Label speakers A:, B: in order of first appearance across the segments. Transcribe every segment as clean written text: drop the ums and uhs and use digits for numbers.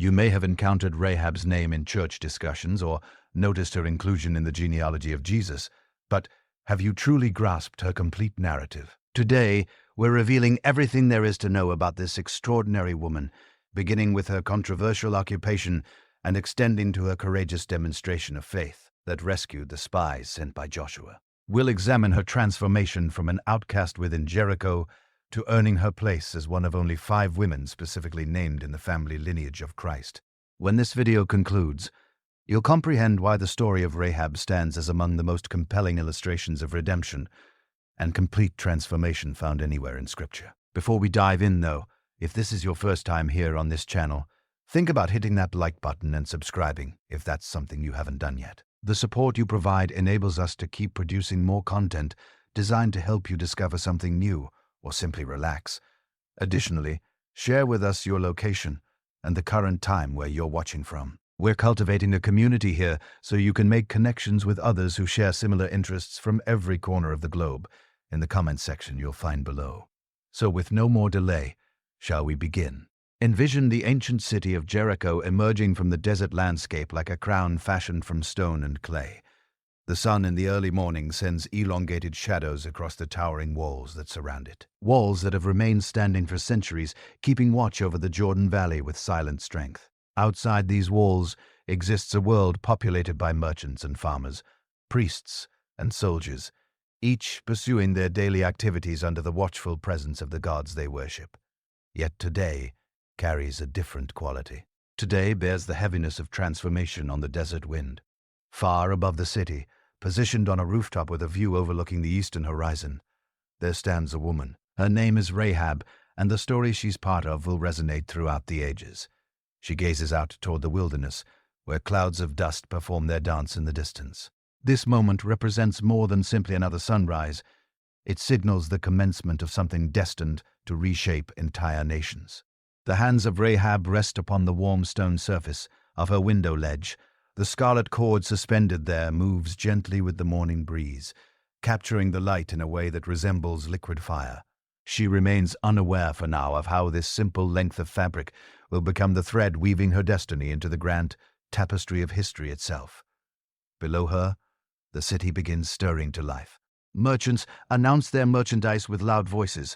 A: You may have encountered Rahab's name in church discussions or noticed her inclusion in the genealogy of Jesus, but have you truly grasped her complete narrative? Today, we're revealing everything there is to know about this extraordinary woman, beginning with her controversial occupation and extending to her courageous demonstration of faith that rescued the spies sent by Joshua. We'll examine her transformation from an outcast within Jericho to earning her place as one of only 5 women specifically named in the family lineage of Christ. When this video concludes, you'll comprehend why the story of Rahab stands as among the most compelling illustrations of redemption and complete transformation found anywhere in Scripture. Before we dive in, though, if this is your first time here on this channel, think about hitting that like button and subscribing if that's something you haven't done yet. The support you provide enables us to keep producing more content designed to help you discover something new or simply relax. Additionally, share with us your location and the current time where you're watching from. We're cultivating a community here so you can make connections with others who share similar interests from every corner of the globe in the comments section you'll find below. So with no more delay, shall we begin? Envision the ancient city of Jericho emerging from the desert landscape like a crown fashioned from stone and clay. The sun in the early morning sends elongated shadows across the towering walls that surround it. Walls that have remained standing for centuries, keeping watch over the Jordan Valley with silent strength. Outside these walls exists a world populated by merchants and farmers, priests and soldiers, each pursuing their daily activities under the watchful presence of the gods they worship. Yet today carries a different quality. Today bears the heaviness of transformation on the desert wind. Far above the city, positioned on a rooftop with a view overlooking the eastern horizon, there stands a woman. Her name is Rahab, and the story she's part of will resonate throughout the ages. She gazes out toward the wilderness, where clouds of dust perform their dance in the distance. This moment represents more than simply another sunrise. It signals the commencement of something destined to reshape entire nations. The hands of Rahab rest upon the warm stone surface of her window ledge. The scarlet cord suspended there moves gently with the morning breeze, capturing the light in a way that resembles liquid fire. She remains unaware for now of how this simple length of fabric will become the thread weaving her destiny into the grand tapestry of history itself. Below her, the city begins stirring to life. Merchants announce their merchandise with loud voices.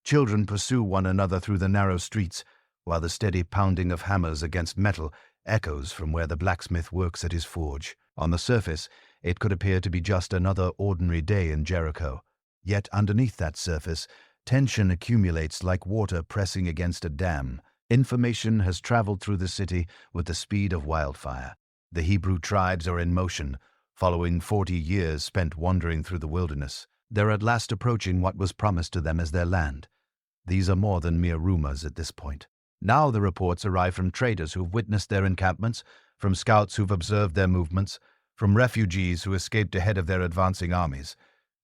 A: Children pursue one another through the narrow streets, while the steady pounding of hammers against metal echoes from where the blacksmith works at his forge. On the surface, it could appear to be just another ordinary day in Jericho. Yet underneath that surface, tension accumulates like water pressing against a dam. Information has traveled through the city with the speed of wildfire. The Hebrew tribes are in motion, following 40 years spent wandering through the wilderness. They're at last approaching what was promised to them as their land. These are more than mere rumors at this point. Now the reports arrive from traders who've witnessed their encampments, from scouts who've observed their movements, from refugees who escaped ahead of their advancing armies.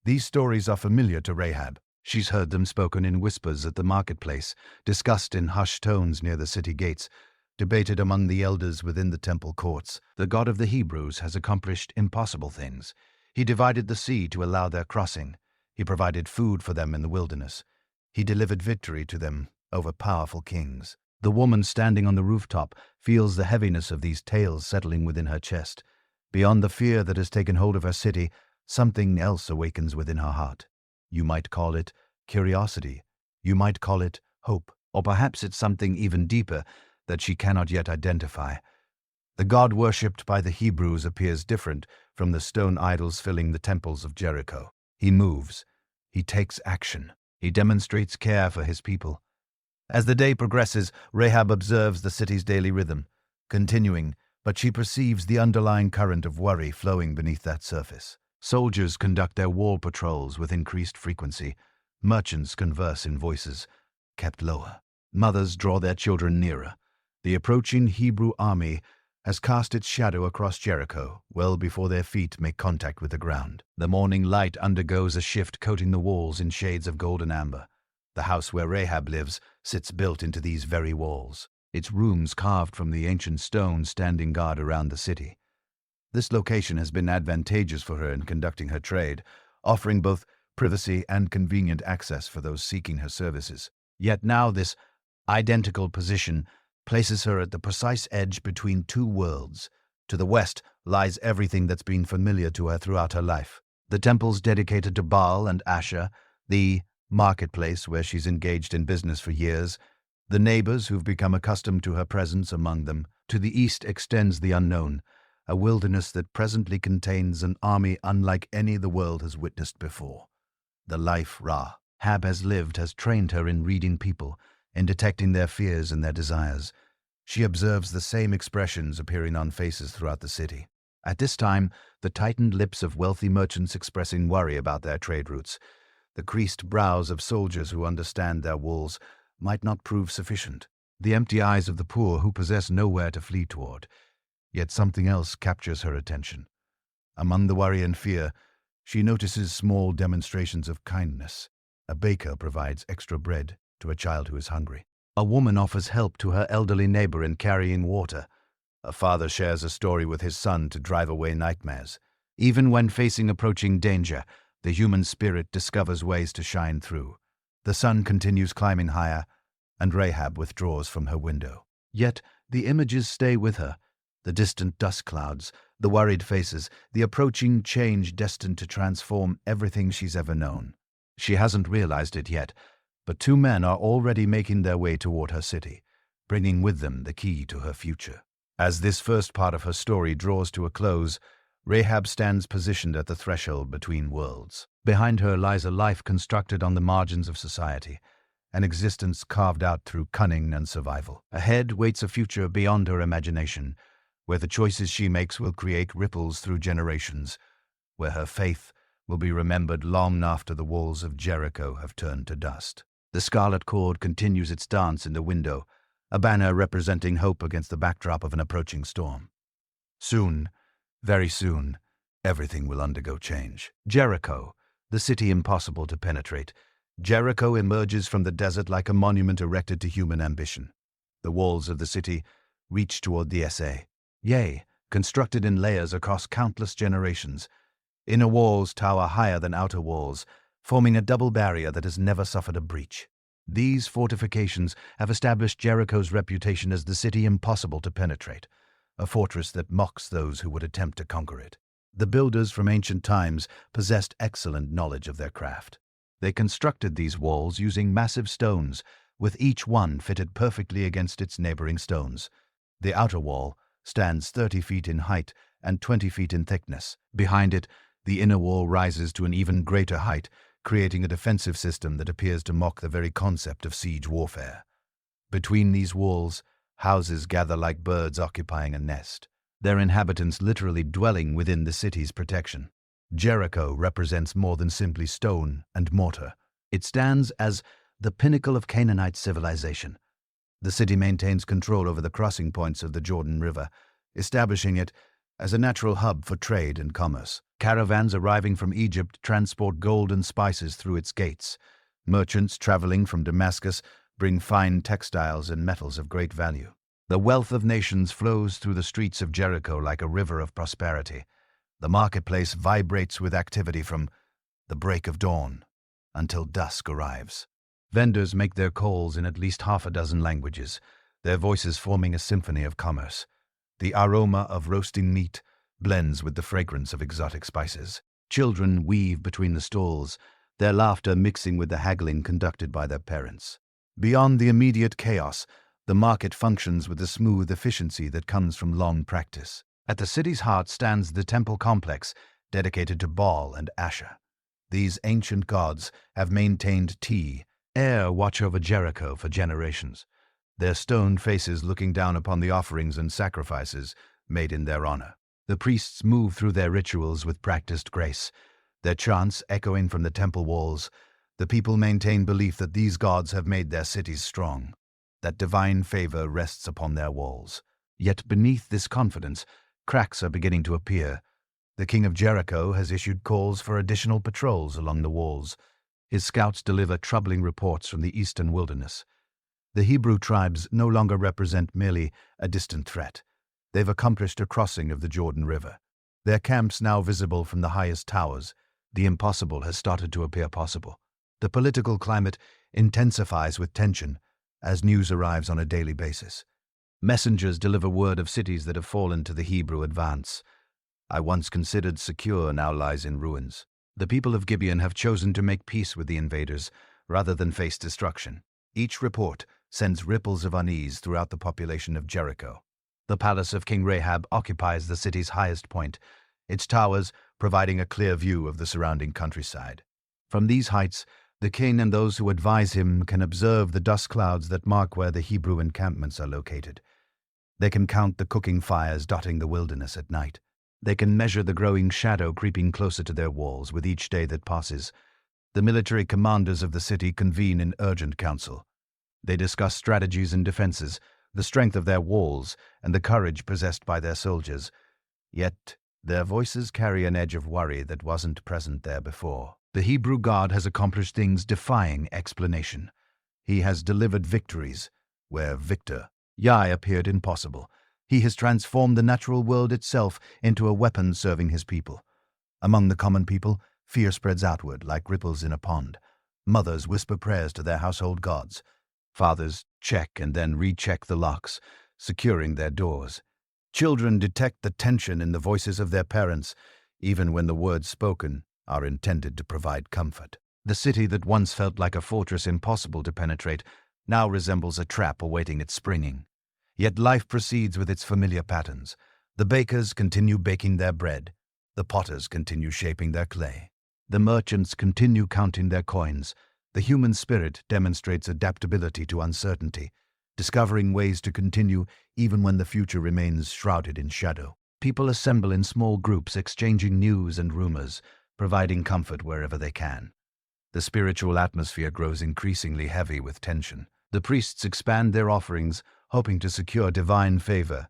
A: These stories are familiar to Rahab. She's heard them spoken in whispers at the marketplace, discussed in hushed tones near the city gates, debated among the elders within the temple courts. The God of the Hebrews has accomplished impossible things. He divided the sea to allow their crossing. He provided food for them in the wilderness. He delivered victory to them over powerful kings. The woman standing on the rooftop feels the heaviness of these tales settling within her chest. Beyond the fear that has taken hold of her city, something else awakens within her heart. You might call it curiosity. You might call it hope. Or perhaps it's something even deeper that she cannot yet identify. The God worshipped by the Hebrews appears different from the stone idols filling the temples of Jericho. He moves. He takes action. He demonstrates care for his people. As the day progresses, Rahab observes the city's daily rhythm, continuing, but she perceives the underlying current of worry flowing beneath that surface. Soldiers conduct their wall patrols with increased frequency. Merchants converse in voices kept lower. Mothers draw their children nearer. The approaching Hebrew army has cast its shadow across Jericho well before their feet make contact with the ground. The morning light undergoes a shift, coating the walls in shades of golden amber. The house where Rahab lives sits built into these very walls, its rooms carved from the ancient stone standing guard around the city. This location has been advantageous for her in conducting her trade, offering both privacy and convenient access for those seeking her services. Yet now this identical position places her at the precise edge between two worlds. To the west lies everything that's been familiar to her throughout her life. The temples dedicated to Baal and Asher, the marketplace where she's engaged in business for years, the neighbors who've become accustomed to her presence among them. To the east extends the unknown, a wilderness that presently contains an army unlike any the world has witnessed before. The life Rahab has lived has trained her in reading people, in detecting their fears and their desires. She observes the same expressions appearing on faces throughout the city. At this time, the tightened lips of wealthy merchants expressing worry about their trade routes, the creased brows of soldiers who understand their walls, might not prove sufficient. The empty eyes of the poor who possess nowhere to flee toward. Yet something else captures her attention. Among the worry and fear, she notices small demonstrations of kindness. A baker provides extra bread to a child who is hungry. A woman offers help to her elderly neighbor in carrying water. A father shares a story with his son to drive away nightmares. Even when facing approaching danger, the human spirit discovers ways to shine through. The sun continues climbing higher, and Rahab withdraws from her window. Yet the images stay with her. The distant dust clouds, the worried faces, the approaching change destined to transform everything she's ever known. She hasn't realized it yet, but two men are already making their way toward her city, bringing with them the key to her future. As this first part of her story draws to a close, Rahab stands positioned at the threshold between worlds. Behind her lies a life constructed on the margins of society, an existence carved out through cunning and survival. Ahead waits a future beyond her imagination, where the choices she makes will create ripples through generations, where her faith will be remembered long after the walls of Jericho have turned to dust. The scarlet cord continues its dance in the window, a banner representing hope against the backdrop of an approaching storm. Soon, very soon, everything will undergo change. Jericho, the city impossible to penetrate. Jericho emerges from the desert like a monument erected to human ambition. The walls of the city reach toward the Yea, constructed in layers across countless generations. Inner walls tower higher than outer walls, forming a double barrier that has never suffered a breach. These fortifications have established Jericho's reputation as the city impossible to penetrate, a fortress that mocks those who would attempt to conquer it. The builders from ancient times possessed excellent knowledge of their craft. They constructed these walls using massive stones, with each one fitted perfectly against its neighboring stones. The outer wall stands 30 feet in height and 20 feet in thickness. Behind it, the inner wall rises to an even greater height, creating a defensive system that appears to mock the very concept of siege warfare. Between these walls, houses gather like birds occupying a nest, their inhabitants literally dwelling within the city's protection. Jericho represents more than simply stone and mortar. It stands as the pinnacle of Canaanite civilization. The city maintains control over the crossing points of the Jordan River, establishing it as a natural hub for trade and commerce. Caravans arriving from Egypt transport gold and spices through its gates. Merchants traveling from Damascus bring fine textiles and metals of great value. The wealth of nations flows through the streets of Jericho like a river of prosperity. The marketplace vibrates with activity from the break of dawn until dusk arrives. Vendors make their calls in at least half a dozen languages, their voices forming a symphony of commerce. The aroma of roasting meat blends with the fragrance of exotic spices. Children weave between the stalls, their laughter mixing with the haggling conducted by their parents. Beyond the immediate chaos, the market functions with the smooth efficiency that comes from long practice. At the city's heart stands the temple complex, dedicated to Baal and Asher. These ancient gods have maintained air watch over Jericho for generations, their stone faces looking down upon the offerings and sacrifices made in their honor. The priests move through their rituals with practiced grace, their chants echoing from the temple walls. The people maintain belief that these gods have made their cities strong, that divine favor rests upon their walls. Yet beneath this confidence, cracks are beginning to appear. The king of Jericho has issued calls for additional patrols along the walls. His scouts deliver troubling reports from the eastern wilderness. The Hebrew tribes no longer represent merely a distant threat. They've accomplished a crossing of the Jordan River. Their camps now visible from the highest towers. The impossible has started to appear possible. The political climate intensifies with tension as news arrives on a daily basis. Messengers deliver word of cities that have fallen to the Hebrew advance. I once considered secure now lies in ruins. The people of Gibeon have chosen to make peace with the invaders rather than face destruction. Each report sends ripples of unease throughout the population of Jericho. The palace of King Rahab occupies the city's highest point, its towers providing a clear view of the surrounding countryside. From these heights, the king and those who advise him can observe the dust clouds that mark where the Hebrew encampments are located. They can count the cooking fires dotting the wilderness at night. They can measure the growing shadow creeping closer to their walls with each day that passes. The military commanders of the city convene in urgent council. They discuss strategies and defenses, the strength of their walls, and the courage possessed by their soldiers. Yet, their voices carry an edge of worry that wasn't present there before. The Hebrew God has accomplished things defying explanation. He has delivered victories where victor Yah appeared impossible. He has transformed the natural world itself into a weapon serving his people. Among the common people, fear spreads outward like ripples in a pond. Mothers whisper prayers to their household gods. Fathers check and then recheck the locks, securing their doors. Children detect the tension in the voices of their parents, even when the words spoken are intended to provide comfort. The city that once felt like a fortress impossible to penetrate now resembles a trap awaiting its springing. Yet life proceeds with its familiar patterns. The bakers continue baking their bread. The potters continue shaping their clay. The merchants continue counting their coins. The human spirit demonstrates adaptability to uncertainty, discovering ways to continue even when the future remains shrouded in shadow. People assemble in small groups, exchanging news and rumors, providing comfort wherever they can. The spiritual atmosphere grows increasingly heavy with tension. The priests expand their offerings, hoping to secure divine favor.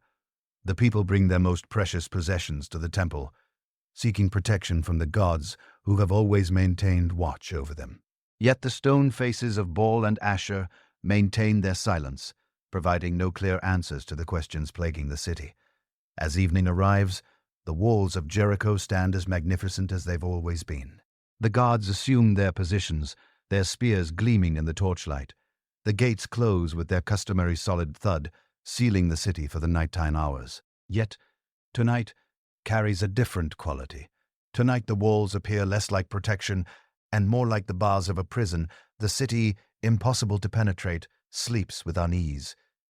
A: The people bring their most precious possessions to the temple, seeking protection from the gods who have always maintained watch over them. Yet the stone faces of Baal and Asher maintain their silence, providing no clear answers to the questions plaguing the city. As evening arrives, the walls of Jericho stand as magnificent as they've always been. The guards assume their positions, their spears gleaming in the torchlight. The gates close with their customary solid thud, sealing the city for the nighttime hours. Yet, tonight carries a different quality. Tonight the walls appear less like protection and more like the bars of a prison. The city, impossible to penetrate, sleeps with unease,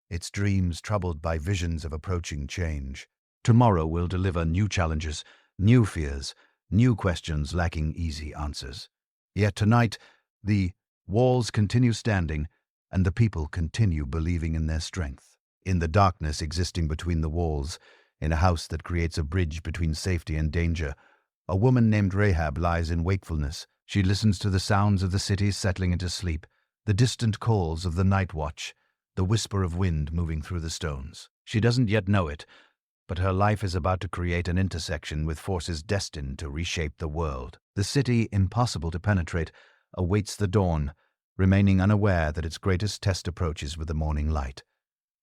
A: its dreams troubled by visions of approaching change. Tomorrow will deliver new challenges, new fears, new questions lacking easy answers. Yet tonight, the walls continue standing, and the people continue believing in their strength. In the darkness existing between the walls, in a house that creates a bridge between safety and danger, a woman named Rahab lies in wakefulness. She listens to the sounds of the city settling into sleep, the distant calls of the night watch, the whisper of wind moving through the stones. She doesn't yet know it, but her life is about to create an intersection with forces destined to reshape the world. The city, impossible to penetrate, awaits the dawn, remaining unaware that its greatest test approaches with the morning light.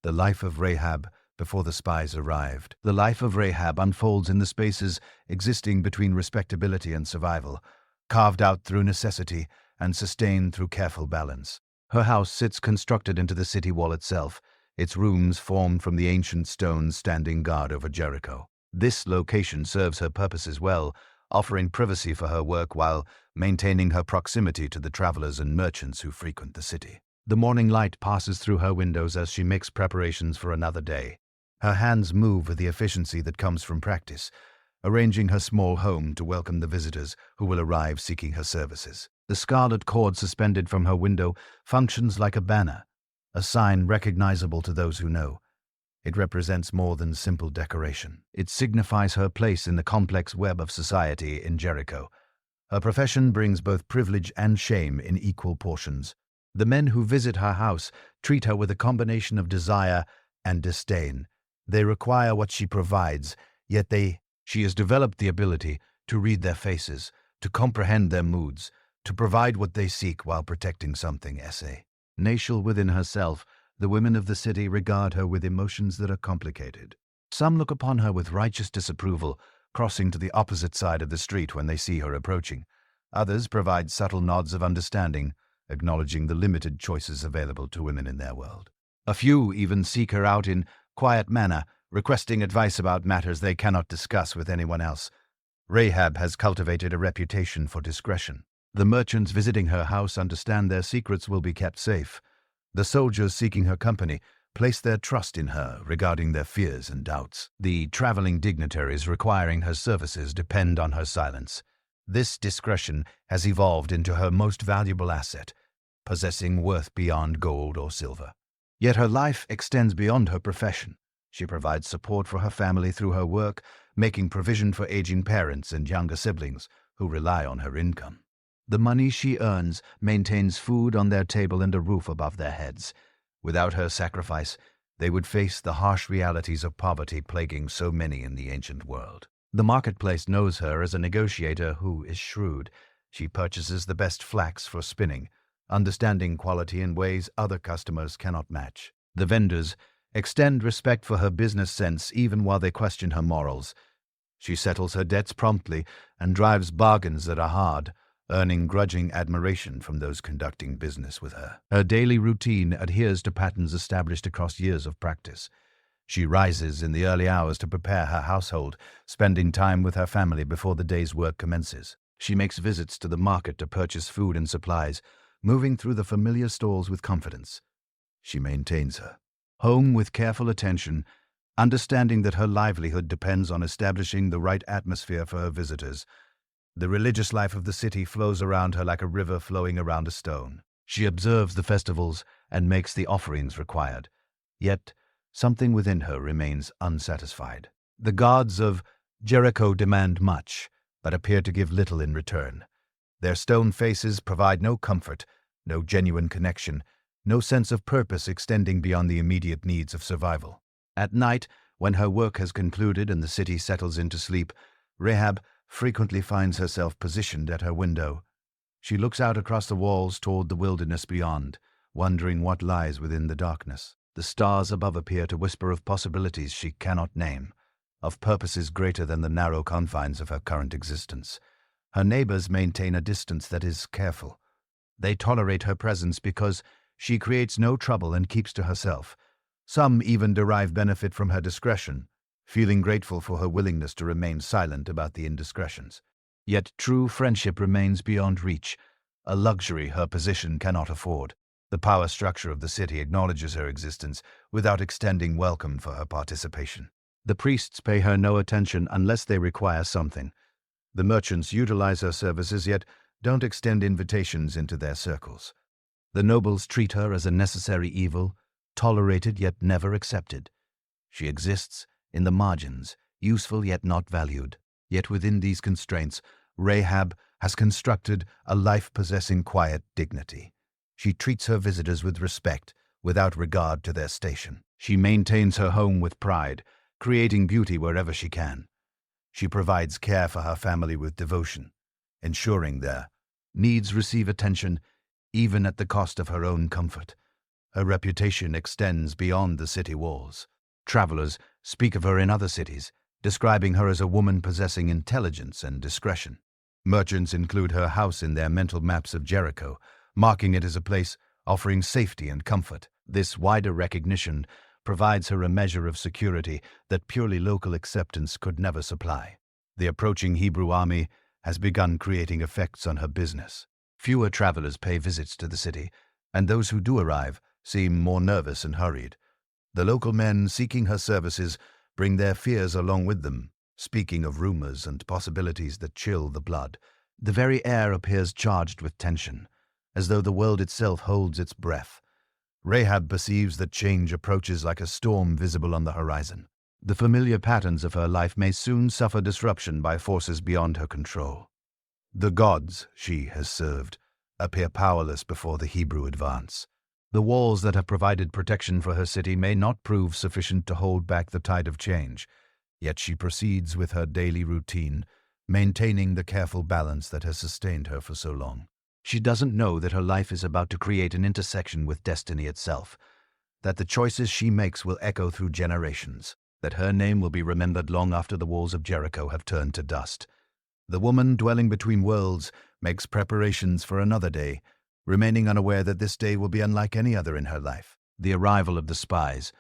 A: The life of Rahab before the spies arrived. The life of Rahab unfolds in the spaces existing between respectability and survival, carved out through necessity and sustained through careful balance. Her house sits constructed into the city wall itself, its rooms formed from the ancient stones standing guard over Jericho. This location serves her purposes well, offering privacy for her work while maintaining her proximity to the travelers and merchants who frequent the city. The morning light passes through her windows as she makes preparations for another day. Her hands move with the efficiency that comes from practice, arranging her small home to welcome the visitors who will arrive seeking her services. The scarlet cord suspended from her window functions like a banner, a sign recognizable to those who know. It represents more than simple decoration. It signifies her place in the complex web of society in Jericho. Her profession brings both privilege and shame in equal portions. The men who visit her house treat her with a combination of desire and disdain. They require what she provides, yet she has developed the ability to read their faces, to comprehend their moods, to provide what they seek while protecting something. Natial within herself, the women of the city regard her with emotions that are complicated. Some look upon her with righteous disapproval, crossing to the opposite side of the street when they see her approaching. Others provide subtle nods of understanding, acknowledging the limited choices available to women in their world. A few even seek her out in quiet manner, requesting advice about matters they cannot discuss with anyone else. Rahab has cultivated a reputation for discretion. The merchants visiting her house understand their secrets will be kept safe. The soldiers seeking her company place their trust in her regarding their fears and doubts. The traveling dignitaries requiring her services depend on her silence. This discretion has evolved into her most valuable asset, possessing worth beyond gold or silver. Yet her life extends beyond her profession. She provides support for her family through her work, making provision for aging parents and younger siblings who rely on her income. The money she earns maintains food on their table and a roof above their heads. Without her sacrifice, they would face the harsh realities of poverty plaguing so many in the ancient world. The marketplace knows her as a negotiator who is shrewd. She purchases the best flax for spinning, understanding quality in ways other customers cannot match. The vendors extend respect for her business sense even while they question her morals. She settles her debts promptly and drives bargains that are hard, earning grudging admiration from those conducting business with her. Her daily routine adheres to patterns established across years of practice. She rises in the early hours to prepare her household, spending time with her family before the day's work commences. She makes visits to the market to purchase food and supplies, moving through the familiar stalls with confidence. She maintains her home with careful attention, understanding that her livelihood depends on establishing the right atmosphere for her visitors. The religious life of the city flows around her like a river flowing around a stone. She observes the festivals and makes the offerings required. Yet, something within her remains unsatisfied. The gods of Jericho demand much, but appear to give little in return. Their stone faces provide no comfort, no genuine connection, no sense of purpose extending beyond the immediate needs of survival. At night, when her work has concluded and the city settles into sleep, Rahab frequently finds herself positioned at her window. She looks out across the walls toward the wilderness beyond, wondering what lies within the darkness. The stars above appear to whisper of possibilities she cannot name, of purposes greater than the narrow confines of her current existence. Her neighbors maintain a distance that is careful. They tolerate her presence because she creates no trouble and keeps to herself. Some even derive benefit from her discretion, feeling grateful for her willingness to remain silent about the indiscretions. Yet true friendship remains beyond reach, a luxury her position cannot afford. The power structure of the city acknowledges her existence without extending welcome for her participation. The priests pay her no attention unless they require something. The merchants utilize her services yet don't extend invitations into their circles. The nobles treat her as a necessary evil, tolerated yet never accepted. She exists in the margins, useful yet not valued. Yet within these constraints, Rahab has constructed a life possessing quiet dignity. She treats her visitors with respect, without regard to their station. She maintains her home with pride, creating beauty wherever she can. She provides care for her family with devotion, ensuring their needs receive attention, even at the cost of her own comfort. Her reputation extends beyond the city walls. Travelers speak of her in other cities, describing her as a woman possessing intelligence and discretion. Merchants include her house in their mental maps of Jericho, marking it as a place offering safety and comfort. This wider recognition provides her a measure of security that purely local acceptance could never supply. The approaching Hebrew army has begun creating effects on her business. Fewer travelers pay visits to the city, and those who do arrive seem more nervous and hurried. The local men seeking her services bring their fears along with them, speaking of rumors and possibilities that chill the blood. The very air appears charged with tension, as though the world itself holds its breath. Rahab perceives that change approaches like a storm visible on the horizon. The familiar patterns of her life may soon suffer disruption by forces beyond her control. The gods she has served appear powerless before the Hebrew advance. The walls that have provided protection for her city may not prove sufficient to hold back the tide of change, yet she proceeds with her daily routine, maintaining the careful balance that has sustained her for so long. She doesn't know that her life is about to create an intersection with destiny itself, that the choices she makes will echo through generations, that her name will be remembered long after the walls of Jericho have turned to dust. The woman dwelling between worlds makes preparations for another day, remaining unaware that this day will be unlike any other in her life. The arrival of the spies,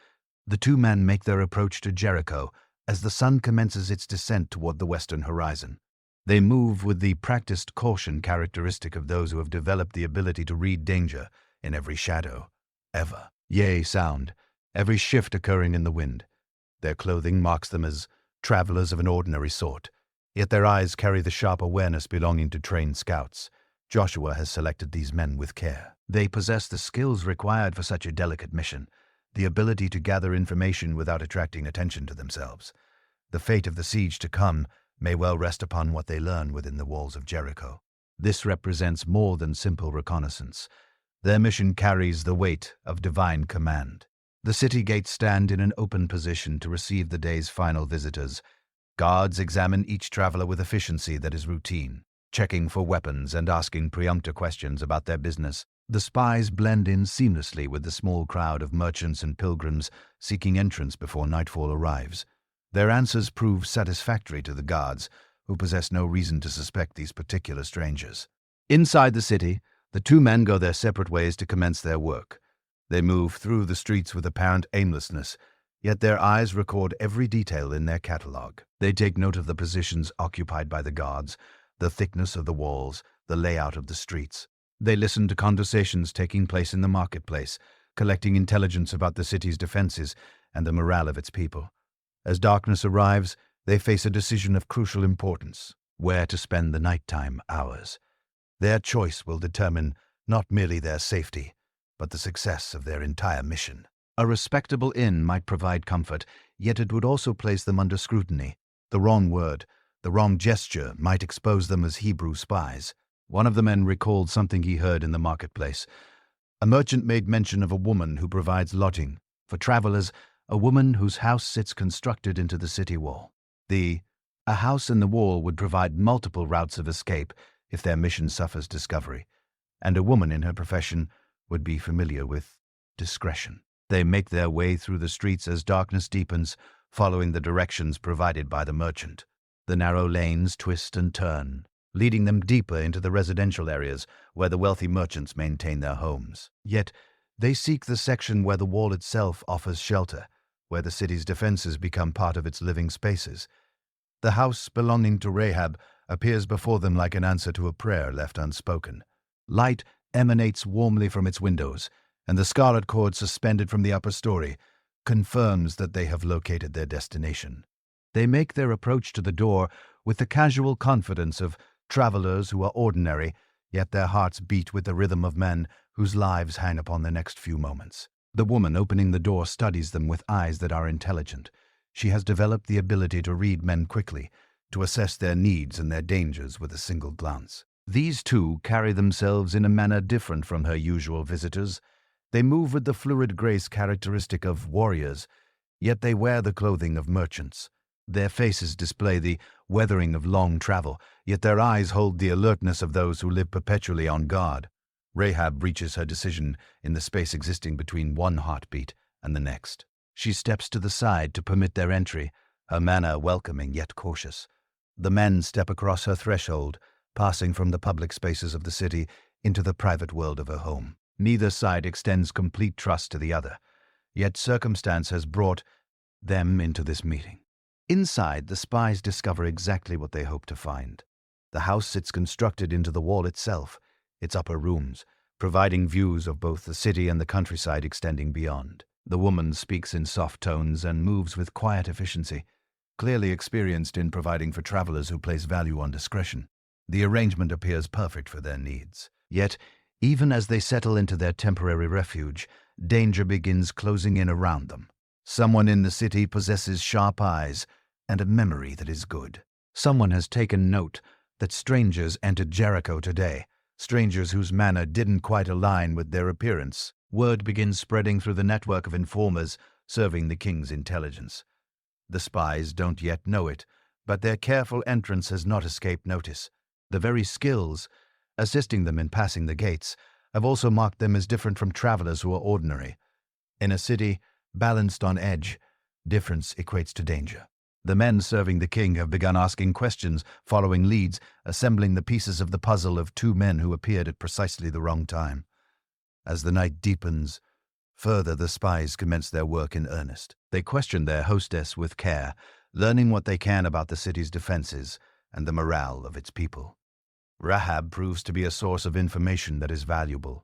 A: The two men make their approach to Jericho as the sun commences its descent toward the western horizon. They move with the practiced caution characteristic of those who have developed the ability to read danger in every shadow, ever. Yea, sound, every shift occurring in the wind. Their clothing marks them as travelers of an ordinary sort, yet their eyes carry the sharp awareness belonging to trained scouts. Joshua has selected these men with care. They possess the skills required for such a delicate mission, the ability to gather information without attracting attention to themselves. The fate of the siege to come may well rest upon what they learn within the walls of Jericho. This represents more than simple reconnaissance. Their mission carries the weight of divine command. The city gates stand in an open position to receive the day's final visitors. Guards examine each traveler with efficiency that is routine, checking for weapons and asking preemptive questions about their business. The spies blend in seamlessly with the small crowd of merchants and pilgrims seeking entrance before nightfall arrives. Their answers prove satisfactory to the guards, who possess no reason to suspect these particular strangers. Inside the city, the two men go their separate ways to commence their work. They move through the streets with apparent aimlessness, yet their eyes record every detail in their catalogue. They take note of the positions occupied by the guards, the thickness of the walls, the layout of the streets. They listen to conversations taking place in the marketplace, collecting intelligence about the city's defenses and the morale of its people. As darkness arrives, they face a decision of crucial importance: where to spend the nighttime hours. Their choice will determine not merely their safety, but the success of their entire mission. A respectable inn might provide comfort, yet it would also place them under scrutiny. The wrong word, the wrong gesture might expose them as Hebrew spies. One of the men recalled something he heard in the marketplace. A merchant made mention of a woman who provides lodging for travelers, a woman whose house sits constructed into the city wall. A house in the wall would provide multiple routes of escape if their mission suffers discovery, and a woman in her profession would be familiar with discretion. They make their way through the streets as darkness deepens, following the directions provided by the merchant. The narrow lanes twist and turn, leading them deeper into the residential areas where the wealthy merchants maintain their homes. Yet, they seek the section where the wall itself offers shelter, where the city's defenses become part of its living spaces. The house belonging to Rahab appears before them like an answer to a prayer left unspoken. Light emanates warmly from its windows, and the scarlet cord suspended from the upper story confirms that they have located their destination. They make their approach to the door with the casual confidence of travelers who are ordinary, yet their hearts beat with the rhythm of men whose lives hang upon the next few moments. The woman opening the door studies them with eyes that are intelligent. She has developed the ability to read men quickly, to assess their needs and their dangers with a single glance. These two carry themselves in a manner different from her usual visitors. They move with the fluid grace characteristic of warriors, yet they wear the clothing of merchants. Their faces display the weathering of long travel, yet their eyes hold the alertness of those who live perpetually on guard. Rahab reaches her decision in the space existing between one heartbeat and the next. She steps to the side to permit their entry, her manner welcoming yet cautious. The men step across her threshold, passing from the public spaces of the city into the private world of her home. Neither side extends complete trust to the other, yet circumstance has brought them into this meeting. Inside, the spies discover exactly what they hope to find. The house sits constructed into the wall itself, its upper rooms, providing views of both the city and the countryside extending beyond. The woman speaks in soft tones and moves with quiet efficiency, clearly experienced in providing for travelers who place value on discretion. The arrangement appears perfect for their needs. Yet, even as they settle into their temporary refuge, danger begins closing in around them. Someone in the city possesses sharp eyes and a memory that is good. Someone has taken note that strangers entered Jericho today, strangers whose manner didn't quite align with their appearance. Word begins spreading through the network of informers serving the king's intelligence. The spies don't yet know it, but their careful entrance has not escaped notice. The very skills assisting them in passing the gates have also marked them as different from travelers who are ordinary. In a city balanced on edge, difference equates to danger. The men serving the king have begun asking questions, following leads, assembling the pieces of the puzzle of two men who appeared at precisely the wrong time. As the night deepens, Further, the spies commence their work in earnest. They question their hostess with care, learning what they can about the city's defenses and the morale of its people. Rahab proves to be a source of information that is valuable.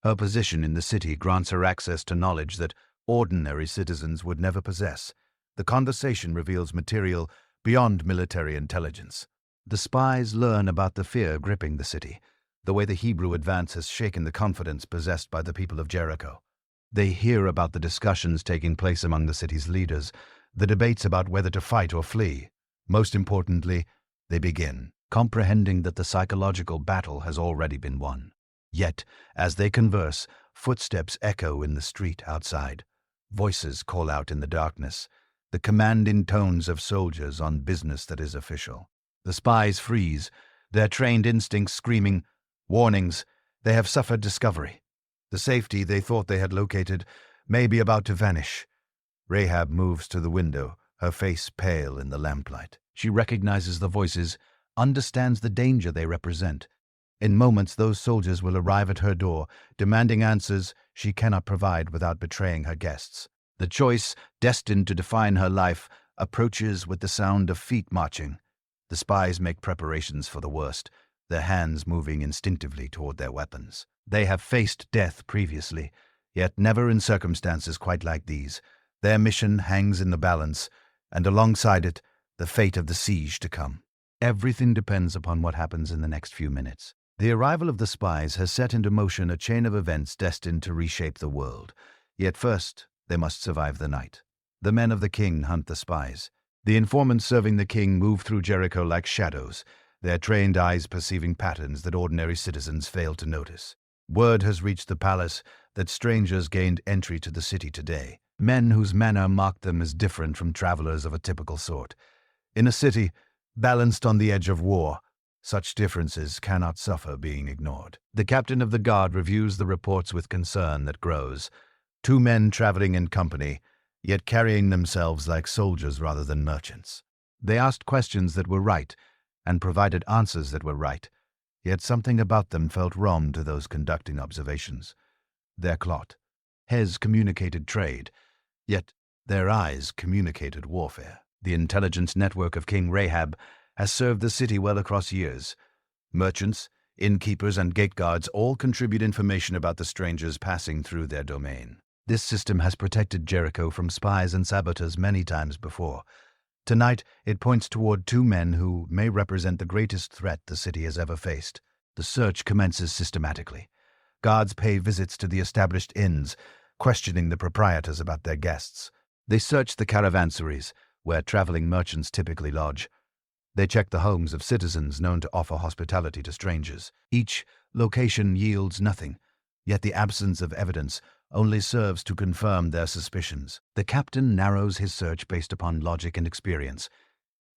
A: Her position in the city grants her access to knowledge that ordinary citizens would never possess. The conversation reveals material beyond military intelligence. The spies learn about the fear gripping the city, the way the Hebrew advance has shaken the confidence possessed by the people of Jericho. They hear about the discussions taking place among the city's leaders, the debates about whether to fight or flee. Most importantly, they begin, comprehending that the psychological battle has already been won. Yet, as they converse, footsteps echo in the street outside. Voices call out in the darkness, the commanding tones of soldiers on business that is official. The spies freeze, their trained instincts screaming, warnings, they have suffered discovery. The safety they thought they had located may be about to vanish. Rahab moves to the window, her face pale in the lamplight. She recognizes the voices, understands the danger they represent. In moments, those soldiers will arrive at her door, demanding answers she cannot provide without betraying her guests. The choice, destined to define her life, approaches with the sound of feet marching. The spies make preparations for the worst, their hands moving instinctively toward their weapons. They have faced death previously, yet never in circumstances quite like these. Their mission hangs in the balance, and alongside it, the fate of the siege to come. Everything depends upon what happens in the next few minutes. The arrival of the spies has set into motion a chain of events destined to reshape the world. Yet first, they must survive the night. The men of the king hunt the spies. The informants serving the king move through Jericho like shadows, their trained eyes perceiving patterns that ordinary citizens fail to notice. Word has reached the palace that strangers gained entry to the city today, men whose manner marked them as different from travelers of a typical sort. In a city balanced on the edge of war, such differences cannot suffer being ignored. The captain of the guard reviews the reports with concern that grows. 2 men traveling in company, yet carrying themselves like soldiers rather than merchants. They asked questions that were right, and provided answers that were right, yet something about them felt wrong to those conducting observations. Their clot. Hez communicated trade, yet their eyes communicated warfare. The intelligence network of King Rahab has served the city well across years. Merchants, innkeepers, and gate guards all contribute information about the strangers passing through their domain. This system has protected Jericho from spies and saboteurs many times before. Tonight, it points toward 2 men who may represent the greatest threat the city has ever faced. The search commences systematically. Guards pay visits to the established inns, questioning the proprietors about their guests. They search the caravanseries, where traveling merchants typically lodge. They check the homes of citizens known to offer hospitality to strangers. Each location yields nothing, yet the absence of evidence only serves to confirm their suspicions. The captain narrows his search based upon logic and experience.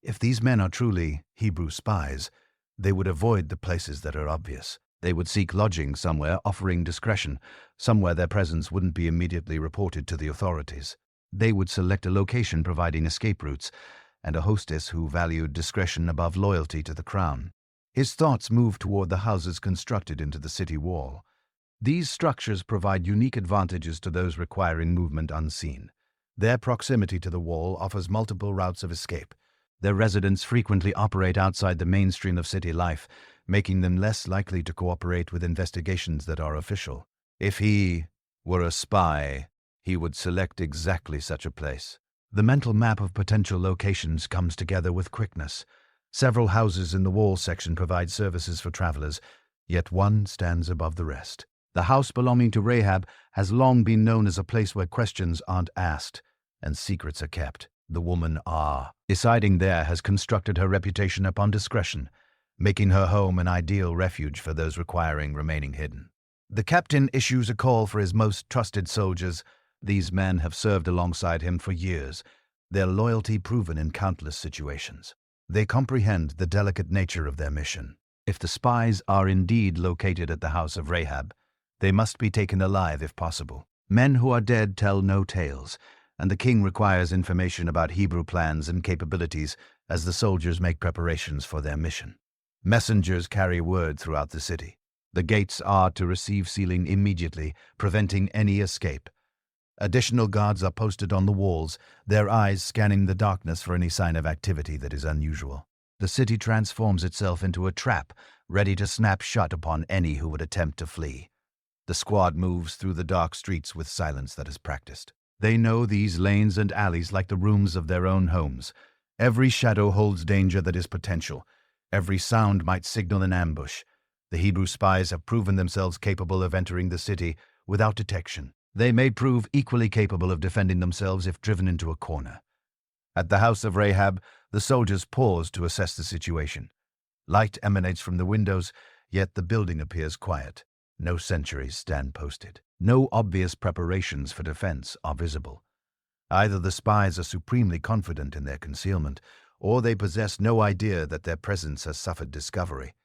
A: If these men are truly Hebrew spies, they would avoid the places that are obvious. They would seek lodging somewhere offering discretion, somewhere their presence wouldn't be immediately reported to the authorities. They would select a location providing escape routes, and a hostess who valued discretion above loyalty to the crown. His thoughts moved toward the houses constructed into the city wall. These structures provide unique advantages to those requiring movement unseen. Their proximity to the wall offers multiple routes of escape. Their residents frequently operate outside the mainstream of city life, making them less likely to cooperate with investigations that are official. If he were a spy, he would select exactly such a place. The mental map of potential locations comes together with quickness. Several houses in the wall section provide services for travelers, yet one stands above the rest. The house belonging to Rahab has long been known as a place where questions aren't asked and secrets are kept. The woman residing there has constructed her reputation upon discretion, making her home an ideal refuge for those requiring remaining hidden. The captain issues a call for his most trusted soldiers. These men have served alongside him for years, their loyalty proven in countless situations. They comprehend the delicate nature of their mission. If the spies are indeed located at the house of Rahab, they must be taken alive if possible. Men who are dead tell no tales, and the king requires information about Hebrew plans and capabilities as the soldiers make preparations for their mission. Messengers carry word throughout the city. The gates are to receive sealing immediately, preventing any escape. Additional guards are posted on the walls, their eyes scanning the darkness for any sign of activity that is unusual. The city transforms itself into a trap, ready to snap shut upon any who would attempt to flee. The squad moves through the dark streets with silence that is practiced. They know these lanes and alleys like the rooms of their own homes. Every shadow holds danger that is potential. Every sound might signal an ambush. The Hebrew spies have proven themselves capable of entering the city without detection. They may prove equally capable of defending themselves if driven into a corner. At the house of Rahab, the soldiers pause to assess the situation. Light emanates from the windows, yet the building appears quiet. No sentries stand posted. No obvious preparations for defense are visible. Either the spies are supremely confident in their concealment, or they possess no idea that their presence has suffered discovery.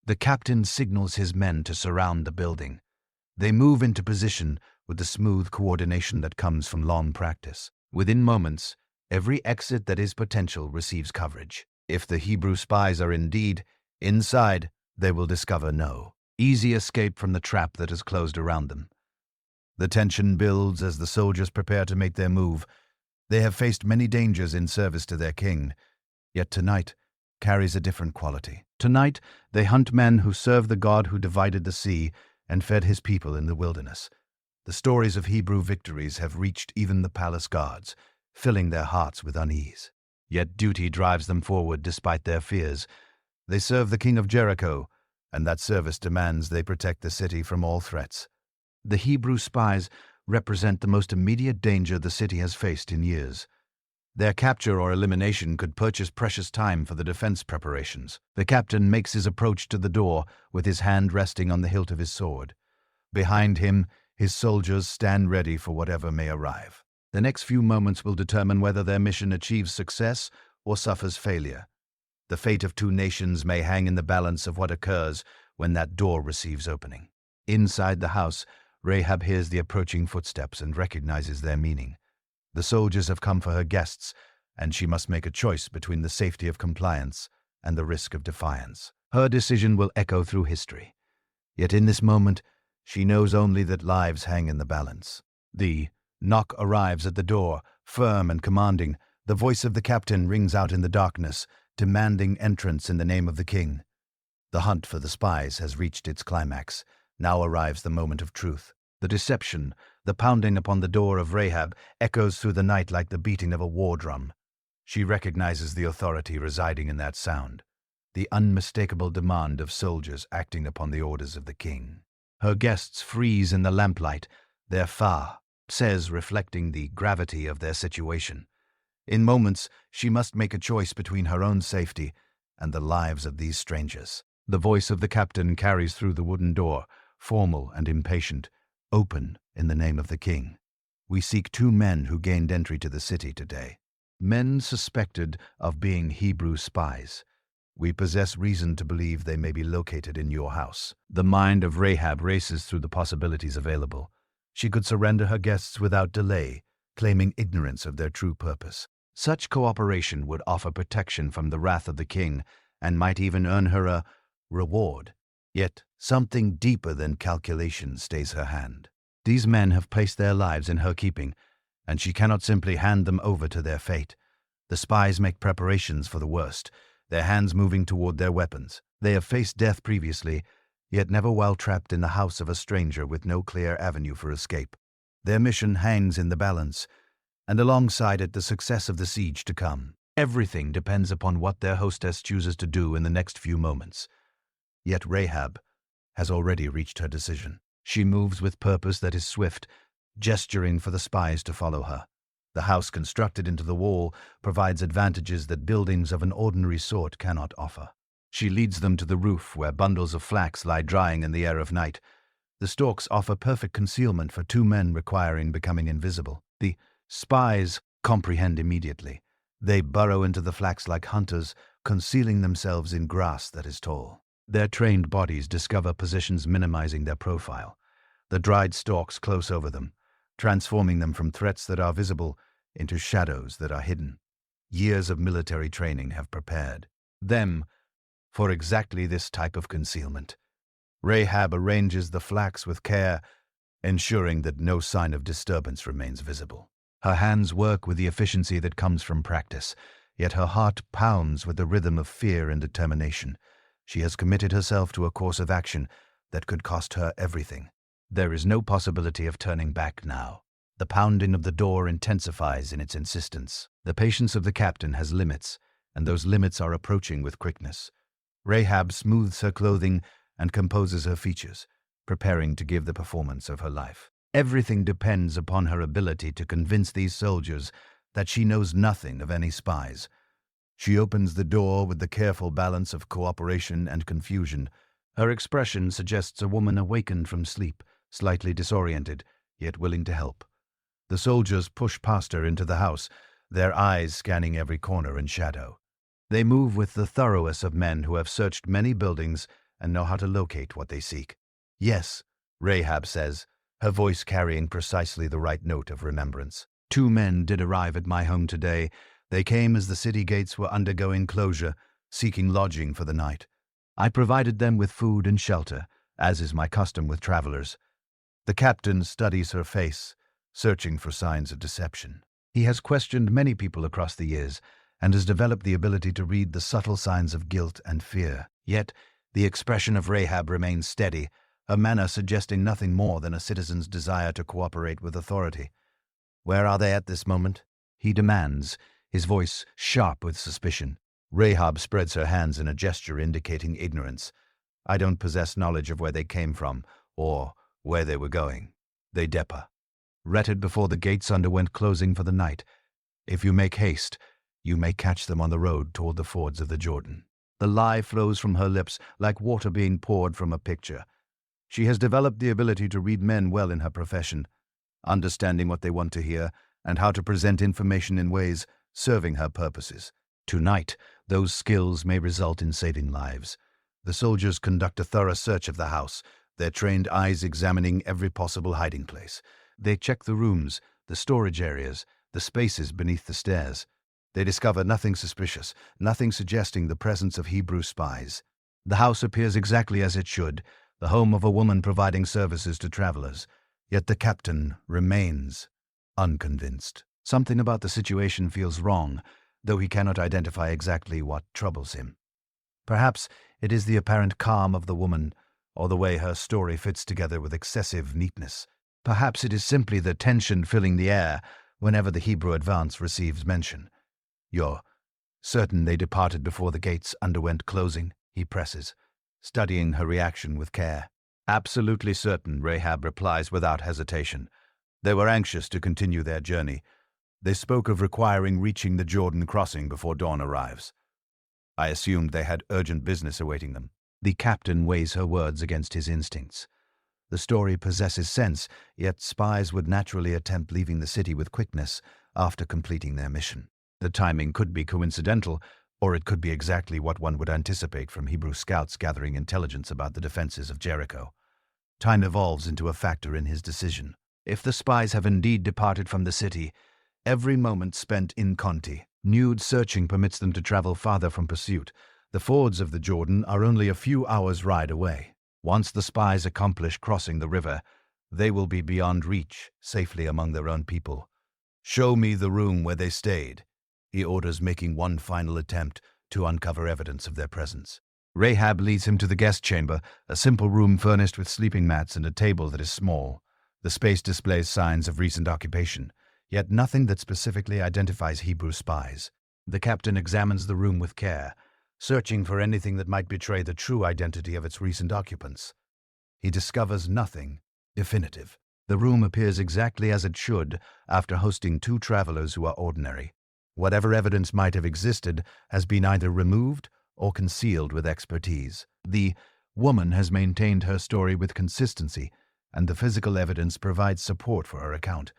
A: The captain signals his men to surround the building. They move into position with the smooth coordination that comes from long practice. Within moments, every exit that is potential receives coverage. If the Hebrew spies are indeed inside, they will discover no easy escape from the trap that has closed around them. The tension builds as the soldiers prepare to make their move. They have faced many dangers in service to their king, yet tonight carries a different quality. Tonight, they hunt men who serve the God who divided the sea and fed his people in the wilderness. The stories of Hebrew victories have reached even the palace guards, filling their hearts with unease. Yet duty drives them forward despite their fears. They serve the king of Jericho, and that service demands they protect the city from all threats. The Hebrew spies represent the most immediate danger the city has faced in years. Their capture or elimination could purchase precious time for the defense preparations. The captain makes his approach to the door with his hand resting on the hilt of his sword. Behind him, his soldiers stand ready for whatever may arrive. The next few moments will determine whether their mission achieves success or suffers failure. The fate of two nations may hang in the balance of what occurs when that door receives opening. Inside the house, Rahab hears the approaching footsteps and recognizes their meaning. The soldiers have come for her guests, and she must make a choice between the safety of compliance and the risk of defiance. Her decision will echo through history. Yet in this moment, she knows only that lives hang in the balance. The knock arrives at the door, firm and commanding. The voice of the captain rings out in the darkness, demanding entrance in the name of the king. The hunt for the spies has reached its climax. Now arrives the moment of truth. The deception, the pounding upon the door of Rahab, echoes through the night like the beating of a war drum. She recognizes the authority residing in that sound, the unmistakable demand of soldiers acting upon the orders of the king. Her guests freeze in the lamplight, their says reflecting the gravity of their situation. In moments, she must make a choice between her own safety and the lives of these strangers. The voice of the captain carries through the wooden door, formal and impatient. Open in the name of the king. We seek two men who gained entry to the city today. Men suspected of being Hebrew spies. We possess reason to believe they may be located in your house. The mind of Rahab races through the possibilities available. She could surrender her guests without delay, claiming ignorance of their true purpose. Such cooperation would offer protection from the wrath of the king and might even earn her a reward. Yet something deeper than calculation stays her hand. These men have placed their lives in her keeping, and she cannot simply hand them over to their fate. The spies make preparations for the worst, their hands moving toward their weapons. They have faced death previously, yet never while trapped in the house of a stranger with no clear avenue for escape. Their mission hangs in the balance, and alongside it the success of the siege to come. Everything depends upon what their hostess chooses to do in the next few moments. Yet Rahab has already reached her decision. She moves with purpose that is swift, gesturing for the spies to follow her. The house constructed into the wall provides advantages that buildings of an ordinary sort cannot offer. She leads them to the roof where bundles of flax lie drying in the air of night. The stalks offer perfect concealment for two men requiring becoming invisible. The spies comprehend immediately. They burrow into the flax like hunters, concealing themselves in grass that is tall. Their trained bodies discover positions minimizing their profile. The dried stalks close over them, transforming them from threats that are visible into shadows that are hidden. Years of military training have prepared them for exactly this type of concealment. Rahab arranges the flax with care, ensuring that no sign of disturbance remains visible. Her hands work with the efficiency that comes from practice, yet her heart pounds with the rhythm of fear and determination. She has committed herself to a course of action that could cost her everything. There is no possibility of turning back now. The pounding of the door intensifies in its insistence. The patience of the captain has limits, and those limits are approaching with quickness. Rahab smooths her clothing and composes her features, preparing to give the performance of her life. Everything depends upon her ability to convince these soldiers that she knows nothing of any spies. She opens the door with the careful balance of cooperation and confusion. Her expression suggests a woman awakened from sleep, slightly disoriented, yet willing to help. The soldiers push past her into the house, their eyes scanning every corner and shadow. They move with the thoroughness of men who have searched many buildings and know how to locate what they seek. "Yes," Rahab says, her voice carrying precisely the right note of remembrance. "2 men did arrive at my home today. They came as the city gates were undergoing closure, seeking lodging for the night. I provided them with food and shelter, as is my custom with travelers." The captain studies her face, searching for signs of deception. He has questioned many people across the years and has developed the ability to read the subtle signs of guilt and fear. Yet, the expression of Rahab remains steady, her manner suggesting nothing more than a citizen's desire to cooperate with authority. "Where are they at this moment?" he demands, his voice sharp with suspicion. Rahab spreads her hands in a gesture indicating ignorance. "I don't possess knowledge of where they came from, or where they were going. They depart. Wretted before the gates underwent closing for the night. If you make haste, you may catch them on the road toward the fords of the Jordan." The lie flows from her lips like water being poured from a picture. She has developed the ability to read men well in her profession, understanding what they want to hear and how to present information in ways serving her purposes. Tonight, those skills may result in saving lives. The soldiers conduct a thorough search of the house, their trained eyes examining every possible hiding place. They check the rooms, the storage areas, the spaces beneath the stairs. They discover nothing suspicious, nothing suggesting the presence of Hebrew spies. The house appears exactly as it should, the home of a woman providing services to travelers. Yet the captain remains unconvinced. Something about the situation feels wrong, though he cannot identify exactly what troubles him. Perhaps it is the apparent calm of the woman, or the way her story fits together with excessive neatness. Perhaps it is simply the tension filling the air whenever the Hebrew advance receives mention. "You're certain they departed before the gates underwent closing?" he presses, studying her reaction with care. "Absolutely certain," Rahab replies without hesitation. "They were anxious to continue their journey. They spoke of reaching the Jordan crossing before dawn arrives. I assumed they had urgent business awaiting them." The captain weighs her words against his instincts. The story possesses sense, yet spies would naturally attempt leaving the city with quickness after completing their mission. The timing could be coincidental, or it could be exactly what one would anticipate from Hebrew scouts gathering intelligence about the defenses of Jericho. Time evolves into a factor in his decision. If the spies have indeed departed from the city, every moment spent in Conti, nude searching permits them to travel farther from pursuit. The fords of the Jordan are only a few hours' ride away. Once the spies accomplish crossing the river, they will be beyond reach, safely among their own people. "Show me the room where they stayed," he orders, making one final attempt to uncover evidence of their presence. Rahab leads him to the guest chamber, a simple room furnished with sleeping mats and a table that is small. The space displays signs of recent occupation, yet nothing that specifically identifies Hebrew spies. The captain examines the room with care, searching for anything that might betray the true identity of its recent occupants. He discovers nothing definitive. The room appears exactly as it should after hosting 2 travelers who are ordinary. Whatever evidence might have existed has been either removed or concealed with expertise. The woman has maintained her story with consistency, and the physical evidence provides support for her account.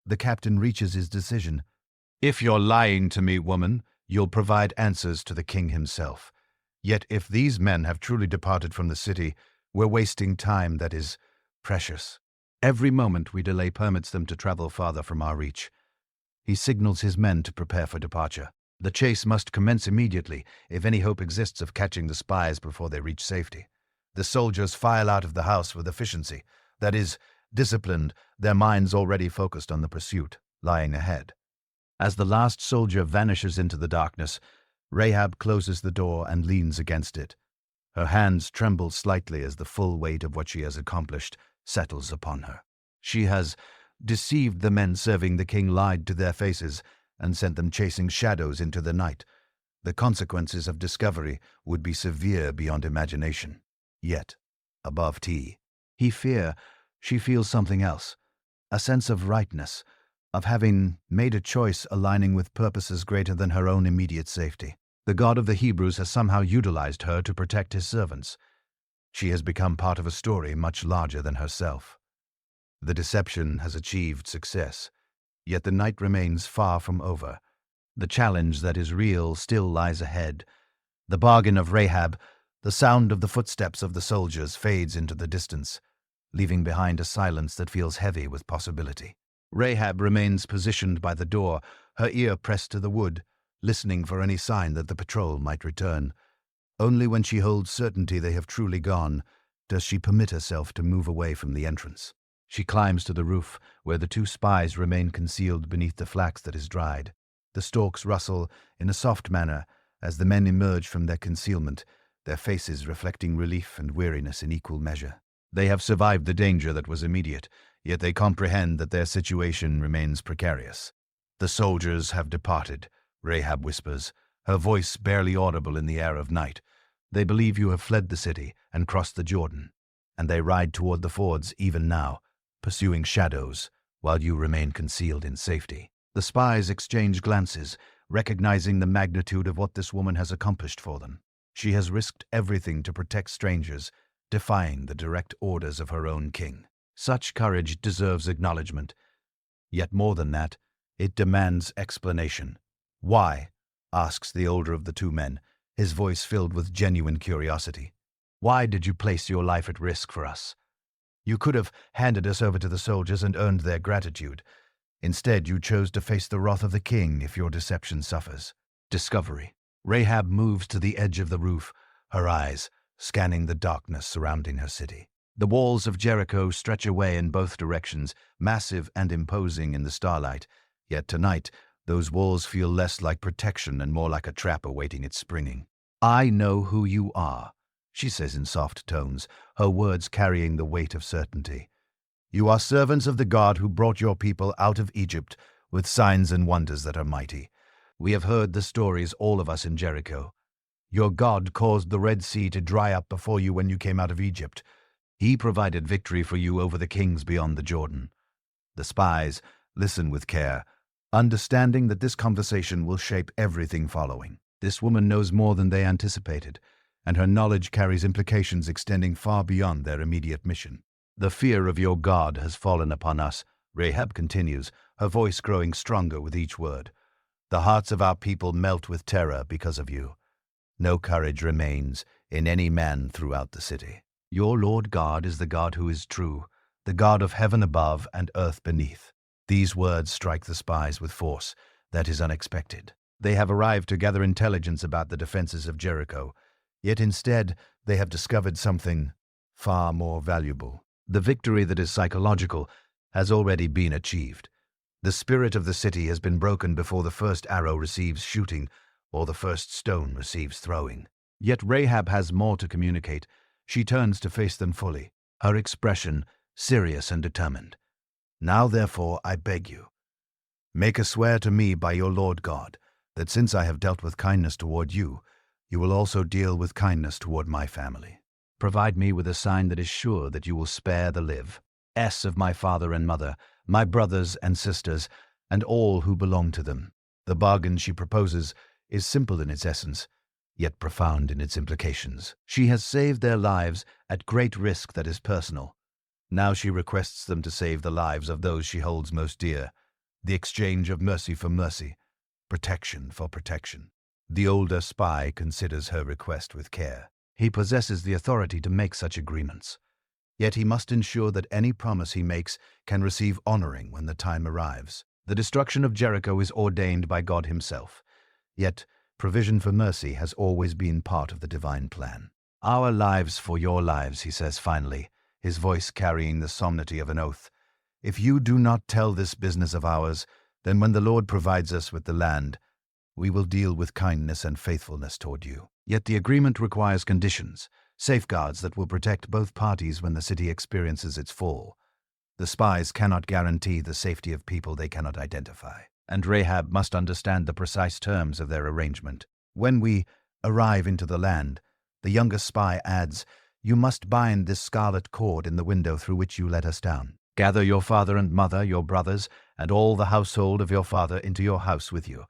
A: The captain reaches his decision. "If you're lying to me, woman, you'll provide answers to the king himself. Yet if these men have truly departed from the city, we're wasting time that is precious. Every moment we delay permits them to travel farther from our reach." He signals his men to prepare for departure. The chase must commence immediately if any hope exists of catching the spies before they reach safety. The soldiers file out of the house with efficiency, that is, disciplined, their minds already focused on the pursuit lying ahead. As the last soldier vanishes into the darkness, Rahab closes the door and leans against it. Her hands tremble slightly as the full weight of what she has accomplished settles upon her. She has deceived the men serving the king, lied to their faces, and sent them chasing shadows into the night. The consequences of discovery would be severe beyond imagination. Yet, above T, she feels something else, a sense of rightness, of having made a choice aligning with purposes greater than her own immediate safety. The God of the Hebrews has somehow utilized her to protect his servants. She has become part of a story much larger than herself. The deception has achieved success, yet the night remains far from over. The challenge that is real still lies ahead. The bargain of Rahab, the sound of the footsteps of the soldiers fades into the distance, leaving behind a silence that feels heavy with possibility. Rahab remains positioned by the door, her ear pressed to the wood, listening for any sign that the patrol might return. Only when she holds certainty they have truly gone does she permit herself to move away from the entrance. She climbs to the roof, where the two spies remain concealed beneath the flax that is dried. The stalks rustle in a soft manner as the men emerge from their concealment, their faces reflecting relief and weariness in equal measure. They have survived the danger that was immediate, yet they comprehend that their situation remains precarious. "The soldiers have departed," Rahab whispers, her voice barely audible in the air of night. "They believe you have fled the city and crossed the Jordan, and they ride toward the fords even now, pursuing shadows, while you remain concealed in safety." The spies exchange glances, recognizing the magnitude of what this woman has accomplished for them. She has risked everything to protect strangers, defying the direct orders of her own king. Such courage deserves acknowledgement. Yet more than that, it demands explanation. "Why?" asks the older of the two men, his voice filled with genuine curiosity. "Why did you place your life at risk for us? You could have handed us over to the soldiers and earned their gratitude. Instead, you chose to face the wrath of the king if your deception suffers." Discovery. Rahab moves to the edge of the roof, her eyes scanning the darkness surrounding her city. The walls of Jericho stretch away in both directions, massive and imposing in the starlight, yet tonight those walls feel less like protection and more like a trap awaiting its springing. "I know who you are," she says in soft tones, her words carrying the weight of certainty. "You are servants of the God who brought your people out of Egypt with signs and wonders that are mighty. We have heard the stories, all of us in Jericho. Your God caused the Red Sea to dry up before you when you came out of Egypt. He provided victory for you over the kings beyond the Jordan." The spies listen with care, understanding that this conversation will shape everything following. This woman knows more than they anticipated, and her knowledge carries implications extending far beyond their immediate mission. "The fear of your God has fallen upon us," Rahab continues, her voice growing stronger with each word. "The hearts of our people melt with terror because of you. No courage remains in any man throughout the city. Your Lord God is the God who is true, the God of heaven above and earth beneath." These words strike the spies with force that is unexpected. They have arrived to gather intelligence about the defenses of Jericho, yet instead they have discovered something far more valuable. The victory that is psychological has already been achieved. The spirit of the city has been broken before the first arrow receives shooting or the first stone receives throwing. Yet Rahab has more to communicate. She turns to face them fully, her expression serious and determined. "Now, therefore, I beg you, make a swear to me by your Lord God, that since I have dealt with kindness toward you, you will also deal with kindness toward my family. Provide me with a sign that is sure that you will spare the live of my father and mother, my brothers and sisters, and all who belong to them." The bargain she proposes is simple in its essence, yet profound in its implications. She has saved their lives at great risk that is personal. Now she requests them to save the lives of those she holds most dear, the exchange of mercy for mercy, protection for protection. The older spy considers her request with care. He possesses the authority to make such agreements, yet he must ensure that any promise he makes can receive honoring when the time arrives. The destruction of Jericho is ordained by God himself, yet provision for mercy has always been part of the divine plan. "Our lives for your lives," he says finally, his voice carrying the solemnity of an oath. "If you do not tell this business of ours, then when the Lord provides us with the land, we will deal with kindness and faithfulness toward you. Yet the agreement requires conditions, safeguards that will protect both parties when the city experiences its fall. The spies cannot guarantee the safety of people they cannot identify, and Rahab must understand the precise terms of their arrangement. When we arrive into the land, the youngest spy adds, you must bind this scarlet cord in the window through which you let us down. Gather your father and mother, your brothers, and all the household of your father into your house with you.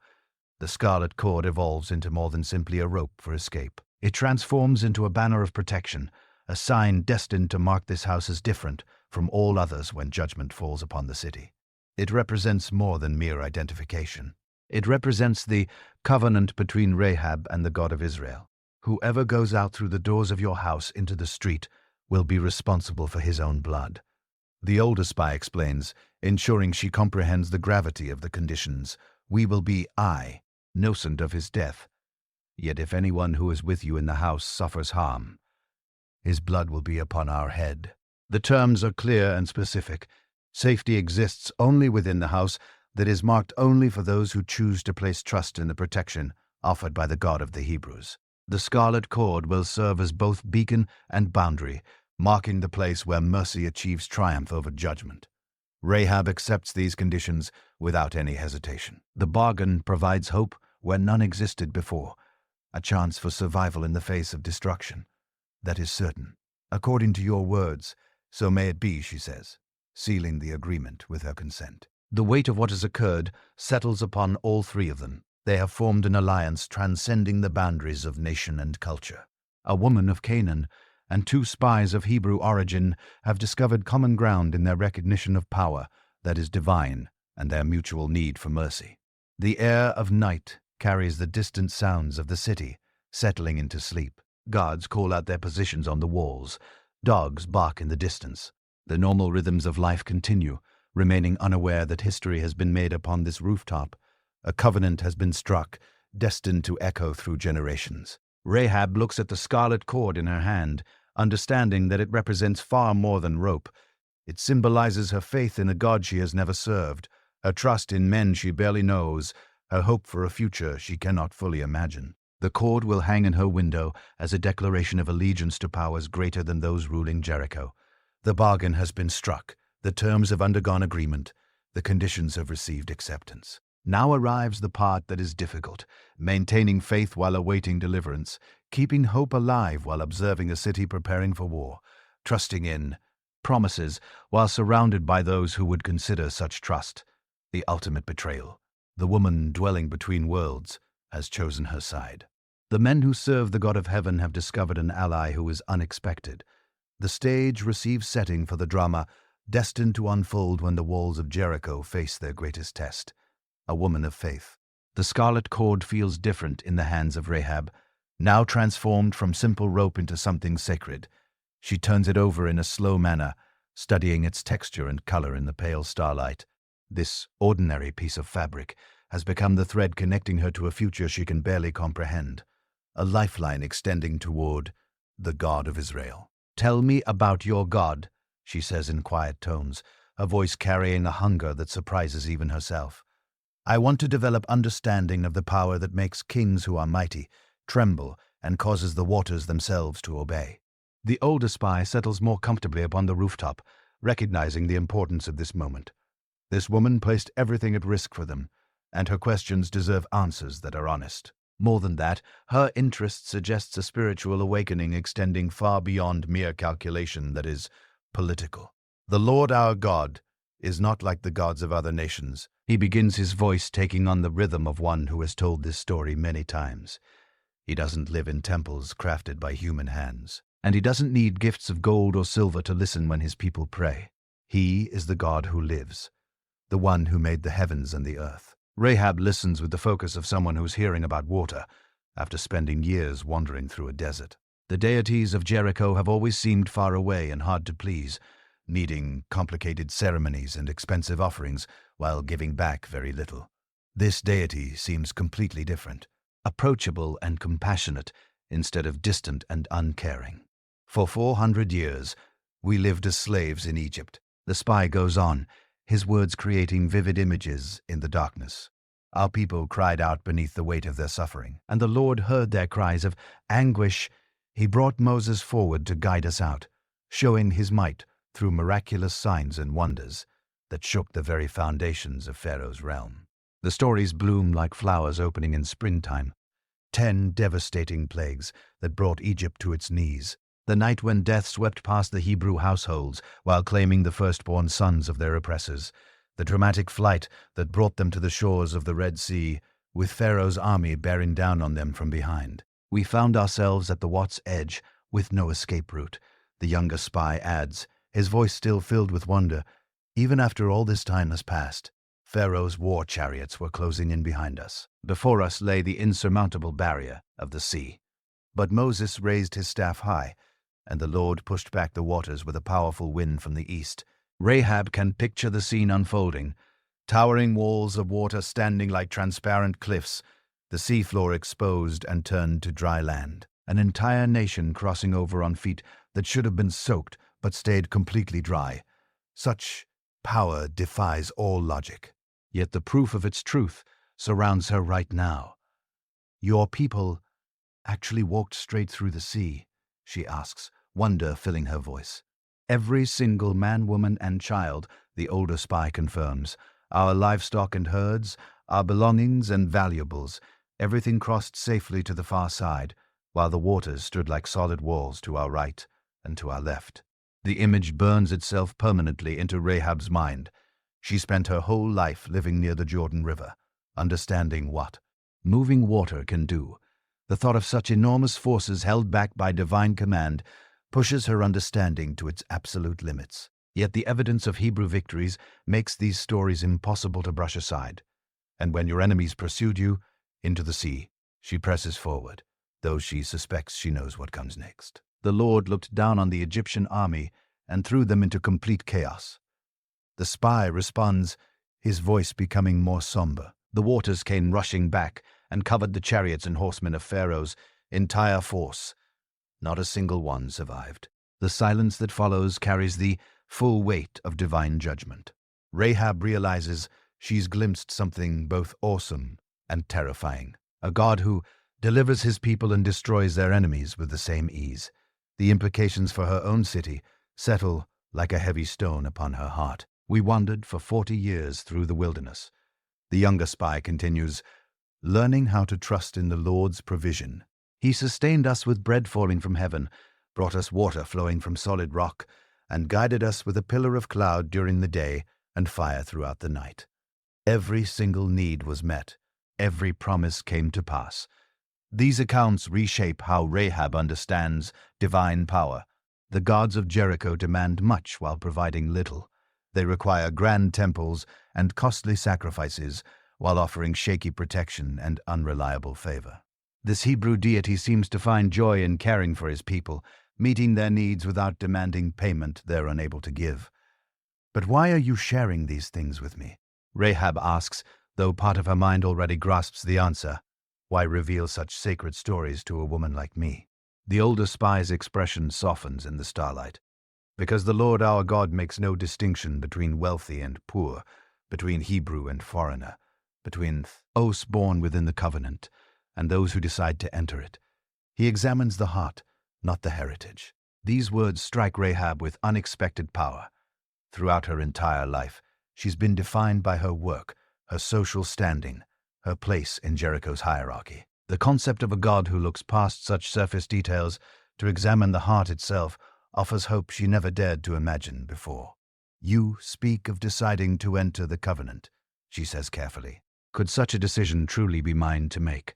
A: The scarlet cord evolves into more than simply a rope for escape. It transforms into a banner of protection, a sign destined to mark this house as different from all others when judgment falls upon the city. It represents more than mere identification. It represents the covenant between Rahab and the God of Israel. Whoever goes out through the doors of your house into the street will be responsible for his own blood. The older spy explains, ensuring she comprehends the gravity of the conditions. We will be innocent of his death. Yet if anyone who is with you in the house suffers harm, his blood will be upon our head. The terms are clear and specific. Safety exists only within the house that is marked only for those who choose to place trust in the protection offered by the God of the Hebrews. The scarlet cord will serve as both beacon and boundary, marking the place where mercy achieves triumph over judgment. Rahab accepts these conditions without any hesitation. The bargain provides hope where none existed before, a chance for survival in the face of destruction. That is certain. According to your words, so may it be, she says, sealing the agreement with her consent. The weight of what has occurred settles upon all three of them. They have formed an alliance transcending the boundaries of nation and culture. A woman of Canaan and two spies of Hebrew origin have discovered common ground in their recognition of power that is divine and their mutual need for mercy. The air of night carries the distant sounds of the city, settling into sleep. Guards call out their positions on the walls. Dogs bark in the distance. The normal rhythms of life continue, remaining unaware that history has been made upon this rooftop. A covenant has been struck, destined to echo through generations. Rahab looks at the scarlet cord in her hand, understanding that it represents far more than rope. It symbolizes her faith in a God she has never served, her trust in men she barely knows, her hope for a future she cannot fully imagine. The cord will hang in her window as a declaration of allegiance to powers greater than those ruling Jericho. The bargain has been struck, the terms have undergone agreement, the conditions have received acceptance. Now arrives the part that is difficult, maintaining faith while awaiting deliverance, keeping hope alive while observing a city preparing for war, trusting in promises while surrounded by those who would consider such trust the ultimate betrayal. The woman dwelling between worlds has chosen her side. The men who serve the God of heaven have discovered an ally who is unexpected. The stage receives setting for the drama destined to unfold when the walls of Jericho face their greatest test. A woman of faith. The scarlet cord feels different in the hands of Rahab, now transformed from simple rope into something sacred. She turns it over in a slow manner, studying its texture and color in the pale starlight. This ordinary piece of fabric has become the thread connecting her to a future she can barely comprehend, a lifeline extending toward the God of Israel. "Tell me about your God," she says in quiet tones, her voice carrying a hunger that surprises even herself. "I want to develop understanding of the power that makes kings who are mighty tremble and causes the waters themselves to obey." The older spy settles more comfortably upon the rooftop, recognizing the importance of this moment. This woman placed everything at risk for them, and her questions deserve answers that are honest. More than that, her interest suggests a spiritual awakening extending far beyond mere calculation that is political. "The Lord our God is not like the gods of other nations." He begins, his voice taking on the rhythm of one who has told this story many times. He doesn't live in temples crafted by human hands, and he doesn't need gifts of gold or silver to listen when his people pray. He is the God who lives, the one who made the heavens and the earth. Rahab listens with the focus of someone who's hearing about water after spending years wandering through a desert. The deities of Jericho have always seemed far away and hard to please, needing complicated ceremonies and expensive offerings while giving back very little. This deity seems completely different, approachable and compassionate instead of distant and uncaring. For 400 years, We lived as slaves in Egypt. The spy goes on, his words creating vivid images in the darkness. Our people cried out beneath the weight of their suffering, and the Lord heard their cries of anguish. He brought Moses forward to guide us out, showing his might through miraculous signs and wonders that shook the very foundations of Pharaoh's realm. The stories bloom like flowers opening in springtime. 10 devastating plagues that brought Egypt to its knees. The night when death swept past the Hebrew households while claiming the firstborn sons of their oppressors. The dramatic flight that brought them to the shores of the Red Sea, with Pharaoh's army bearing down on them from behind. We found ourselves at the water's edge with no escape route. The younger spy adds, his voice still filled with wonder. Even after all this time has passed, Pharaoh's war chariots were closing in behind us. Before us lay the insurmountable barrier of the sea. But Moses raised his staff high, and the Lord pushed back the waters with a powerful wind from the east. Rahab can picture the scene unfolding, towering walls of water standing like transparent cliffs, the seafloor exposed and turned to dry land, an entire nation crossing over on feet that should have been soaked but stayed completely dry. Such power defies all logic, yet the proof of its truth surrounds her right now. Your people actually walked straight through the sea, she asks, wonder filling her voice. Every single man, woman, and child, the older spy confirms. Our livestock and herds, our belongings and valuables, everything crossed safely to the far side, while the waters stood like solid walls to our right and to our left. The image burns itself permanently into Rahab's mind. She spent her whole life living near the Jordan River, understanding what moving water can do. The thought of such enormous forces held back by divine command pushes her understanding to its absolute limits. Yet the evidence of Hebrew victories makes these stories impossible to brush aside. And when your enemies pursued you into the sea, she presses forward, though she suspects she knows what comes next. The Lord looked down on the Egyptian army and threw them into complete chaos. The spy responds, his voice becoming more somber. The waters came rushing back and covered the chariots and horsemen of Pharaoh's entire force. Not a single one survived. The silence that follows carries the full weight of divine judgment. Rahab realizes she's glimpsed something both awesome and terrifying. A God who delivers his people and destroys their enemies with the same ease. The implications for her own city settle like a heavy stone upon her heart. We wandered for 40 years through the wilderness. The younger spy continues, learning how to trust in the Lord's provision. He sustained us with bread falling from heaven, brought us water flowing from solid rock, and guided us with a pillar of cloud during the day and fire throughout the night. Every single need was met. Every promise came to pass. These accounts reshape how Rahab understands divine power. The gods of Jericho demand much while providing little. They require grand temples and costly sacrifices while offering shaky protection and unreliable favor. This Hebrew deity seems to find joy in caring for his people, meeting their needs without demanding payment they're unable to give. But why are you sharing these things with me? Rahab asks, though part of her mind already grasps the answer. Why reveal such sacred stories to a woman like me? The older spy's expression softens in the starlight. Because the Lord our God makes no distinction between wealthy and poor, between Hebrew and foreigner, between those born within the covenant and those who decide to enter it. He examines the heart, not the heritage. These words strike Rahab with unexpected power. Throughout her entire life, she's been defined by her work, her social standing, her place in Jericho's hierarchy. The concept of a God who looks past such surface details to examine the heart itself offers hope she never dared to imagine before. You speak of deciding to enter the covenant, she says carefully. Could such a decision truly be mine to make?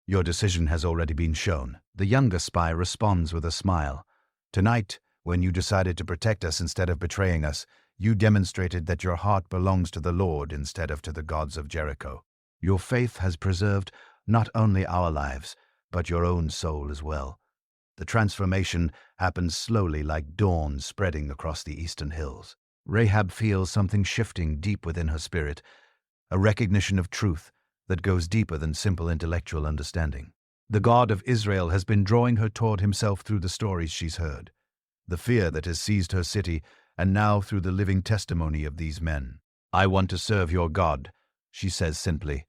A: Your decision has already been shown. The younger spy responds with a smile. Tonight, when you decided to protect us instead of betraying us, you demonstrated that your heart belongs to the Lord instead of to the gods of Jericho. Your faith has preserved not only our lives, but your own soul as well. The transformation happens slowly like dawn spreading across the eastern hills. Rahab feels something shifting deep within her spirit, a recognition of truth that goes deeper than simple intellectual understanding. The God of Israel has been drawing her toward himself through the stories she's heard. the fear that has seized her city, and now through the living testimony of these men. "I want to serve your God," she says simply,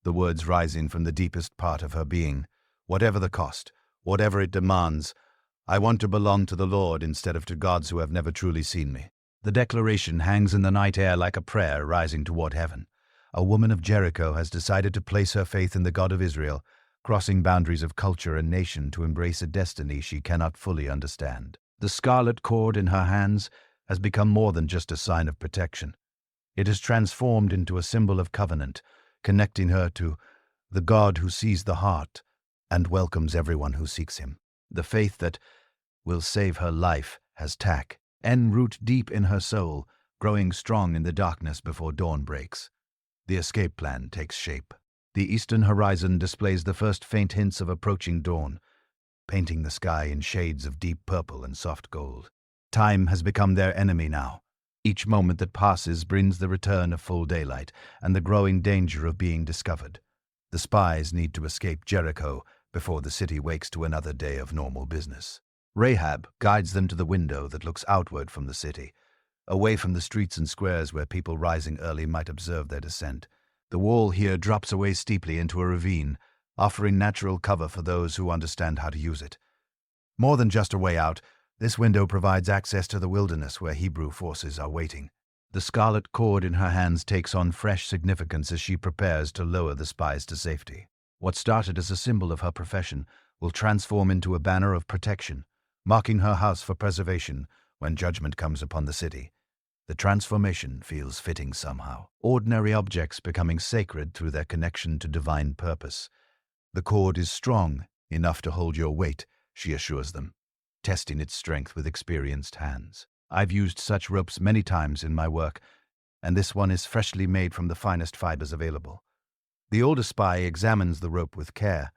A: the words rising from the deepest part of her being. "Whatever the cost, whatever it demands, I want to belong to the Lord instead of to gods who have never truly seen me." The declaration hangs in the night air like a prayer rising toward heaven. A woman of Jericho has decided to place her faith in the God of Israel, crossing boundaries of culture and nation to embrace a destiny she cannot fully understand. The scarlet cord in her hands has become more than just a sign of protection. It is transformed into a symbol of covenant, connecting her to the God who sees the heart and welcomes everyone who seeks him. The faith that will save her life has taken root deep in her soul, growing strong in the darkness before dawn breaks. The escape plan takes shape. The eastern horizon displays the first faint hints of approaching dawn, painting the sky in shades of deep purple and soft gold. Time has become their enemy now. Each moment that passes brings the return of full daylight and the growing danger of being discovered. The spies need to escape Jericho before the city wakes to another day of normal business. Rahab guides them to the window that looks outward from the city, away from the streets and squares where people rising early might observe their descent. The wall here drops away steeply into a ravine, offering natural cover for those who understand how to use it. More than just a way out, this window provides access to the wilderness where Hebrew forces are waiting. The scarlet cord in her hands takes on fresh significance as she prepares to lower the spies to safety. What started as a symbol of her profession will transform into a banner of protection, marking her house for preservation when judgment comes upon the city. The transformation feels fitting somehow, ordinary objects becoming sacred through their connection to divine purpose. The cord is strong enough to hold your weight, she assures them, testing its strength with experienced hands. "I've used such ropes many times in my work, and this one is freshly made from the finest fibers available." The older spy examines the rope with care,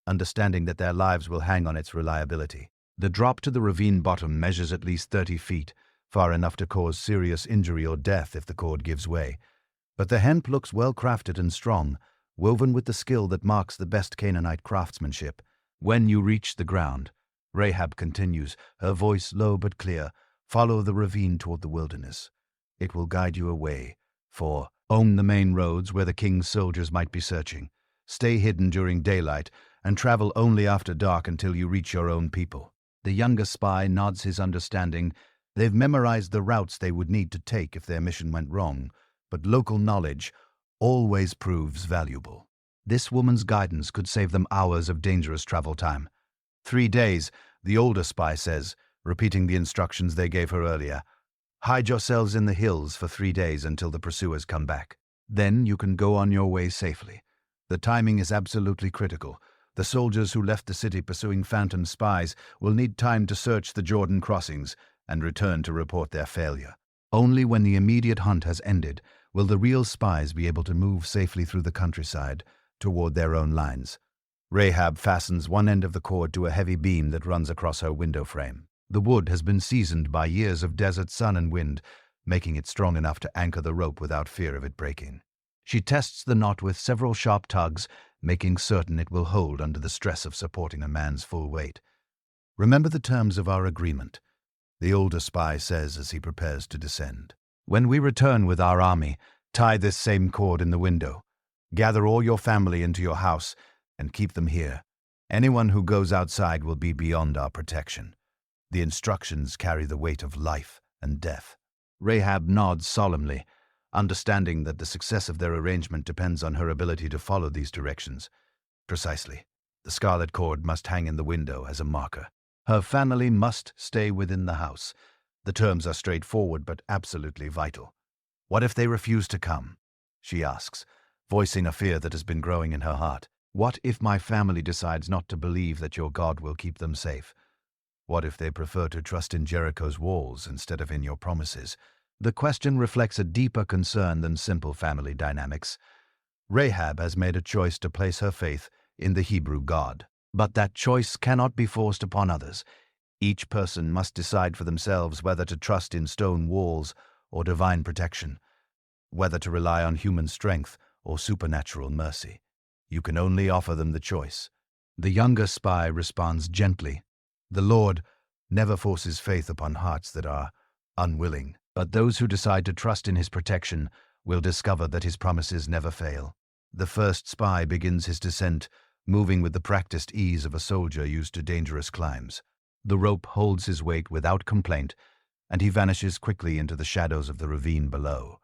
A: understanding that their lives will hang on its reliability. The drop to the ravine bottom measures at least 30 feet, far enough to cause serious injury or death if the cord gives way. But the hemp looks well crafted and strong, woven with the skill that marks the best Canaanite craftsmanship. When you reach the ground, Rahab continues, her voice low but clear, follow the ravine toward the wilderness. It will guide you away, for own the main roads where the king's soldiers might be searching. Stay hidden during daylight, and travel only after dark until you reach your own people. The younger spy nods his understanding. They've memorized the routes they would need to take if their mission went wrong, but local knowledge always proves valuable. This woman's guidance could save them hours of dangerous travel time. 3 days, the older spy says, repeating the instructions they gave her earlier. Hide yourselves in the hills for 3 days until the pursuers come back. Then you can go on your way safely. The timing is absolutely critical. The soldiers who left the city pursuing phantom spies will need time to search the Jordan crossings and return to report their failure. Only when the immediate hunt has ended will the real spies be able to move safely through the countryside toward their own lines. Rahab fastens one end of the cord to a heavy beam that runs across her window frame. The wood has been seasoned by years of desert sun and wind, making it strong enough to anchor the rope without fear of it breaking. She tests the knot with several sharp tugs, making certain it will hold under the stress of supporting a man's full weight. "Remember the terms of our agreement," the older spy says as he prepares to descend. "When we return with our army, tie this same cord in the window. Gather all your family into your house and keep them here. Anyone who goes outside will be beyond our protection. The instructions carry the weight of life and death." Rahab nods solemnly, understanding that the success of their arrangement depends on her ability to follow these directions. Precisely. The scarlet cord must hang in the window as a marker. Her family must stay within the house. The terms are straightforward but absolutely vital. "What if they refuse to come?" she asks, voicing a fear that has been growing in her heart. "What if my family decides not to believe that your God will keep them safe? What if they prefer to trust in Jericho's walls instead of in your promises?" The question reflects a deeper concern than simple family dynamics. Rahab has made a choice to place her faith in the Hebrew God. But that choice cannot be forced upon others. Each person must decide for themselves whether to trust in stone walls or divine protection, whether to rely on human strength or supernatural mercy. You can only offer them the choice. The younger spy responds gently. "The Lord never forces faith upon hearts that are unwilling. But those who decide to trust in his protection will discover that his promises never fail. The first spy begins his descent, moving with the practiced ease of a soldier used to dangerous climbs. The rope holds his weight without complaint, and he vanishes quickly into the shadows of the ravine below.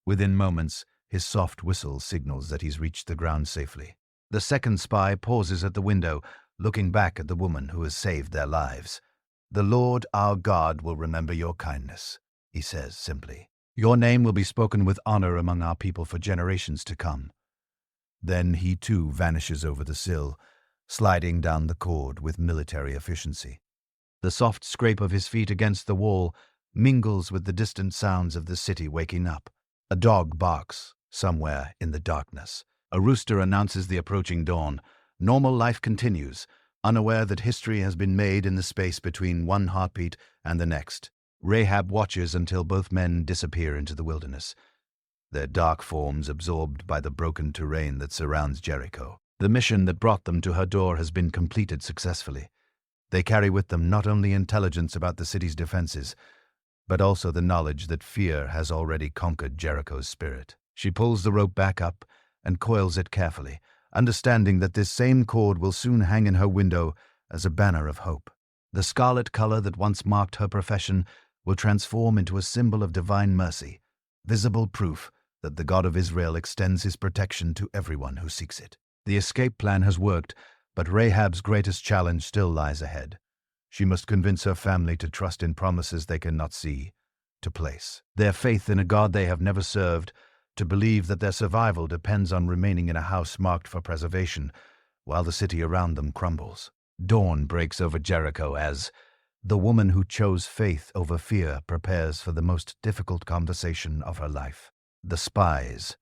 A: Within moments, his soft whistle signals that he's reached the ground safely. The second spy pauses at the window, looking back at the woman who has saved their lives. "The Lord our God will remember your kindness," he says simply. "Your name will be spoken with honor among our people for generations to come." Then he too vanishes over the sill, sliding down the cord with military efficiency. The soft scrape of his feet against the wall mingles with the distant sounds of the city waking up. A dog barks somewhere in the darkness. A rooster announces the approaching dawn. Normal life continues, unaware that history has been made in the space between one heartbeat and the next. Rahab watches until both men disappear into the wilderness, their dark forms absorbed by the broken terrain that surrounds Jericho. The mission that brought them to her door has been completed successfully. They carry with them not only intelligence about the city's defenses, but also the knowledge that fear has already conquered Jericho's spirit. She pulls the rope back up and coils it carefully, understanding that this same cord will soon hang in her window as a banner of hope. The scarlet color that once marked her profession will transform into a symbol of divine mercy, visible proof that the God of Israel extends his protection to everyone who seeks it. The escape plan has worked, but Rahab's greatest challenge still lies ahead. She must convince her family to trust in promises they cannot see, to place their faith in a God they have never served, to believe that their survival depends on remaining in a house marked for preservation, while the city around them crumbles. Dawn breaks over Jericho as the woman who chose faith over fear prepares for the most difficult conversation of her life. The spies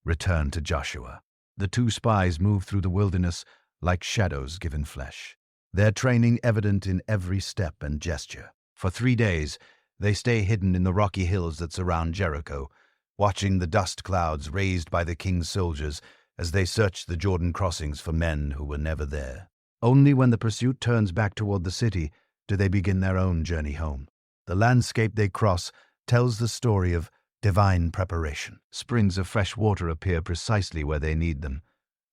A: return to Joshua. The two spies move through the wilderness like shadows given flesh, their training evident in every step and gesture. For 3 days, they stay hidden in the rocky hills that surround Jericho, watching the dust clouds raised by the king's soldiers as they search the Jordan crossings for men who were never there. Only when the pursuit turns back toward the city do they begin their own journey home. The landscape they cross tells the story of divine preparation. Springs of fresh water appear precisely where they need them.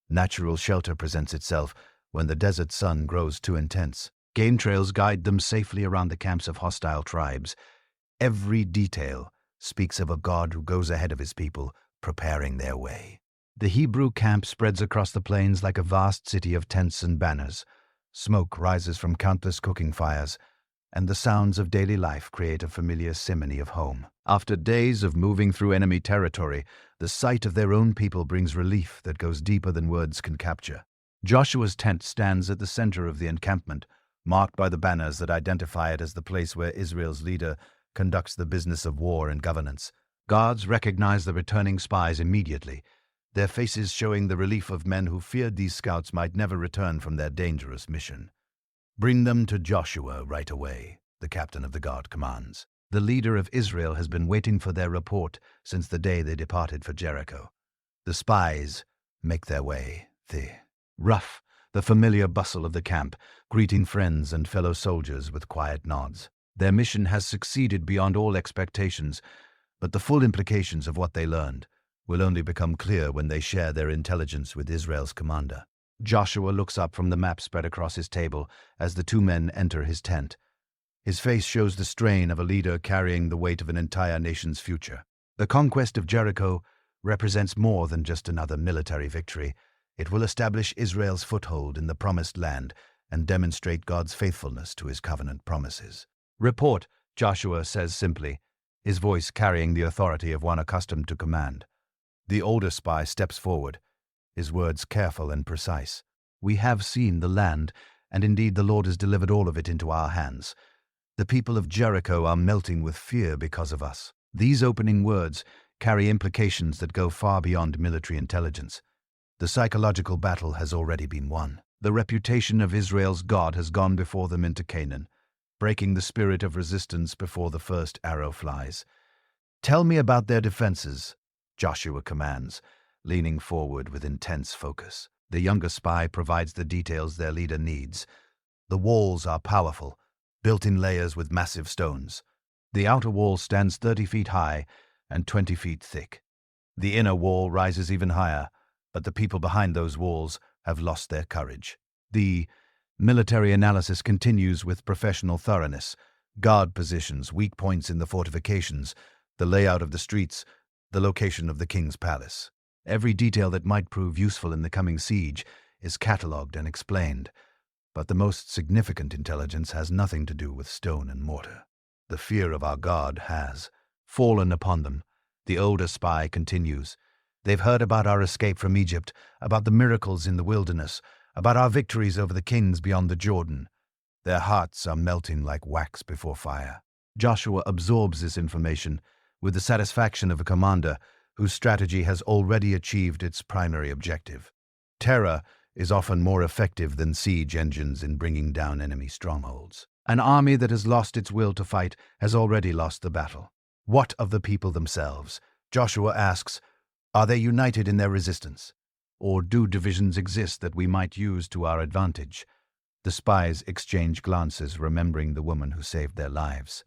A: Natural shelter presents itself when the desert sun grows too intense. Game trails guide them safely around the camps of hostile tribes. Every detail speaks of a God who goes ahead of his people, preparing their way. The Hebrew camp spreads across the plains like a vast city of tents and banners. Smoke rises from countless cooking fires, and the sounds of daily life create a familiar simony of home. After days of moving through enemy territory, the sight of their own people brings relief that goes deeper than words can capture. Joshua's tent stands at the center of the encampment, marked by the banners that identify it as the place where Israel's leader conducts the business of war and governance. Guards recognize the returning spies immediately, their faces showing the relief of men who feared these scouts might never return from their dangerous mission. "Bring them to Joshua right away," the captain of the guard commands. The leader of Israel has been waiting for their report since the day they departed for Jericho. The spies make their way, rough, the familiar bustle of the camp, greeting friends and fellow soldiers with quiet nods. Their mission has succeeded beyond all expectations, but the full implications of what they learned will only become clear when they share their intelligence with Israel's commander. Joshua looks up from the map spread across his table as the two men enter his tent. His face shows the strain of a leader carrying the weight of an entire nation's future. The conquest of Jericho represents more than just another military victory. It will establish Israel's foothold in the Promised Land and demonstrate God's faithfulness to his covenant promises. "Report," Joshua says simply, his voice carrying the authority of one accustomed to command. The older spy steps forward, his words careful and precise. "We have seen the land, and indeed the Lord has delivered all of it into our hands. The people of Jericho are melting with fear because of us." These opening words carry implications that go far beyond military intelligence. The psychological battle has already been won. The reputation of Israel's God has gone before them into Canaan, breaking the spirit of resistance before the first arrow flies. "Tell me about their defenses," Joshua commands, leaning forward with intense focus. The younger spy provides the details their leader needs. "The walls are powerful, built in layers with massive stones. The outer wall stands 30 feet high and 20 feet thick. The inner wall rises even higher, but the people behind those walls have lost their courage. The military analysis continues with professional thoroughness: guard positions, weak points in the fortifications, the layout of the streets, the location of the king's palace. Every detail that might prove useful in the coming siege is catalogued and explained, but the most significant intelligence has nothing to do with stone and mortar. The fear of our God has fallen upon them. The older spy continues. They've heard about our escape from Egypt, about the miracles in the wilderness, about our victories over the kings beyond the Jordan. Their hearts are melting like wax before fire. Joshua absorbs this information with the satisfaction of a commander whose strategy has already achieved its primary objective. Terror is often more effective than siege engines in bringing down enemy strongholds. An army that has lost its will to fight has already lost the battle. What of the people themselves? Joshua asks, are they united in their resistance? Or do divisions exist that we might use to our advantage? The spies exchange glances, remembering the woman who saved their lives.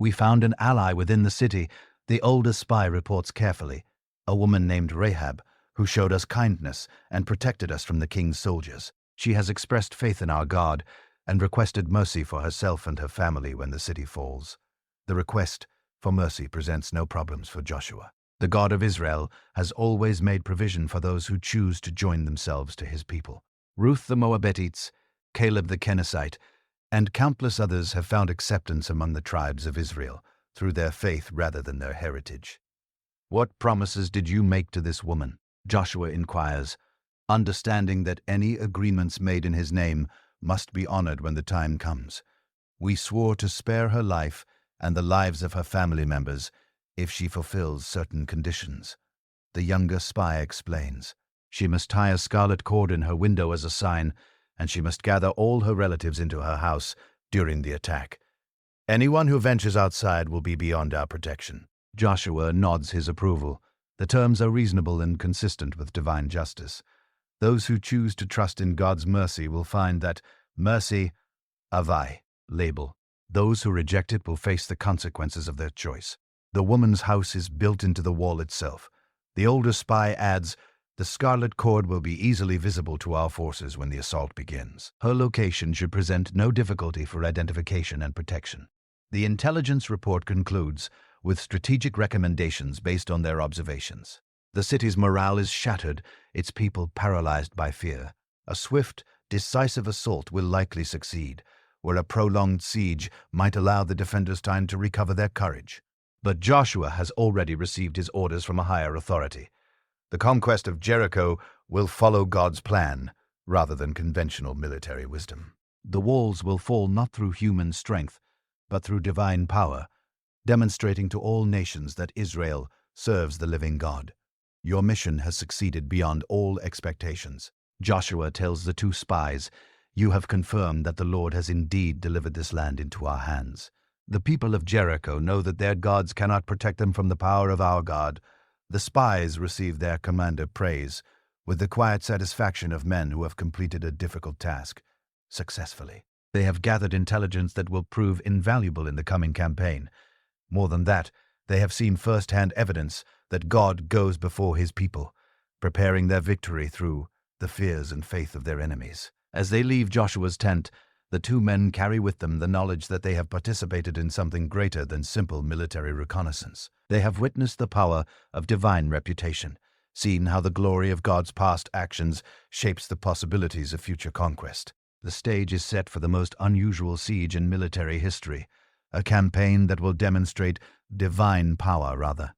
A: We found an ally within the city, the older spy reports carefully, a woman named Rahab, who showed us kindness and protected us from the king's soldiers. She has expressed faith in our God and requested mercy for herself and her family when the city falls. The request for mercy presents no problems for Joshua. The God of Israel has always made provision for those who choose to join themselves to his people. Ruth the Moabites, Caleb the Kenizzite, and countless others have found acceptance among the tribes of Israel through their faith rather than their heritage. What promises did you make to this woman? Joshua inquires, understanding that any agreements made in his name must be honored when the time comes. We swore to spare her life and the lives of her family members if she fulfills certain conditions. The younger spy explains. She must tie a scarlet cord in her window as a sign, and she must gather all her relatives into her house during the attack. Anyone who ventures outside will be beyond our protection. Joshua nods his approval. The terms are reasonable and consistent with divine justice. Those who choose to trust in God's mercy will find that mercy, avai, label. Those who reject it will face the consequences of their choice. The woman's house is built into the wall itself. The older spy adds, the scarlet cord will be easily visible to our forces when the assault begins. Her location should present no difficulty for identification and protection. The intelligence report concludes with strategic recommendations based on their observations. The city's morale is shattered, its people paralyzed by fear. A swift, decisive assault will likely succeed, where a prolonged siege might allow the defenders time to recover their courage. But Joshua has already received his orders from a higher authority. The conquest of Jericho will follow God's plan, rather than conventional military wisdom. The walls will fall not through human strength, but through divine power, demonstrating to all nations that Israel serves the living God. Your mission has succeeded beyond all expectations. Joshua tells the two spies, you have confirmed that the Lord has indeed delivered this land into our hands. The people of Jericho know that their gods cannot protect them from the power of our God. The spies receive their commander praise with the quiet satisfaction of men who have completed a difficult task successfully. They have gathered intelligence that will prove invaluable in the coming campaign. More than that, they have seen first-hand evidence that God goes before his people, preparing their victory through the fears and faith of their enemies. As they leave Joshua's tent, the two men carry with them the knowledge that they have participated in something greater than simple military reconnaissance. They have witnessed the power of divine reputation, seen how the glory of God's past actions shapes the possibilities of future conquest. The stage is set for the most unusual siege in military history, a campaign that will demonstrate divine power rather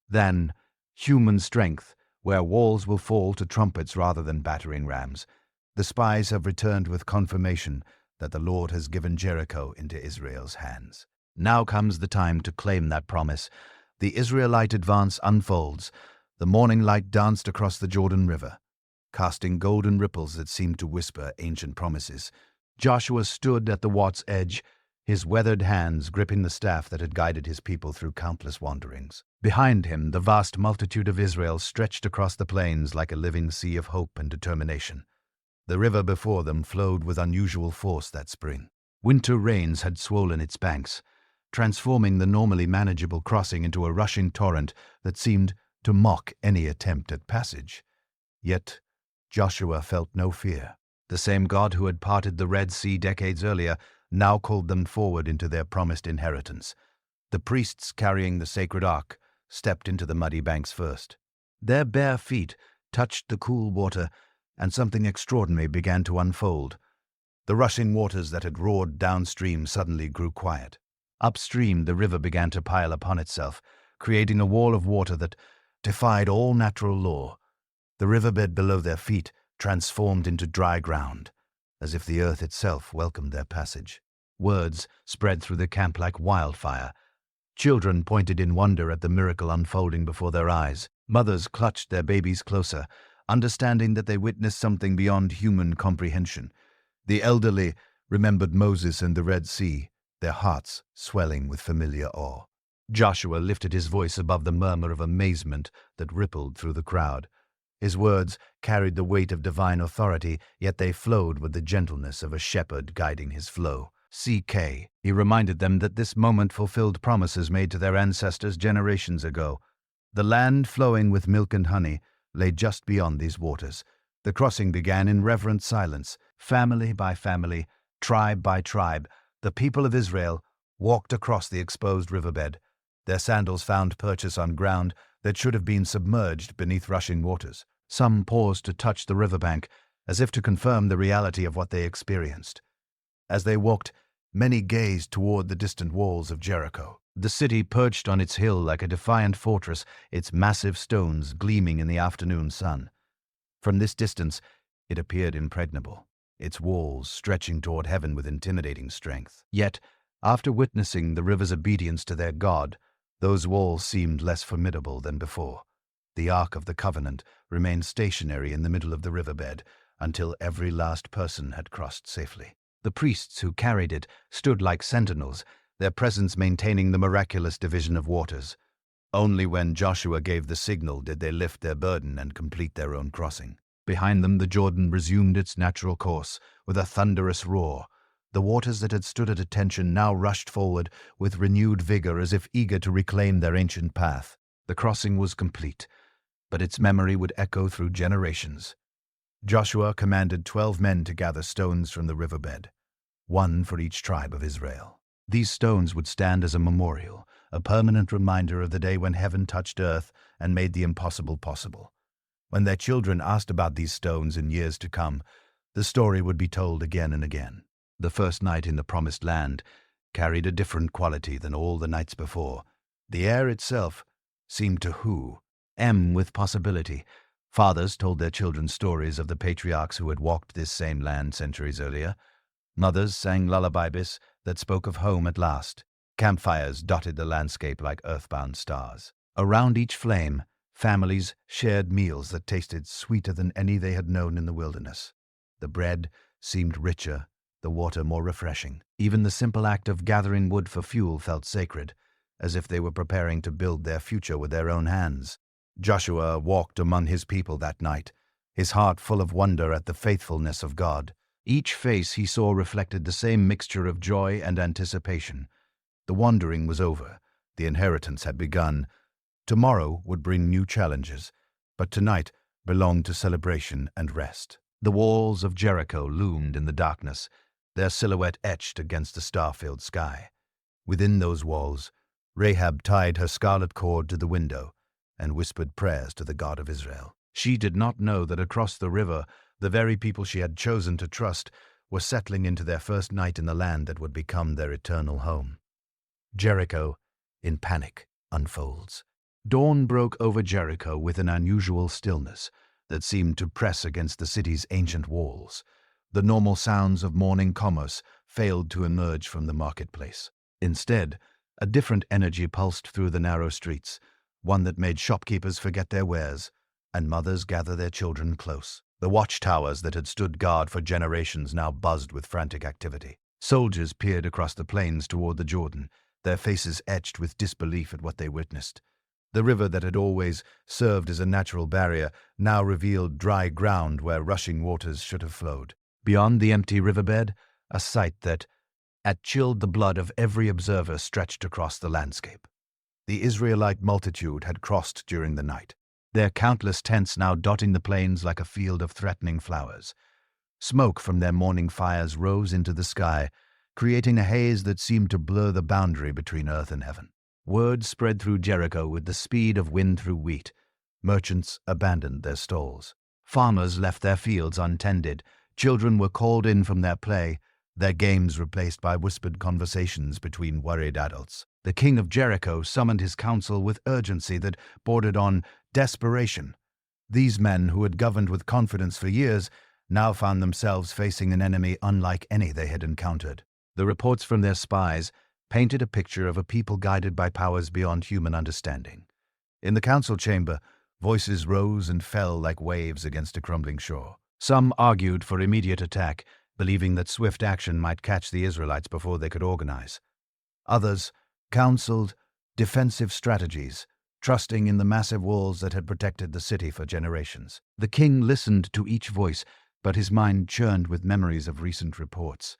A: than human strength, where walls will fall to trumpets rather than battering rams. The spies have returned with confirmation that the Lord has given Jericho into Israel's hands. Now comes the time to claim that promise. The Israelite advance unfolds. The morning light danced across the Jordan River, casting golden ripples that seemed to whisper ancient promises. Joshua stood at the water's edge, his weathered hands gripping the staff that had guided his people through countless wanderings. Behind him, the vast multitude of Israel stretched across the plains like a living sea of hope and determination. The river before them flowed with unusual force that spring. Winter rains had swollen its banks, transforming the normally manageable crossing into a rushing torrent that seemed to mock any attempt at passage. Yet Joshua felt no fear. The same God who had parted the Red Sea decades earlier now called them forward into their promised inheritance. The priests carrying the sacred ark stepped into the muddy banks first. Their bare feet touched the cool water, and something extraordinary began to unfold. The rushing waters that had roared downstream suddenly grew quiet. Upstream, the river began to pile upon itself, creating a wall of water that defied all natural law. The riverbed below their feet transformed into dry ground, as if the earth itself welcomed their passage. Words spread through the camp like wildfire. Children pointed in wonder at the miracle unfolding before their eyes. Mothers clutched their babies closer, understanding that they witnessed something beyond human comprehension. The elderly remembered Moses and the Red Sea, their hearts swelling with familiar awe. Joshua lifted his voice above the murmur of amazement that rippled through the crowd. His words carried the weight of divine authority, yet they flowed with the gentleness of a shepherd guiding his flow. CK. He reminded them that this moment fulfilled promises made to their ancestors generations ago. The land flowing with milk and honey lay just beyond these waters. The crossing began in reverent silence. Family by family, tribe by tribe, the people of Israel walked across the exposed riverbed. Their sandals found purchase on ground that should have been submerged beneath rushing waters. Some paused to touch the riverbank, as if to confirm the reality of what they experienced. As they walked, many gazed toward the distant walls of Jericho. The city perched on its hill like a defiant fortress, its massive stones gleaming in the afternoon sun. From this distance, it appeared impregnable, its walls stretching toward heaven with intimidating strength. Yet, after witnessing the river's obedience to their God, those walls seemed less formidable than before. The Ark of the Covenant remained stationary in the middle of the riverbed until every last person had crossed safely. The priests who carried it stood like sentinels, their presence maintaining the miraculous division of waters. Only when Joshua gave the signal did they lift their burden and complete their own crossing. Behind them, the Jordan resumed its natural course with a thunderous roar. The waters that had stood at attention now rushed forward with renewed vigor, as if eager to reclaim their ancient path. The crossing was complete, but its memory would echo through generations. Joshua commanded 12 men to gather stones from the riverbed, one for each tribe of Israel. These stones would stand as a memorial, a permanent reminder of the day when heaven touched earth and made the impossible possible. When their children asked about these stones in years to come, the story would be told again and again. The first night in the Promised Land carried a different quality than all the nights before. The air itself seemed to with possibility. Fathers told their children stories of the patriarchs who had walked this same land centuries earlier. Mothers sang lullabies that spoke of home at last. Campfires dotted the landscape like earthbound stars. Around each flame, families shared meals that tasted sweeter than any they had known in the wilderness. The bread seemed richer, the water more refreshing. Even the simple act of gathering wood for fuel felt sacred, as if they were preparing to build their future with their own hands. Joshua walked among his people that night, his heart full of wonder at the faithfulness of God. Each face he saw reflected the same mixture of joy and anticipation. The wandering was over. The inheritance had begun. Tomorrow would bring new challenges, but tonight belonged to celebration and rest. The walls of Jericho loomed in the darkness, their silhouette etched against the star-filled sky. Within those walls, Rahab tied her scarlet cord to the window and whispered prayers to the God of Israel. She did not know that across the river, the very people she had chosen to trust were settling into their first night in the land that would become their eternal home. Jericho, in panic, unfolds. Dawn broke over Jericho with an unusual stillness that seemed to press against the city's ancient walls. The normal sounds of morning commerce failed to emerge from the marketplace. Instead, a different energy pulsed through the narrow streets, one that made shopkeepers forget their wares and mothers gather their children close. The watchtowers that had stood guard for generations now buzzed with frantic activity. Soldiers peered across the plains toward the Jordan, their faces etched with disbelief at what they witnessed. The river that had always served as a natural barrier now revealed dry ground where rushing waters should have flowed. Beyond the empty riverbed, a sight that It chilled the blood of every observer stretched across the landscape. The Israelite multitude had crossed during the night, their countless tents now dotting the plains like a field of threatening flowers. Smoke from their morning fires rose into the sky, creating a haze that seemed to blur the boundary between earth and heaven. Word spread through Jericho with the speed of wind through wheat. Merchants abandoned their stalls. Farmers left their fields untended. Children were called in from their play, their games replaced by whispered conversations between worried adults. The king of Jericho summoned his council with urgency that bordered on desperation. These men, who had governed with confidence for years, now found themselves facing an enemy unlike any they had encountered. The reports from their spies painted a picture of a people guided by powers beyond human understanding. In the council chamber, voices rose and fell like waves against a crumbling shore. Some argued for immediate attack, believing that swift action might catch the Israelites before they could organize. Others counseled defensive strategies, trusting in the massive walls that had protected the city for generations. The king listened to each voice, but his mind churned with memories of recent reports.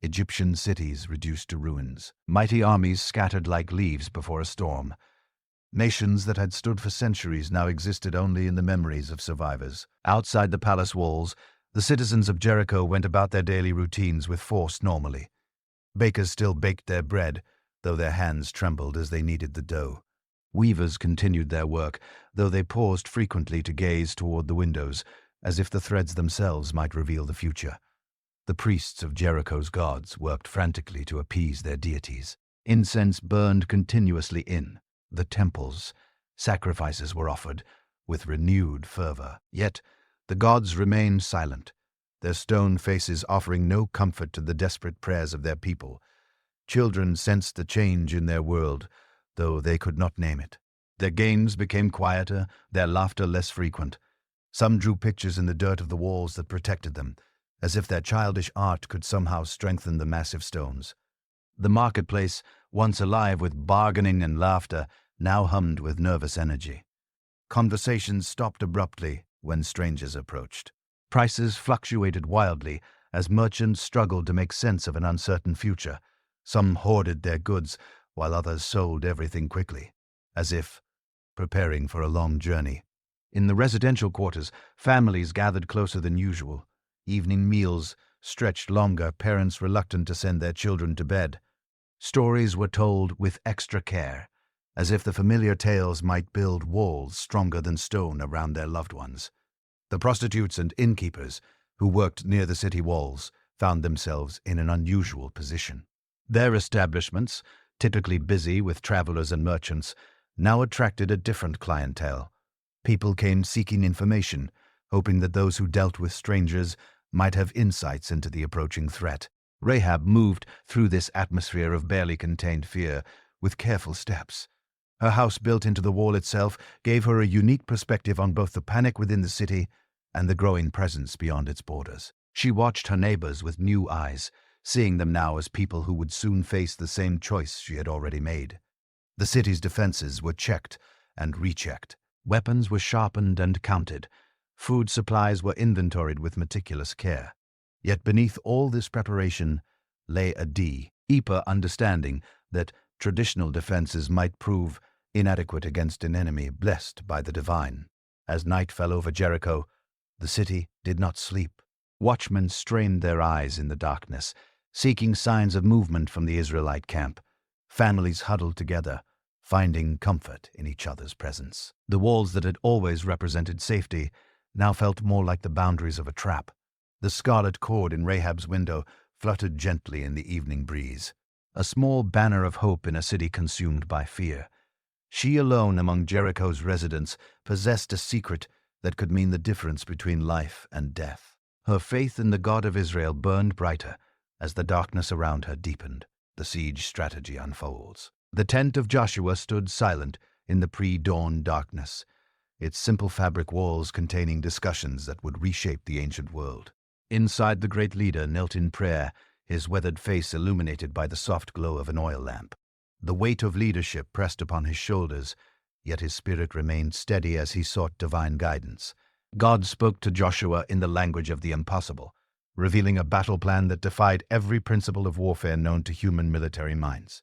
A: Egyptian cities reduced to ruins, mighty armies scattered like leaves before a storm. Nations that had stood for centuries now existed only in the memories of survivors. Outside the palace walls, the citizens of Jericho went about their daily routines with force normally. Bakers still baked their bread, though their hands trembled as they kneaded the dough. Weavers continued their work, though they paused frequently to gaze toward the windows, as if the threads themselves might reveal the future. The priests of Jericho's gods worked frantically to appease their deities. Incense burned continuously in the temples. Sacrifices were offered with renewed fervor. Yet the gods remained silent, their stone faces offering no comfort to the desperate prayers of their people. Children sensed the change in their world, though they could not name it. Their games became quieter, their laughter less frequent. Some drew pictures in the dirt of the walls that protected them, as if their childish art could somehow strengthen the massive stones. The marketplace, once alive with bargaining and laughter, now hummed with nervous energy. Conversations stopped abruptly when strangers approached. Prices fluctuated wildly as merchants struggled to make sense of an uncertain future. Some hoarded their goods, while others sold everything quickly, as if preparing for a long journey. In the residential quarters, families gathered closer than usual. Evening meals stretched longer, parents reluctant to send their children to bed. Stories were told with extra care, as if the familiar tales might build walls stronger than stone around their loved ones. The prostitutes and innkeepers, who worked near the city walls, found themselves in an unusual position. Their establishments, typically busy with travelers and merchants, now attracted a different clientele. People came seeking information, hoping that those who dealt with strangers might have insights into the approaching threat. Rahab moved through this atmosphere of barely contained fear with careful steps. Her house, built into the wall itself, gave her a unique perspective on both the panic within the city and the growing presence beyond its borders. She watched her neighbors with new eyes, seeing them now as people who would soon face the same choice she had already made. The city's defenses were checked and rechecked. Weapons were sharpened and counted. Food supplies were inventoried with meticulous care. Yet beneath all this preparation lay a deeper understanding that traditional defenses might prove inadequate against an enemy blessed by the divine. As night fell over Jericho, the city did not sleep. Watchmen strained their eyes in the darkness, seeking signs of movement from the Israelite camp. Families huddled together, finding comfort in each other's presence. The walls that had always represented safety now felt more like the boundaries of a trap. The scarlet cord in Rahab's window fluttered gently in the evening breeze, a small banner of hope in a city consumed by fear. She alone among Jericho's residents possessed a secret that could mean the difference between life and death. Her faith in the God of Israel burned brighter as the darkness around her deepened. The siege strategy unfolds. The tent of Joshua stood silent in the pre-dawn darkness, its simple fabric walls containing discussions that would reshape the ancient world. Inside, the great leader knelt in prayer, his weathered face illuminated by the soft glow of an oil lamp. The weight of leadership pressed upon his shoulders, yet his spirit remained steady as he sought divine guidance. God spoke to Joshua in the language of the impossible, revealing a battle plan that defied every principle of warfare known to human military minds.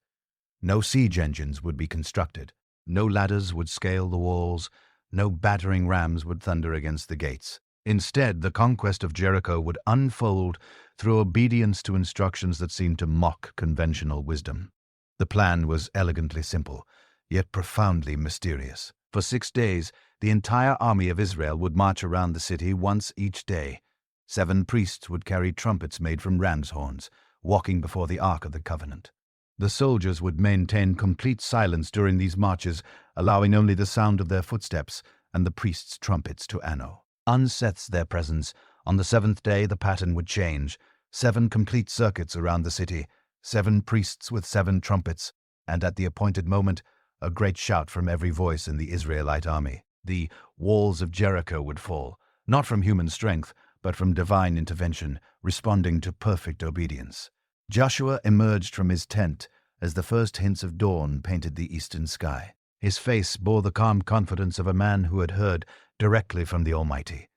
A: No siege engines would be constructed. No ladders would scale the walls. No battering rams would thunder against the gates. Instead, the conquest of Jericho would unfold through obedience to instructions that seemed to mock conventional wisdom. The plan was elegantly simple, yet profoundly mysterious. For 6 days, the entire army of Israel would march around the city once each day. 7 priests would carry trumpets made from ram's horns, walking before the Ark of the Covenant. The soldiers would maintain complete silence during these marches, allowing only the sound of their footsteps and the priests' trumpets to echo. Unsets their presence, on the 7th day the pattern would change. 7 complete circuits around the city, 7 priests with 7 trumpets, and at the appointed moment, a great shout from every voice in the Israelite army. The walls of Jericho would fall, not from human strength, but from divine intervention, responding to perfect obedience. Joshua emerged from his tent as the first hints of dawn painted the eastern sky. His face bore the calm confidence of a man who had heard directly from the Almighty.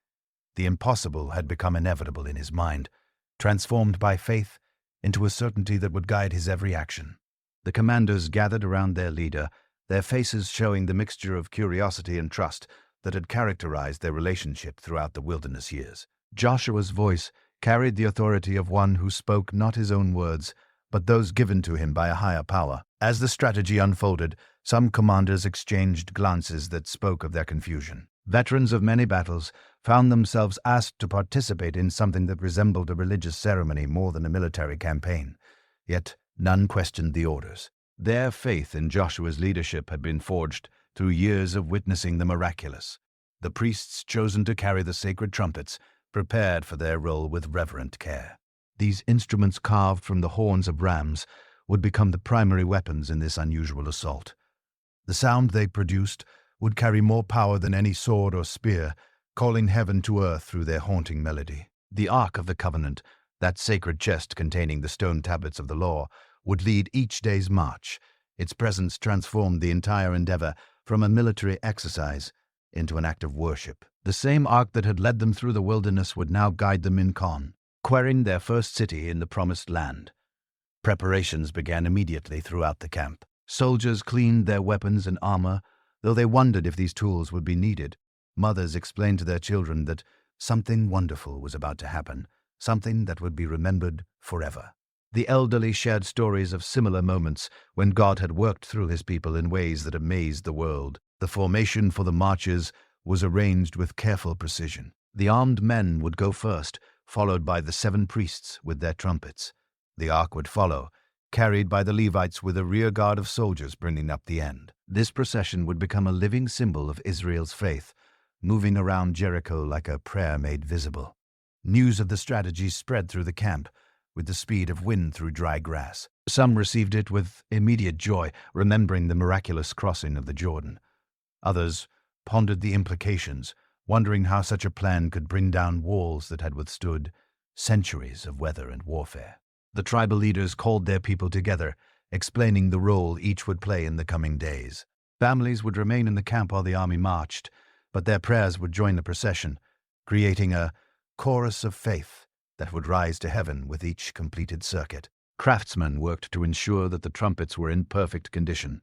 A: The impossible had become inevitable in his mind, transformed by faith into a certainty that would guide his every action. The commanders gathered around their leader, their faces showing the mixture of curiosity and trust that had characterized their relationship throughout the wilderness years. Joshua's voice carried the authority of one who spoke not his own words, but those given to him by a higher power. As the strategy unfolded, some commanders exchanged glances that spoke of their confusion. Veterans of many battles found themselves asked to participate in something that resembled a religious ceremony more than a military campaign. Yet none questioned the orders. Their faith in Joshua's leadership had been forged through years of witnessing the miraculous. The priests chosen to carry the sacred trumpets prepared for their role with reverent care. These instruments carved from the horns of rams would become the primary weapons in this unusual assault. The sound they produced would carry more power than any sword or spear, calling heaven to earth through their haunting melody. The Ark of the Covenant, that sacred chest containing the stone tablets of the law, would lead each day's march. Its presence transformed the entire endeavor from a military exercise into an act of worship. The same Ark that had led them through the wilderness would now guide them in conquering their first city in the Promised Land. Preparations began immediately throughout the camp. Soldiers cleaned their weapons and armor, though they wondered if these tools would be needed. Mothers explained to their children that something wonderful was about to happen, something that would be remembered forever. The elderly shared stories of similar moments when God had worked through his people in ways that amazed the world. The formation for the marches was arranged with careful precision. The armed men would go first, followed by the 7 priests with their trumpets. The ark would follow, carried by the Levites with a rear guard of soldiers bringing up the end. This procession would become a living symbol of Israel's faith, moving around Jericho like a prayer made visible. News of the strategy spread through the camp with the speed of wind through dry grass. Some received it with immediate joy, remembering the miraculous crossing of the Jordan. Others pondered the implications, wondering how such a plan could bring down walls that had withstood centuries of weather and warfare. The tribal leaders called their people together, explaining the role each would play in the coming days. Families would remain in the camp while the army marched, but their prayers would join the procession, creating a chorus of faith that would rise to heaven with each completed circuit. Craftsmen worked to ensure that the trumpets were in perfect condition.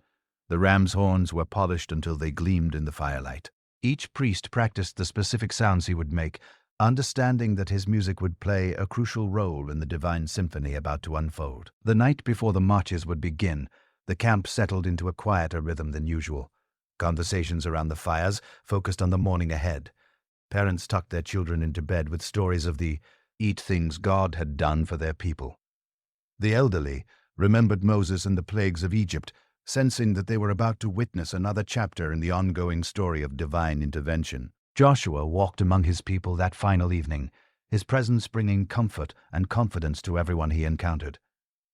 A: The ram's horns were polished until they gleamed in the firelight. Each priest practiced the specific sounds he would make, understanding that his music would play a crucial role in the divine symphony about to unfold. The night before the marches would begin, the camp settled into a quieter rhythm than usual. Conversations around the fires focused on the morning ahead. Parents tucked their children into bed with stories of the things God had done for their people. The elderly remembered Moses and the plagues of Egypt, sensing that they were about to witness another chapter in the ongoing story of divine intervention. Joshua walked among his people that final evening, his presence bringing comfort and confidence to everyone he encountered.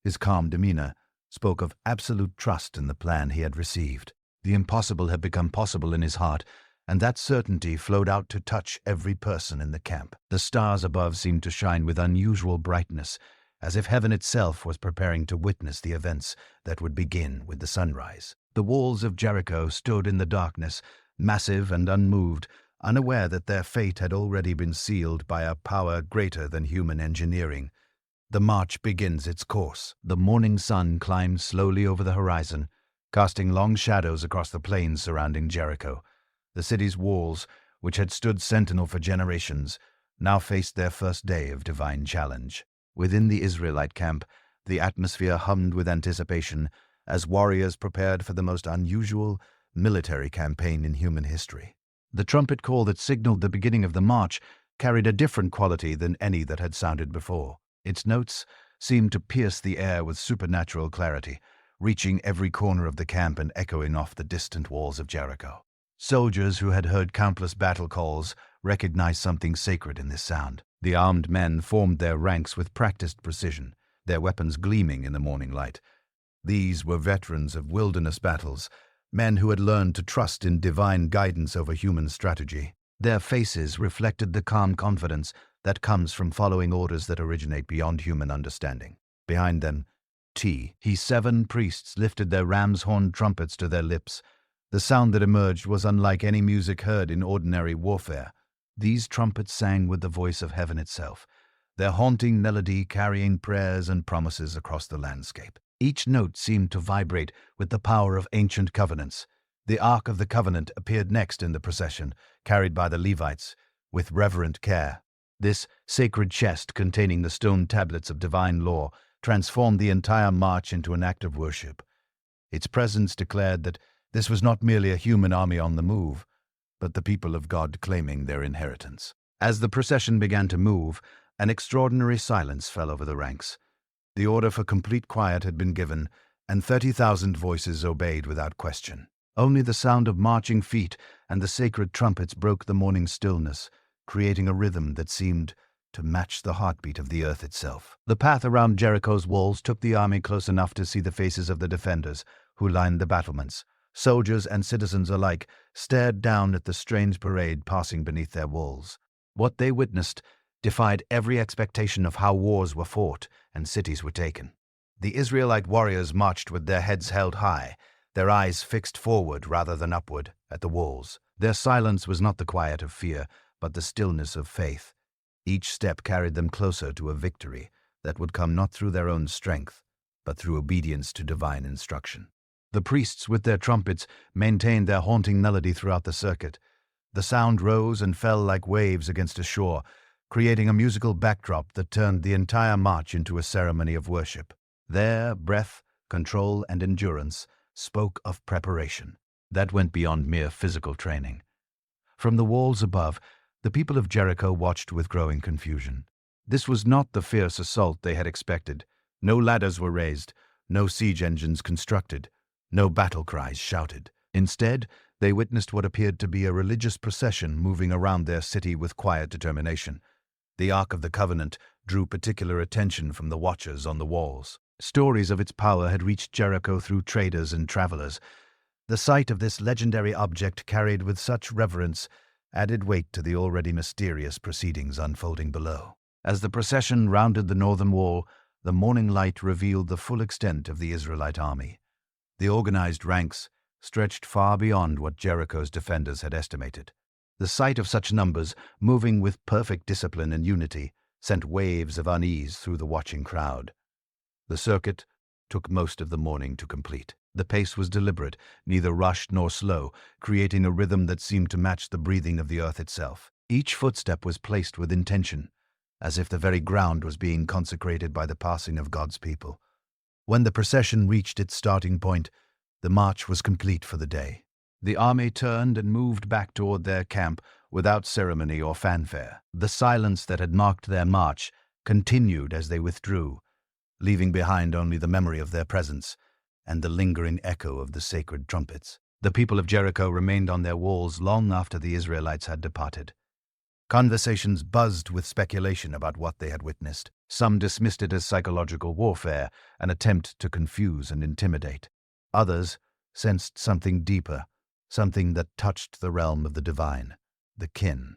A: His calm demeanor spoke of absolute trust in the plan he had received. The impossible had become possible in his heart, and that certainty flowed out to touch every person in the camp. The stars above seemed to shine with unusual brightness, as if heaven itself was preparing to witness the events that would begin with the sunrise. The walls of Jericho stood in the darkness, massive and unmoved, unaware that their fate had already been sealed by a power greater than human engineering. The march begins its course. The morning sun climbs slowly over the horizon, casting long shadows across the plains surrounding Jericho. The city's walls, which had stood sentinel for generations, now faced their first day of divine challenge. Within the Israelite camp, the atmosphere hummed with anticipation as warriors prepared for the most unusual military campaign in human history. The trumpet call that signaled the beginning of the march carried a different quality than any that had sounded before. Its notes seemed to pierce the air with supernatural clarity, reaching every corner of the camp and echoing off the distant walls of Jericho. Soldiers who had heard countless battle calls recognized something sacred in this sound. The armed men formed their ranks with practiced precision, their weapons gleaming in the morning light. These were veterans of wilderness battles, men who had learned to trust in divine guidance over human strategy. Their faces reflected the calm confidence that comes from following orders that originate beyond human understanding. Behind them, seven priests lifted their ram's horn trumpets to their lips. The sound that emerged was unlike any music heard in ordinary warfare. These trumpets sang with the voice of heaven itself, their haunting melody carrying prayers and promises across the landscape. Each note seemed to vibrate with the power of ancient covenants. The Ark of the Covenant appeared next in the procession, carried by the Levites, with reverent care. This sacred chest containing the stone tablets of divine law transformed the entire march into an act of worship. Its presence declared that this was not merely a human army on the move, but the people of God claiming their inheritance. As the procession began to move, an extraordinary silence fell over the ranks. The order for complete quiet had been given, and 30,000 voices obeyed without question. Only the sound of marching feet and the sacred trumpets broke the morning stillness, creating a rhythm that seemed to match the heartbeat of the earth itself. The path around Jericho's walls took the army close enough to see the faces of the defenders who lined the battlements. Soldiers and citizens alike stared down at the strange parade passing beneath their walls. What they witnessed defied every expectation of how wars were fought and cities were taken. The Israelite warriors marched with their heads held high, their eyes fixed forward rather than upward at the walls. Their silence was not the quiet of fear, but the stillness of faith. Each step carried them closer to a victory that would come not through their own strength, but through obedience to divine instruction. The priests with their trumpets maintained their haunting melody throughout the circuit. The sound rose and fell like waves against a shore, creating a musical backdrop that turned the entire march into a ceremony of worship. Their breath, control, and endurance spoke of preparation that went beyond mere physical training. From the walls above, the people of Jericho watched with growing confusion. This was not the fierce assault they had expected. No ladders were raised, no siege engines constructed, no battle cries shouted. Instead, they witnessed what appeared to be a religious procession moving around their city with quiet determination. The Ark of the Covenant drew particular attention from the watchers on the walls. Stories of its power had reached Jericho through traders and travelers. The sight of this legendary object carried with such reverence added weight to the already mysterious proceedings unfolding below. As the procession rounded the northern wall, the morning light revealed the full extent of the Israelite army. The organized ranks stretched far beyond what Jericho's defenders had estimated. The sight of such numbers, moving with perfect discipline and unity, sent waves of unease through the watching crowd. The circuit took most of the morning to complete. The pace was deliberate, neither rushed nor slow, creating a rhythm that seemed to match the breathing of the earth itself. Each footstep was placed with intention, as if the very ground was being consecrated by the passing of God's people. When the procession reached its starting point, the march was complete for the day. The army turned and moved back toward their camp without ceremony or fanfare. The silence that had marked their march continued as they withdrew, leaving behind only the memory of their presence and the lingering echo of the sacred trumpets. The people of Jericho remained on their walls long after the Israelites had departed. Conversations buzzed with speculation about what they had witnessed. Some dismissed it as psychological warfare, an attempt to confuse and intimidate. Others sensed something deeper, something that touched the realm of the divine, the kin.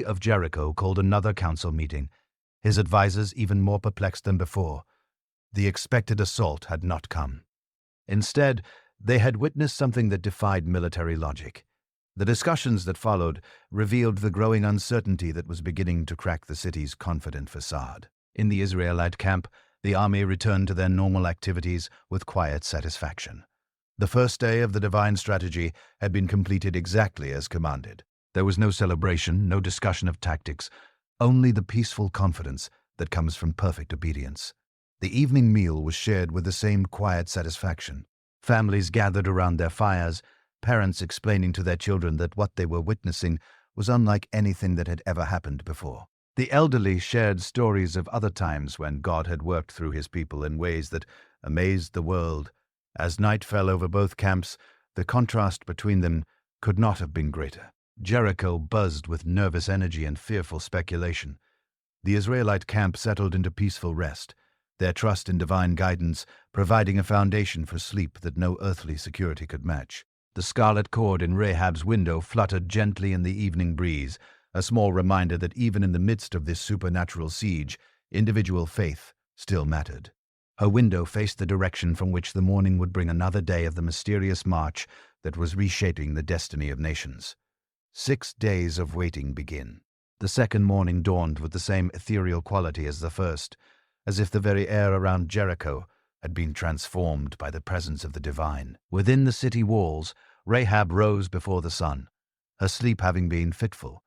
A: Of Jericho called another council meeting, his advisors even more perplexed than before. The expected assault had not come. Instead, they had witnessed something that defied military logic. The discussions that followed revealed the growing uncertainty that was beginning to crack the city's confident facade. In the Israelite camp, the army returned to their normal activities with quiet satisfaction. The first day of the divine strategy had been completed exactly as commanded. There was no celebration, no discussion of tactics, only the peaceful confidence that comes from perfect obedience. The evening meal was shared with the same quiet satisfaction. Families gathered around their fires, parents explaining to their children that what they were witnessing was unlike anything that had ever happened before. The elderly shared stories of other times when God had worked through his people in ways that amazed the world. As night fell over both camps, the contrast between them could not have been greater. Jericho buzzed with nervous energy and fearful speculation. The Israelite camp settled into peaceful rest, their trust in divine guidance providing a foundation for sleep that no earthly security could match. The scarlet cord in Rahab's window fluttered gently in the evening breeze, a small reminder that even in the midst of this supernatural siege, individual faith still mattered. Her window faced the direction from which the morning would bring another day of the mysterious march that was reshaping the destiny of nations. 6 days of waiting begin. The second morning dawned with the same ethereal quality as the first, as if the very air around Jericho had been transformed by the presence of the divine. Within the city walls, Rahab rose before the sun, her sleep having been fitful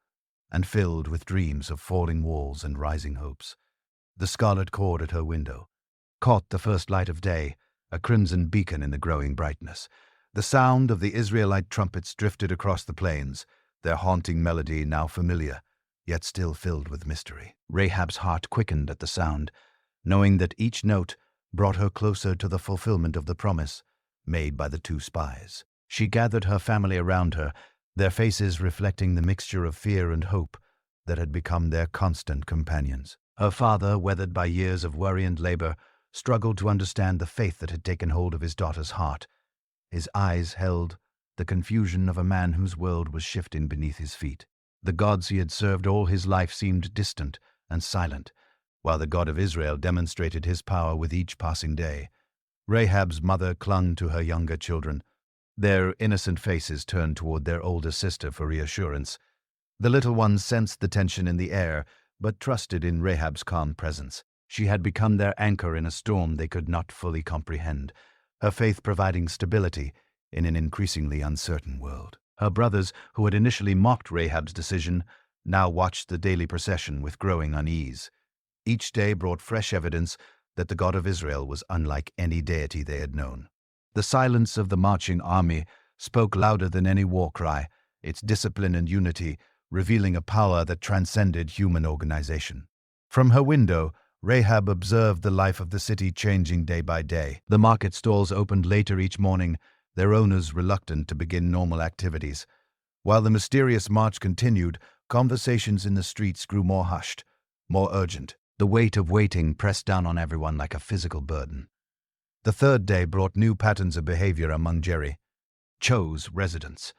A: and filled with dreams of falling walls and rising hopes. The scarlet cord at her window caught the first light of day, a crimson beacon in the growing brightness. The sound of the Israelite trumpets drifted across the plains, their haunting melody now familiar, yet still filled with mystery. Rahab's heart quickened at the sound, knowing that each note brought her closer to the fulfillment of the promise made by the 2 spies. She gathered her family around her, their faces reflecting the mixture of fear and hope that had become their constant companions. Her father, weathered by years of worry and labor, struggled to understand the faith that had taken hold of his daughter's heart. His eyes held the confusion of a man whose world was shifting beneath his feet. The gods he had served all his life seemed distant and silent, while the God of Israel demonstrated his power with each passing day. Rahab's mother clung to her younger children, their innocent faces turned toward their older sister for reassurance. The little ones sensed the tension in the air, but trusted in Rahab's calm presence. She had become their anchor in a storm they could not fully comprehend, her faith providing stability in an increasingly uncertain world. Her brothers, who had initially mocked Rahab's decision, now watched the daily procession with growing unease. Each day brought fresh evidence that the God of Israel was unlike any deity they had known. The silence of the marching army spoke louder than any war cry, its discipline and unity revealing a power that transcended human organization. From her window, Rahab observed the life of the city changing day by day. The market stalls opened later each morning, their owners reluctant to begin normal activities. While the mysterious march continued, conversations in the streets grew more hushed, more urgent. The weight of waiting pressed down on everyone like a physical burden. The third day brought new patterns of behavior among Jericho's residents.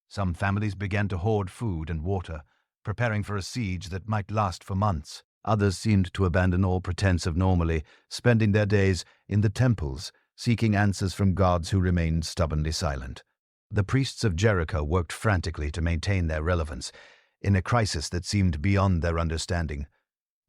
A: Some families began to hoard food and water, preparing for a siege that might last for months. Others seemed to abandon all pretense of normalcy, spending their days in the temples, seeking answers from gods who remained stubbornly silent. The priests of Jericho worked frantically to maintain their relevance in a crisis that seemed beyond their understanding.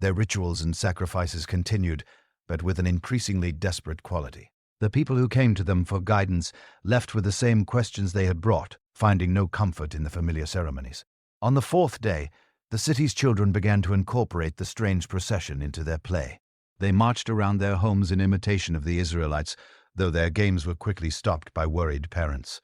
A: Their rituals and sacrifices continued, but with an increasingly desperate quality. The people who came to them for guidance left with the same questions they had brought, finding no comfort in the familiar ceremonies. On the 4th day, the city's children began to incorporate the strange procession into their play. They marched around their homes in imitation of the Israelites, though their games were quickly stopped by worried parents.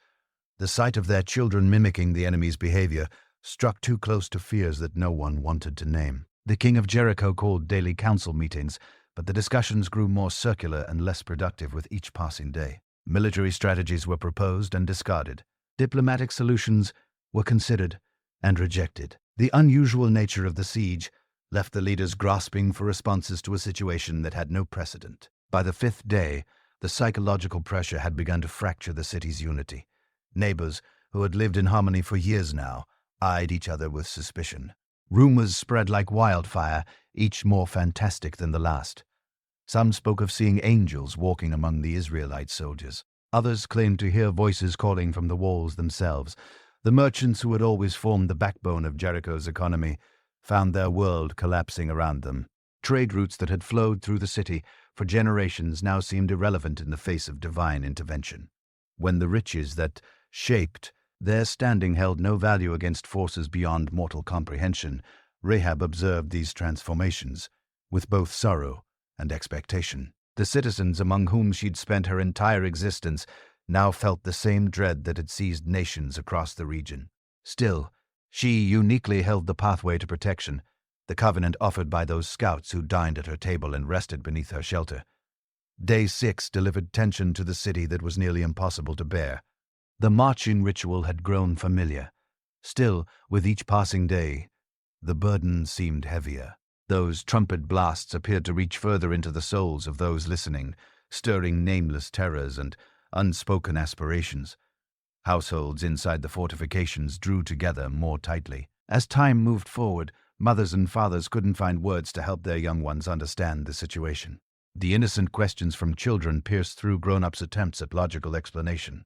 A: The sight of their children mimicking the enemy's behavior struck too close to fears that no one wanted to name. The king of Jericho called daily council meetings, but the discussions grew more circular and less productive with each passing day. Military strategies were proposed and discarded. Diplomatic solutions were considered and rejected. The unusual nature of the siege left the leaders grasping for responses to a situation that had no precedent. By the 5th day, the psychological pressure had begun to fracture the city's unity. Neighbors, who had lived in harmony for years now, eyed each other with suspicion. Rumors spread like wildfire, each more fantastic than the last. Some spoke of seeing angels walking among the Israelite soldiers. Others claimed to hear voices calling from the walls themselves. The merchants who had always formed the backbone of Jericho's economy found their world collapsing around them. Trade routes that had flowed through the city for generations now seemed irrelevant in the face of divine intervention. When the riches that shaped their standing held no value against forces beyond mortal comprehension, Rahab observed these transformations with both sorrow and expectation. The citizens among whom she'd spent her entire existence now felt the same dread that had seized nations across the region. Still, she uniquely held the pathway to protection, the covenant offered by those scouts who dined at her table and rested beneath her shelter. Day 6 delivered tension to the city that was nearly impossible to bear. The marching ritual had grown familiar. Still, with each passing day, the burden seemed heavier. Those trumpet blasts appeared to reach further into the souls of those listening, stirring nameless terrors and unspoken aspirations. Households inside the fortifications drew together more tightly. As time moved forward, mothers and fathers couldn't find words to help their young ones understand the situation. The innocent questions from children pierced through grown-ups' attempts at logical explanation,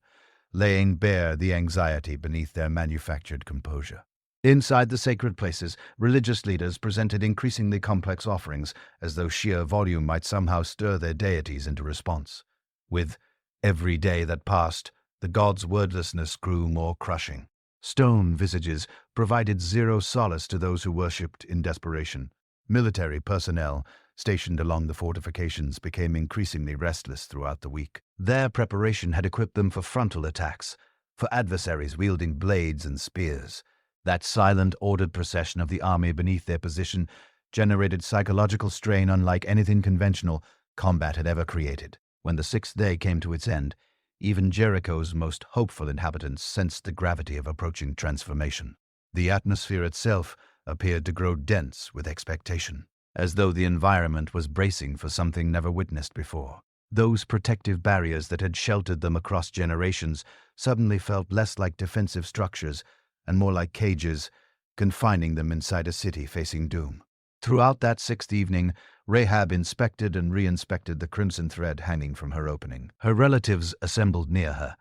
A: laying bare the anxiety beneath their manufactured composure. Inside the sacred places, religious leaders presented increasingly complex offerings, as though sheer volume might somehow stir their deities into response. With every day that passed, the gods' wordlessness grew more crushing. Stone visages provided zero solace to those who worshipped in desperation. Military personnel stationed along the fortifications became increasingly restless throughout the week. Their preparation had equipped them for frontal attacks, for adversaries wielding blades and spears. That silent, ordered procession of the army beneath their position generated psychological strain unlike anything conventional combat had ever created. When the 6th day came to its end, even Jericho's most hopeful inhabitants sensed the gravity of approaching transformation. The atmosphere itself appeared to grow dense with expectation, as though the environment was bracing for something never witnessed before. Those protective barriers that had sheltered them across generations suddenly felt less like defensive structures and more like cages, confining them inside a city facing doom. Throughout that 6th evening, Rahab inspected and re-inspected the crimson thread hanging from her opening. Her relatives assembled near her,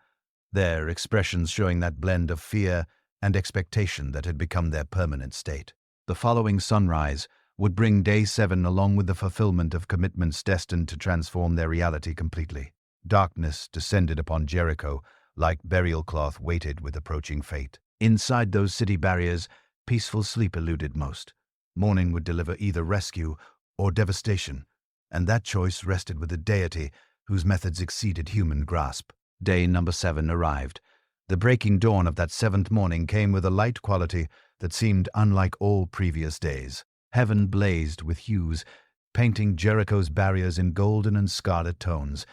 A: their expressions showing that blend of fear and expectation that had become their permanent state. The following sunrise would bring day 7 along with the fulfillment of commitments destined to transform their reality completely. Darkness descended upon Jericho like burial cloth weighted with approaching fate. Inside those city barriers, peaceful sleep eluded most. Morning would deliver either rescue or devastation, and that choice rested with a deity whose methods exceeded human grasp. Day number 7 arrived. The breaking dawn of that 7th morning came with a light quality that seemed unlike all previous days. Heaven blazed with hues, painting Jericho's barriers in golden and scarlet tones,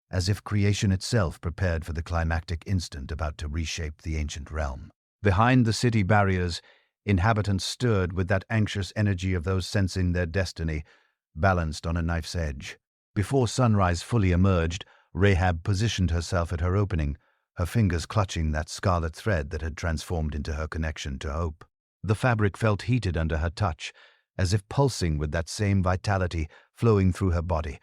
A: as if creation itself prepared for the climactic instant about to reshape the ancient realm. Behind the city barriers, inhabitants stirred with that anxious energy of those sensing their destiny, balanced on a knife's edge. Before sunrise fully emerged, Rahab positioned herself at her opening, her fingers clutching that scarlet thread that had transformed into her connection to hope. The fabric felt heated under her touch, as if pulsing with that same vitality flowing through her body.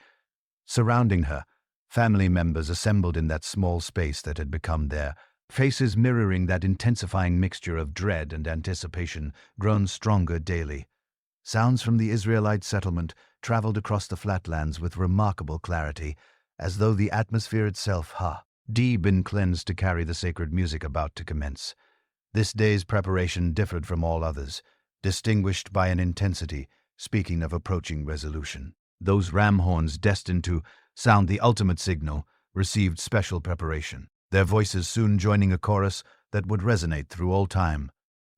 A: Surrounding her, family members assembled in that small space that had become their faces mirroring that intensifying mixture of dread and anticipation, grown stronger daily. Sounds from the Israelite settlement traveled across the flatlands with remarkable clarity, as though the atmosphere itself been cleansed to carry the sacred music about to commence. This day's preparation differed from all others, distinguished by an intensity, speaking of approaching resolution. Those ram horns destined to sound the ultimate signal received special preparation, their voices soon joining a chorus that would resonate through all time.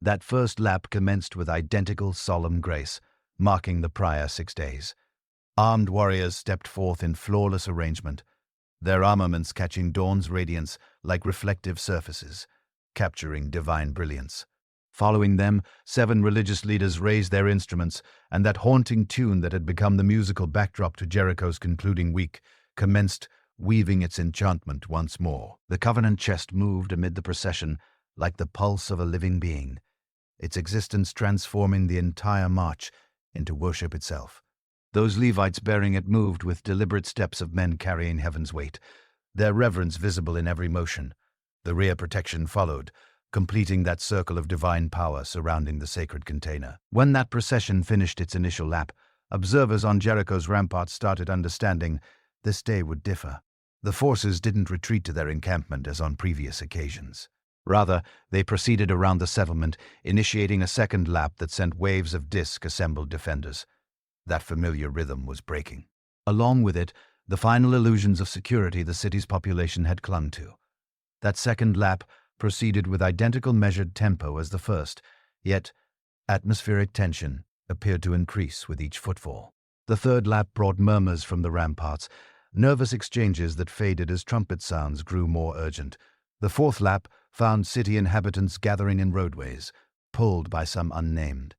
A: That first lap commenced with identical solemn grace, marking the prior 6 days. Armed warriors stepped forth in flawless arrangement, their armaments catching dawn's radiance like reflective surfaces, capturing divine brilliance. Following them, 7 religious leaders raised their instruments, and that haunting tune that had become the musical backdrop to Jericho's concluding week commenced weaving its enchantment once more. The covenant chest moved amid the procession like the pulse of a living being, its existence transforming the entire march into worship itself. Those Levites bearing it moved with deliberate steps of men carrying heaven's weight, their reverence visible in every motion. The rear protection followed, completing that circle of divine power surrounding the sacred container. When that procession finished its initial lap, observers on Jericho's ramparts started understanding this day would differ. The forces didn't retreat to their encampment as on previous occasions. Rather, they proceeded around the settlement, initiating a second lap that sent waves of disc-assembled defenders. That familiar rhythm was breaking. Along with it, the final illusions of security the city's population had clung to. That second lap proceeded with identical measured tempo as the first, yet atmospheric tension appeared to increase with each footfall. The third lap brought murmurs from the ramparts, nervous exchanges that faded as trumpet sounds grew more urgent. The fourth lap found city inhabitants gathering in roadways, pulled by some unnamed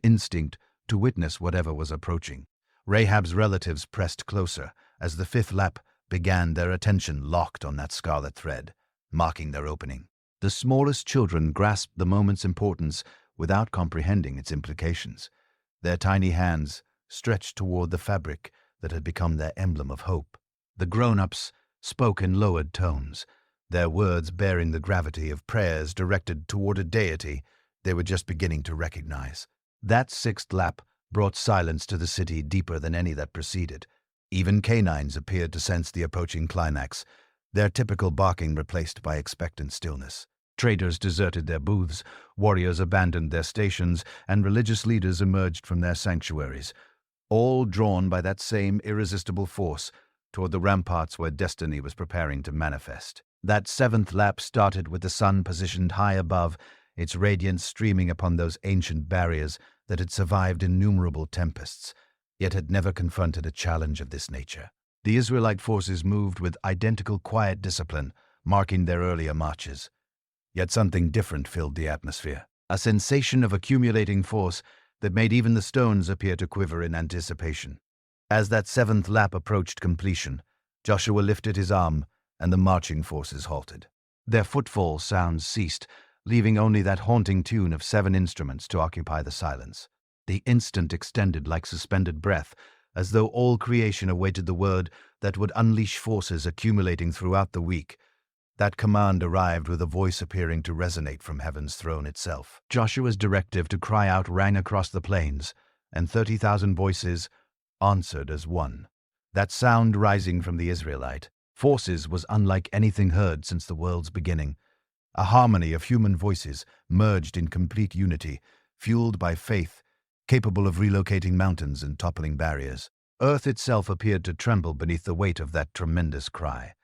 A: instinct to witness whatever was approaching. Rahab's relatives pressed closer as the fifth lap began, their attention locked on that scarlet thread, marking their opening. The smallest children grasped the moment's importance without comprehending its implications. Their tiny hands stretched toward the fabric that had become their emblem of hope. The grown-ups spoke in lowered tones, their words bearing the gravity of prayers directed toward a deity they were just beginning to recognize. That sixth lap brought silence to the city deeper than any that preceded. Even canines appeared to sense the approaching climax, their typical barking replaced by expectant stillness. Traders deserted their booths, warriors abandoned their stations, and religious leaders emerged from their sanctuaries, all drawn by that same irresistible force toward the ramparts where destiny was preparing to manifest. That seventh lap started with the sun positioned high above, its radiance streaming upon those ancient barriers that had survived innumerable tempests, yet had never confronted a challenge of this nature. The Israelite forces moved with identical quiet discipline, marking their earlier marches. Yet something different filled the atmosphere, a sensation of accumulating force that made even the stones appear to quiver in anticipation. As that seventh lap approached completion, Joshua lifted his arm, and the marching forces halted. Their footfall sounds ceased, leaving only that haunting tune of 7 instruments to occupy the silence. The instant extended like suspended breath, as though all creation awaited the word that would unleash forces accumulating throughout the week. That command arrived with a voice appearing to resonate from heaven's throne itself. Joshua's directive to cry out rang across the plains, and 30,000 voices answered as one. That sound rising from the Israelite forces was unlike anything heard since the world's beginning. A harmony of human voices merged in complete unity, fueled by faith, capable of relocating mountains and toppling barriers. Earth itself appeared to tremble beneath the weight of that tremendous cry.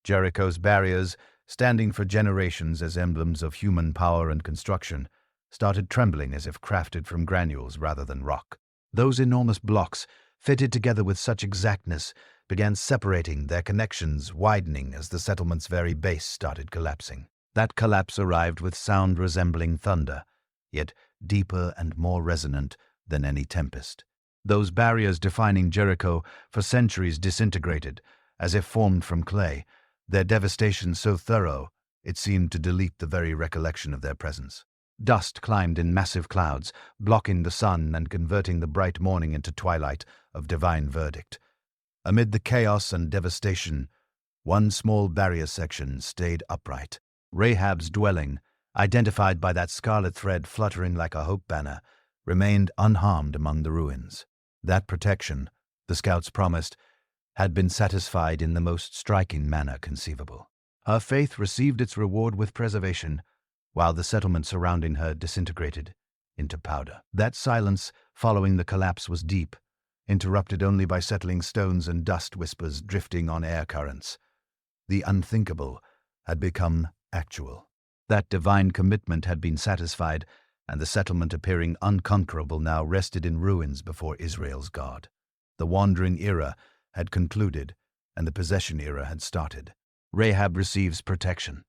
A: Jericho's barriers, standing for generations as emblems of human power and construction, started trembling as if crafted from granules rather than rock. Those enormous blocks, fitted together with such exactness, began separating, their connections widening as the settlement's very base started collapsing. That collapse arrived with sound resembling thunder, yet deeper and more resonant than any tempest. Those barriers defining Jericho for centuries disintegrated, as if formed from clay, their devastation so thorough it seemed to delete the very recollection of their presence. Dust climbed in massive clouds, blocking the sun and converting the bright morning into twilight of divine verdict. Amid the chaos and devastation, one small barrier section stayed upright. Rahab's dwelling, identified by that scarlet thread fluttering like a hope banner, remained unharmed among the ruins. That protection, the scouts promised, had been satisfied in the most striking manner conceivable. Her faith received its reward with preservation, while the settlement surrounding her disintegrated into powder. That silence following the collapse was deep, interrupted only by settling stones and dust whispers drifting on air currents. The unthinkable had become actual. That divine commitment had been satisfied, and the settlement appearing unconquerable now rested in ruins before Israel's God. The wandering era had concluded, and the possession era had started. Rahab receives protection.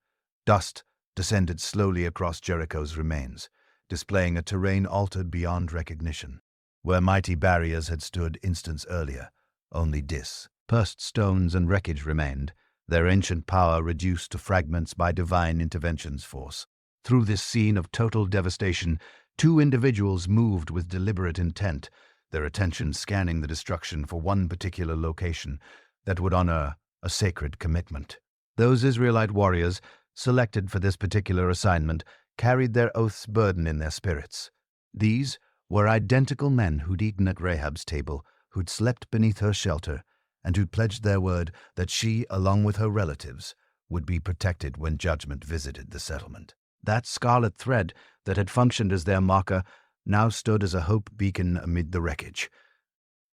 A: Dust descended slowly across Jericho's remains, displaying a terrain altered beyond recognition. Where mighty barriers had stood instants earlier, only dispersed stones and wreckage remained, their ancient power reduced to fragments by divine intervention's force. Through this scene of total devastation, 2 individuals moved with deliberate intent, their attention scanning the destruction for one particular location that would honor a sacred commitment. Those Israelite warriors, selected for this particular assignment, carried their oath's burden in their spirits. These were identical men who'd eaten at Rahab's table, who'd slept beneath her shelter, and who'd pledged their word that she, along with her relatives, would be protected when judgment visited the settlement. That scarlet thread that had functioned as their marker now stood as a hope beacon amid the wreckage.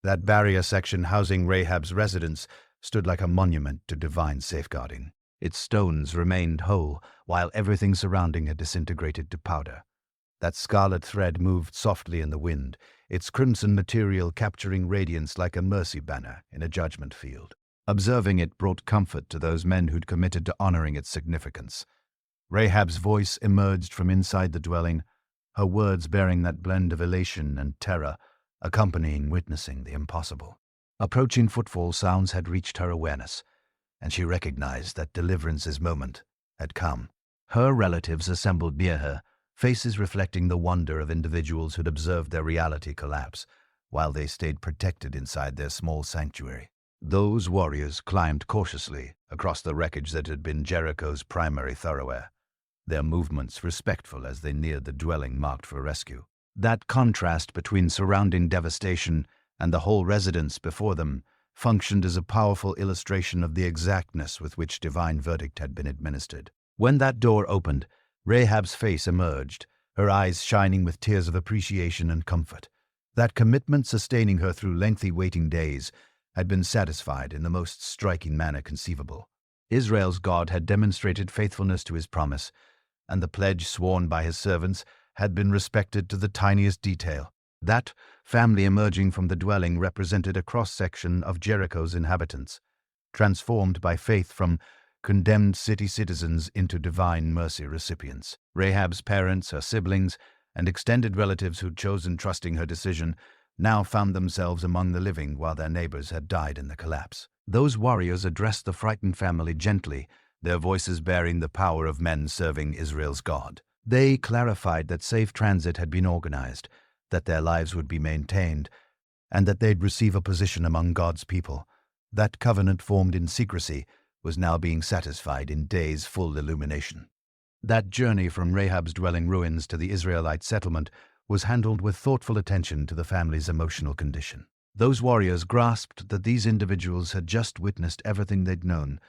A: That barrier section housing Rahab's residence stood like a monument to divine safeguarding. Its stones remained whole, while everything surrounding had disintegrated to powder. That scarlet thread moved softly in the wind, its crimson material capturing radiance like a mercy banner in a judgment field. Observing it brought comfort to those men who'd committed to honoring its significance. Rahab's voice emerged from inside the dwelling, her words bearing that blend of elation and terror, accompanying witnessing the impossible. Approaching footfall sounds had reached her awareness, and she recognized that deliverance's moment had come. Her relatives assembled near her, faces reflecting the wonder of individuals who'd observed their reality collapse, while they stayed protected inside their small sanctuary. Those warriors climbed cautiously across the wreckage that had been Jericho's primary thoroughfare, their movements respectful as they neared the dwelling marked for rescue. That contrast between surrounding devastation and the whole residence before them functioned as a powerful illustration of the exactness with which divine verdict had been administered. When that door opened, Rahab's face emerged, her eyes shining with tears of appreciation and comfort. That commitment sustaining her through lengthy waiting days had been satisfied in the most striking manner conceivable. Israel's God had demonstrated faithfulness to his promise, and the pledge sworn by his servants had been respected to the tiniest detail. That family emerging from the dwelling represented a cross-section of Jericho's inhabitants, transformed by faith from condemned city citizens into divine mercy recipients. Rahab's parents, her siblings, and extended relatives who'd chosen trusting her decision now found themselves among the living while their neighbors had died in the collapse. Those warriors addressed the frightened family gently, their voices bearing the power of men serving Israel's God. They clarified that safe transit had been organized, that their lives would be maintained, and that they'd receive a position among God's people. That covenant formed in secrecy was now being satisfied in days' full illumination. That journey from Rahab's dwelling ruins to the Israelite settlement was handled with thoughtful attention to the family's emotional condition. Those warriors grasped that these individuals had just witnessed everything they'd known,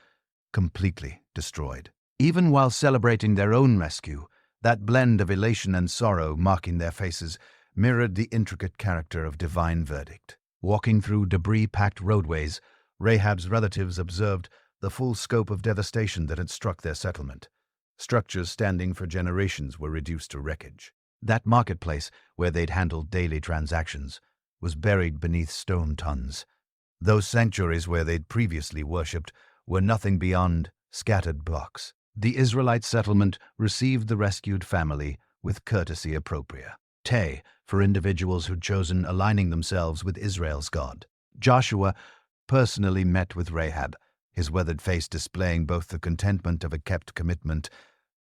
A: completely destroyed. Even while celebrating their own rescue, that blend of elation and sorrow marking their faces mirrored the intricate character of divine verdict. Walking through debris-packed roadways, Rahab's relatives observed the full scope of devastation that had struck their settlement. Structures standing for generations were reduced to wreckage. That marketplace, where they'd handled daily transactions, was buried beneath stone tons. Those sanctuaries where they'd previously worshipped were nothing beyond scattered blocks. The Israelite settlement received the rescued family with courtesy appropriate for individuals who'd chosen aligning themselves with Israel's God. Joshua personally met with Rahab, his weathered face displaying both the contentment of a kept commitment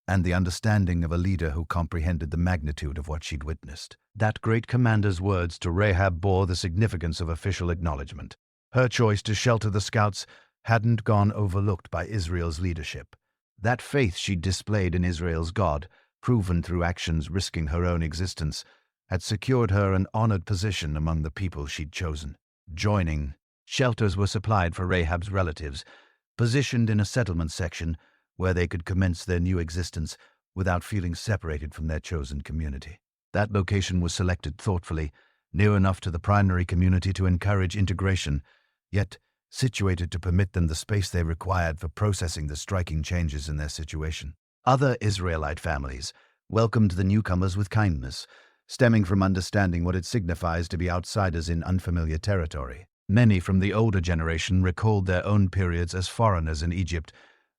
A: and the understanding of a leader who comprehended the magnitude of what she'd witnessed. That great commander's words to Rahab bore the significance of official acknowledgement. Her choice to shelter the scouts hadn't gone overlooked by Israel's leadership. That faith she'd displayed in Israel's God, proven through actions risking her own existence, had secured her an honored position among the people she'd chosen. Joining, shelters were supplied for Rahab's relatives, positioned in a settlement section where they could commence their new existence without feeling separated from their chosen community. That location was selected thoughtfully, near enough to the primary community to encourage integration, yet situated to permit them the space they required for processing the striking changes in their situation. Other Israelite families welcomed the newcomers with kindness, stemming from understanding what it signifies to be outsiders in unfamiliar territory. Many from the older generation recalled their own periods as foreigners in Egypt,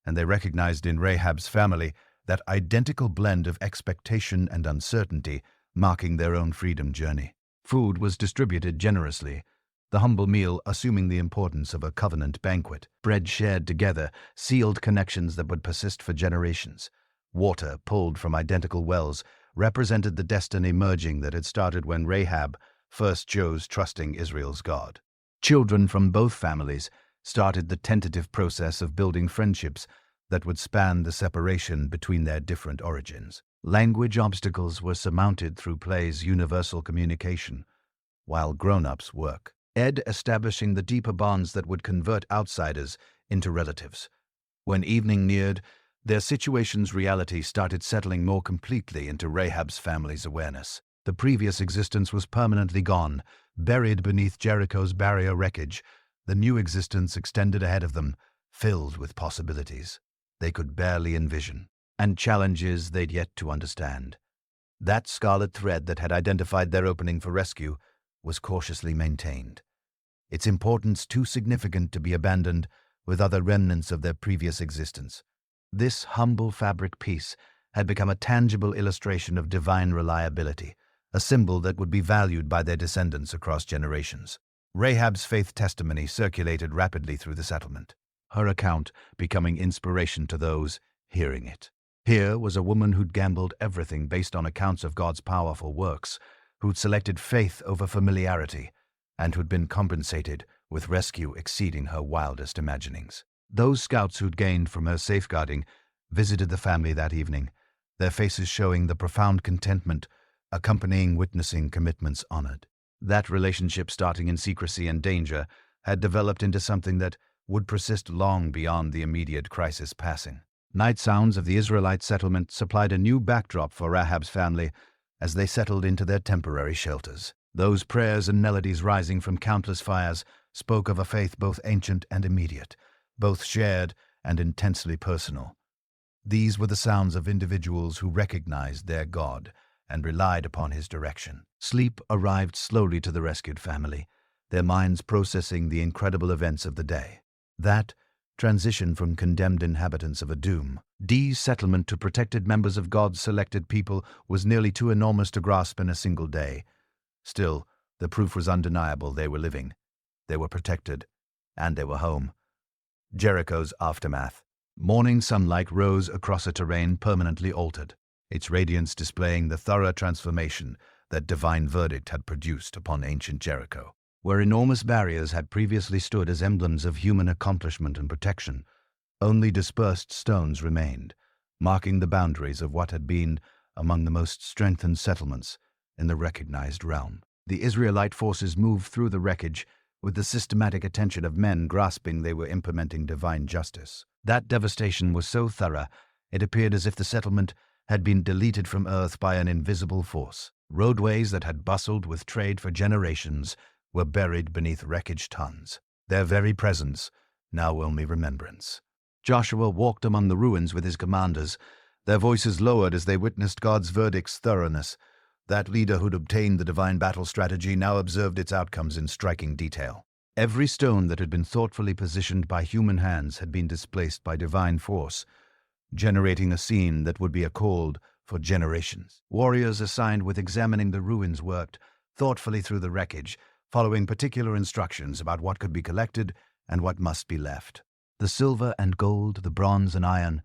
A: and they recognized in Rahab's family that identical blend of expectation and uncertainty marking their own freedom journey. Food was distributed generously, the humble meal assuming the importance of a covenant banquet. Bread shared together sealed connections that would persist for generations. Water pulled from identical wells represented the destiny merging that had started when Rahab first chose trusting Israel's God. Children from both families started the tentative process of building friendships that would span the separation between their different origins. Language obstacles were surmounted through play's universal communication, while grown-ups work. Ed establishing the deeper bonds that would convert outsiders into relatives. When evening neared, their situation's reality started settling more completely into Rahab's family's awareness. The previous existence was permanently gone, buried beneath Jericho's barrier wreckage. The new existence extended ahead of them, filled with possibilities they could barely envision, and challenges they'd yet to understand. That scarlet thread that had identified their opening for rescue was cautiously maintained, its importance too significant to be abandoned with other remnants of their previous existence. This humble fabric piece had become a tangible illustration of divine reliability, a symbol that would be valued by their descendants across generations. Rahab's faith testimony circulated rapidly through the settlement, her account becoming inspiration to those hearing it. Here was a woman who'd gambled everything based on accounts of God's powerful works, who'd selected faith over familiarity, and who'd been compensated with rescue exceeding her wildest imaginings. Those scouts who'd gained from her safeguarding visited the family that evening, their faces showing the profound contentment accompanying witnessing commitments honored. That relationship, starting in secrecy and danger, had developed into something that would persist long beyond the immediate crisis passing. Night sounds of the Israelite settlement supplied a new backdrop for Rahab's family as they settled into their temporary shelters. Those prayers and melodies rising from countless fires spoke of a faith both ancient and immediate, both shared and intensely personal. These were the sounds of individuals who recognized their God and relied upon his direction. Sleep arrived slowly to the rescued family, their minds processing the incredible events of the day. That transition from condemned inhabitants of a doomed settlement to protected members of God's selected people was nearly too enormous to grasp in a single day. Still, the proof was undeniable. They were living, they were protected, and they were home. Jericho's aftermath. Morning sunlight rose across a terrain permanently altered, its radiance displaying the thorough transformation that divine verdict had produced upon ancient Jericho. Where enormous barriers had previously stood as emblems of human accomplishment and protection, only dispersed stones remained, marking the boundaries of what had been among the most strengthened settlements in the recognized realm. The Israelite forces moved through the wreckage with the systematic attention of men grasping they were implementing divine justice. That devastation was so thorough, it appeared as if the settlement had been deleted from earth by an invisible force. Roadways that had bustled with trade for generations were buried beneath wreckage tons, their very presence now only remembrance. Joshua walked among the ruins with his commanders, their voices lowered as they witnessed God's verdict's thoroughness. That leader who'd obtained the divine battle strategy now observed its outcomes in striking detail. Every stone that had been thoughtfully positioned by human hands had been displaced by divine force, generating a scene that would be recalled for generations. Warriors assigned with examining the ruins worked thoughtfully through the wreckage, following particular instructions about what could be collected and what must be left. The silver and gold, the bronze and iron,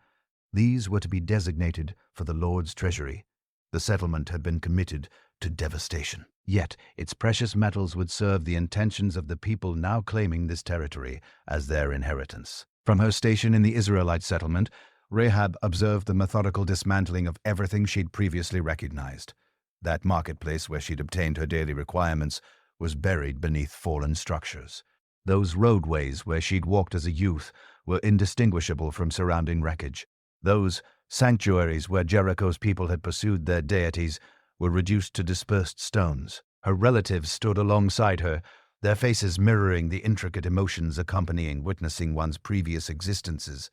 A: these were to be designated for the Lord's treasury. The settlement had been committed to devastation. Yet its precious metals would serve the intentions of the people now claiming this territory as their inheritance. From her station in the Israelite settlement, Rahab observed the methodical dismantling of everything she'd previously recognized. That marketplace where she'd obtained her daily requirements was buried beneath fallen structures. Those roadways where she'd walked as a youth were indistinguishable from surrounding wreckage. Those sanctuaries where Jericho's people had pursued their deities were reduced to dispersed stones. Her relatives stood alongside her, their faces mirroring the intricate emotions accompanying witnessing one's previous existences.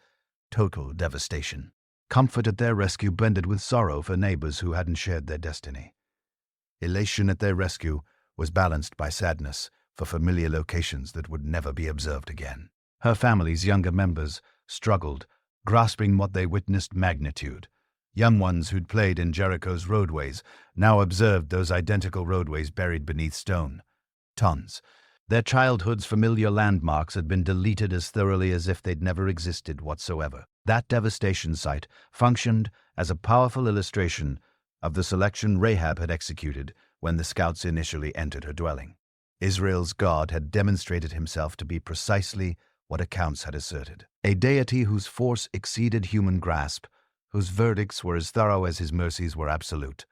A: Total devastation. Comfort at their rescue blended with sorrow for neighbors who hadn't shared their destiny. Elation at their rescue was balanced by sadness for familiar locations that would never be observed again. Her family's younger members struggled, grasping what they witnessed magnitude. Young ones who'd played in Jericho's roadways now observed those identical roadways buried beneath stone. Tons. Their childhood's familiar landmarks had been deleted as thoroughly as if they'd never existed whatsoever. That devastation site functioned as a powerful illustration of the selection Rahab had executed when the scouts initially entered her dwelling. Israel's God had demonstrated himself to be precisely what accounts had asserted. A deity whose force exceeded human grasp, whose verdicts were as thorough as his mercies were absolute.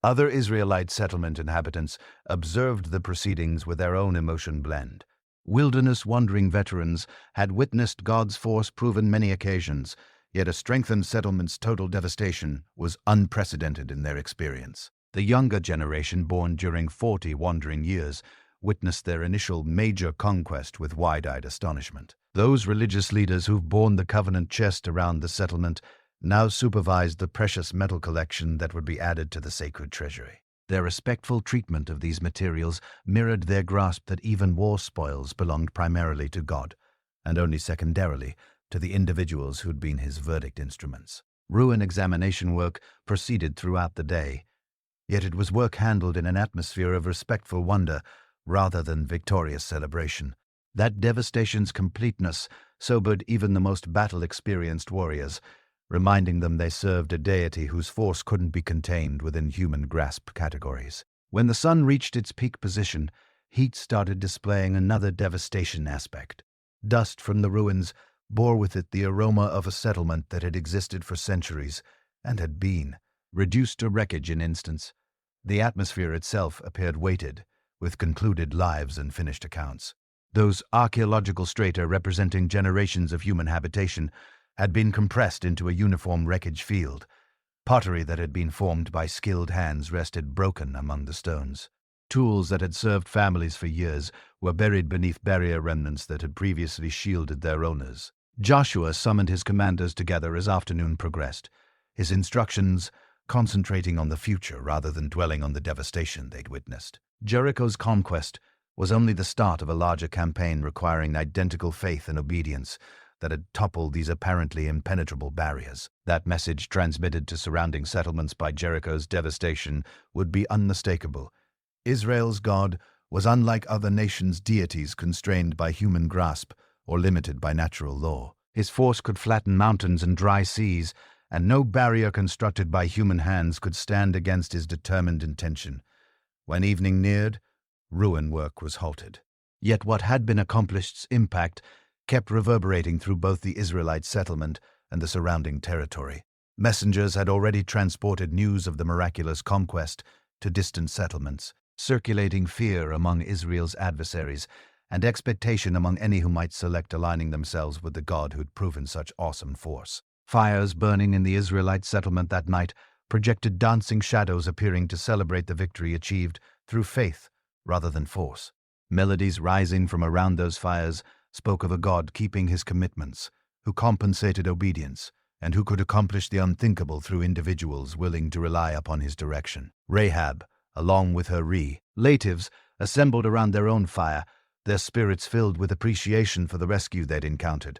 A: Other Israelite settlement inhabitants observed the proceedings with their own emotion blend. Wilderness-wandering veterans had witnessed God's force proven many occasions, yet a strengthened settlement's total devastation was unprecedented in their experience. The younger generation, born during 40 wandering years, witnessed their initial major conquest with wide-eyed astonishment. Those religious leaders who've borne the covenant chest around the settlement now supervised the precious metal collection that would be added to the sacred treasury. Their respectful treatment of these materials mirrored their grasp that even war spoils belonged primarily to God, and only secondarily to the individuals who'd been his verdict instruments. Ruin examination work proceeded throughout the day, yet it was work handled in an atmosphere of respectful wonder rather than victorious celebration. That devastation's completeness sobered even the most battle-experienced warriors, reminding them they served a deity whose force couldn't be contained within human grasp categories. When the sun reached its peak position, heat started displaying another devastation aspect. Dust from the ruins bore with it the aroma of a settlement that had existed for centuries and had been reduced to wreckage in instants. The atmosphere itself appeared weighted with concluded lives and finished accounts. Those archaeological strata representing generations of human habitation had been compressed into a uniform wreckage field. Pottery that had been formed by skilled hands rested broken among the stones. Tools that had served families for years were buried beneath barrier remnants that had previously shielded their owners. Joshua summoned his commanders together as afternoon progressed, his instructions concentrating on the future rather than dwelling on the devastation they'd witnessed. Jericho's conquest was only the start of a larger campaign requiring identical faith and obedience that had toppled these apparently impenetrable barriers. That message transmitted to surrounding settlements by Jericho's devastation would be unmistakable. Israel's God was unlike other nations' deities constrained by human grasp or limited by natural law. His force could flatten mountains and dry seas, and no barrier constructed by human hands could stand against his determined intention. When evening neared, ruin work was halted. Yet what had been accomplished's impact kept reverberating through both the Israelite settlement and the surrounding territory. Messengers had already transported news of the miraculous conquest to distant settlements, circulating fear among Israel's adversaries and expectation among any who might select aligning themselves with the God who'd proven such awesome force. Fires burning in the Israelite settlement that night projected dancing shadows appearing to celebrate the victory achieved through faith rather than force. Melodies rising from around those fires spoke of a God keeping his commitments, who compensated obedience, and who could accomplish the unthinkable through individuals willing to rely upon his direction. Rahab, along with her relatives, assembled around their own fire, their spirits filled with appreciation for the rescue they'd encountered.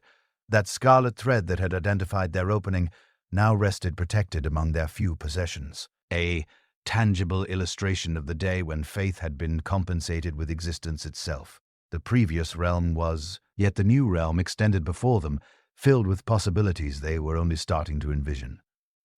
A: That scarlet thread that had identified their opening now rested protected among their few possessions. A tangible illustration of the day when faith had been compensated with existence itself. The previous realm was, yet the new realm extended before them, filled with possibilities they were only starting to envision.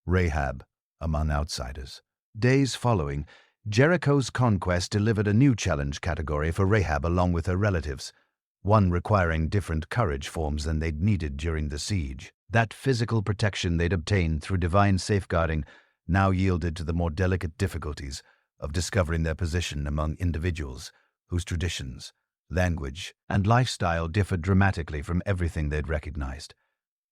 A: Rahab, among outsiders. Days following, Jericho's conquest delivered a new challenge category for Rahab along with her relatives, one requiring different courage forms than they'd needed during the siege. That physical protection they'd obtained through divine safeguarding now yielded to the more delicate difficulties of discovering their position among individuals whose traditions, language, and lifestyle differed dramatically from everything they'd recognized.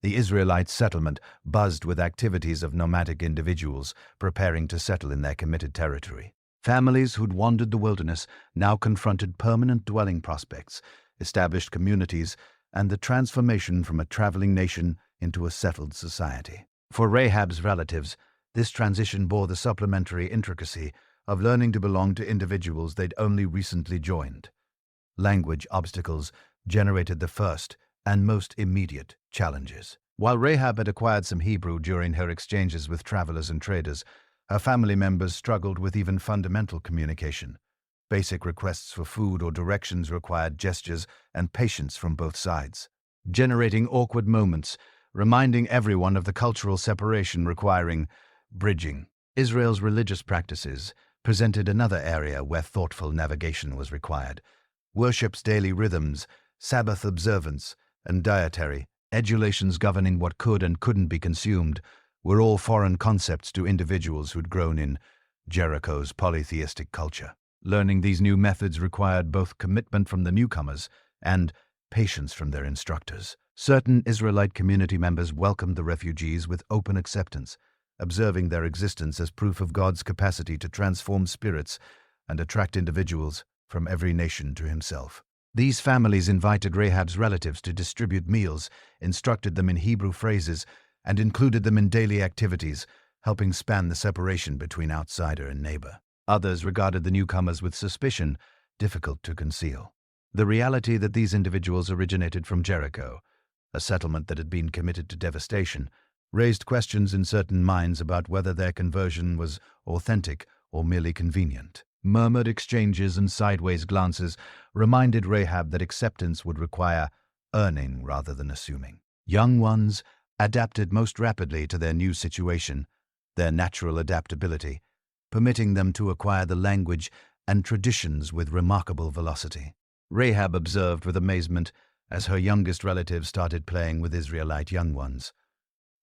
A: The Israelite settlement buzzed with activities of nomadic individuals preparing to settle in their committed territory. Families who'd wandered the wilderness now confronted permanent dwelling prospects, established communities, and the transformation from a traveling nation into a settled society. For Rahab's relatives, this transition bore the supplementary intricacy of learning to belong to individuals they'd only recently joined. Language obstacles generated the first and most immediate challenges. While Rahab had acquired some Hebrew during her exchanges with travelers and traders, her family members struggled with even fundamental communication. Basic requests for food or directions required gestures and patience from both sides, generating awkward moments, reminding everyone of the cultural separation requiring bridging. Israel's religious practices presented another area where thoughtful navigation was required. Worship's daily rhythms, Sabbath observance, and dietary, adulations governing what could and couldn't be consumed, were all foreign concepts to individuals who'd grown in Jericho's polytheistic culture. Learning these new methods required both commitment from the newcomers and patience from their instructors. Certain Israelite community members welcomed the refugees with open acceptance, observing their existence as proof of God's capacity to transform spirits and attract individuals from every nation to himself. These families invited Rahab's relatives to distribute meals, instructed them in Hebrew phrases, and included them in daily activities, helping span the separation between outsider and neighbor. Others regarded the newcomers with suspicion, difficult to conceal. The reality that these individuals originated from Jericho, a settlement that had been committed to devastation, raised questions in certain minds about whether their conversion was authentic or merely convenient. Murmured exchanges and sideways glances reminded Rahab that acceptance would require earning rather than assuming. Young ones adapted most rapidly to their new situation, their natural adaptability, permitting them to acquire the language and traditions with remarkable velocity. Rahab observed with amazement as her youngest relatives started playing with Israelite young ones.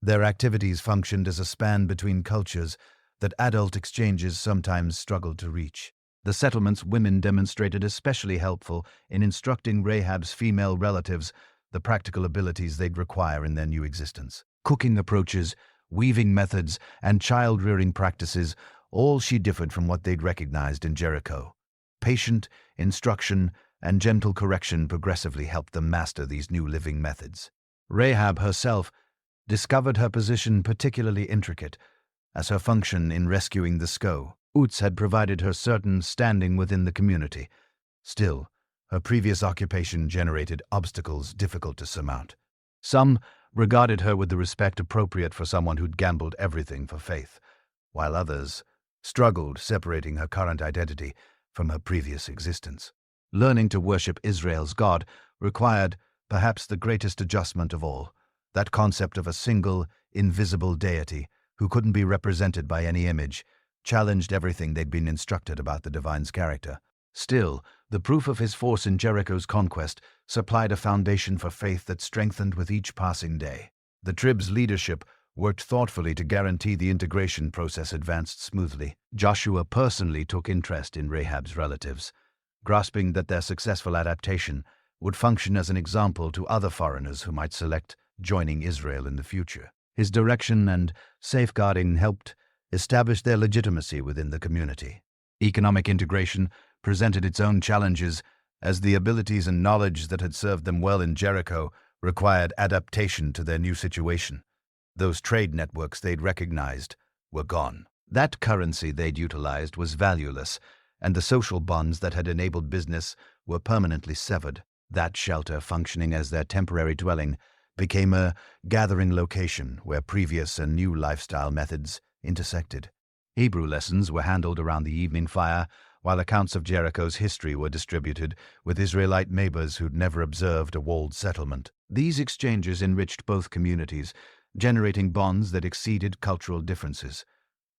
A: Their activities functioned as a span between cultures that adult exchanges sometimes struggled to reach. The settlement's women demonstrated especially helpful in instructing Rahab's female relatives the practical abilities they'd require in their new existence. Cooking approaches, weaving methods, and child-rearing practices, all she differed from what they'd recognized in Jericho. Patient instruction and gentle correction progressively helped them master these new living methods. Rahab herself discovered her position particularly intricate, as her function in rescuing the Scots had provided her certain standing within the community. Still, her previous occupation generated obstacles difficult to surmount. Some regarded her with the respect appropriate for someone who'd gambled everything for faith, while others struggled separating her current identity from her previous existence. Learning to worship Israel's God required perhaps the greatest adjustment of all, that concept of a single, invisible deity who couldn't be represented by any image, challenged everything they'd been instructed about the divine's character. Still, the proof of his force in Jericho's conquest supplied a foundation for faith that strengthened with each passing day. The tribe's leadership worked thoughtfully to guarantee the integration process advanced smoothly. Joshua personally took interest in Rahab's relatives, grasping that their successful adaptation would function as an example to other foreigners who might select joining Israel in the future. His direction and safeguarding helped establish their legitimacy within the community. Economic integration presented its own challenges, as the abilities and knowledge that had served them well in Jericho required adaptation to their new situation. Those trade networks they'd recognized were gone. That currency they'd utilized was valueless, and the social bonds that had enabled business were permanently severed. That shelter, functioning as their temporary dwelling, became a gathering location where previous and new lifestyle methods intersected. Hebrew lessons were handled around the evening fire, while accounts of Jericho's history were distributed with Israelite neighbors who'd never observed a walled settlement. These exchanges enriched both communities, generating bonds that exceeded cultural differences.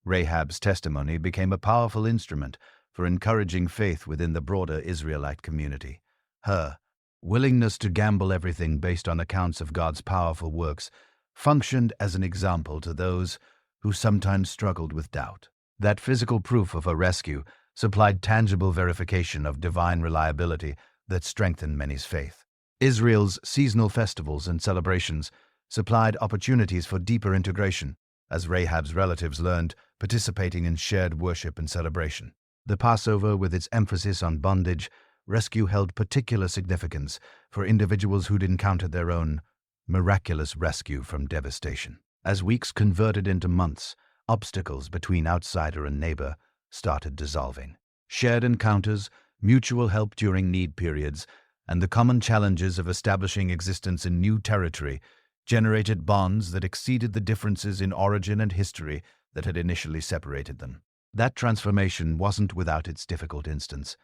A: Rahab's testimony became a powerful instrument for encouraging faith within the broader Israelite community. Her willingness to gamble everything based on accounts of God's powerful works functioned as an example to those who sometimes struggled with doubt. That physical proof of her rescue supplied tangible verification of divine reliability that strengthened many's faith. Israel's seasonal festivals and celebrations supplied opportunities for deeper integration, as Rahab's relatives learned, participating in shared worship and celebration. The Passover, with its emphasis on bondage, rescue held particular significance for individuals who'd encountered their own miraculous rescue from devastation. As weeks converted into months, obstacles between outsider and neighbor started dissolving. Shared encounters, mutual help during need periods, and the common challenges of establishing existence in new territory generated bonds that exceeded the differences in origin and history that had initially separated them. That transformation wasn't without its difficult instance.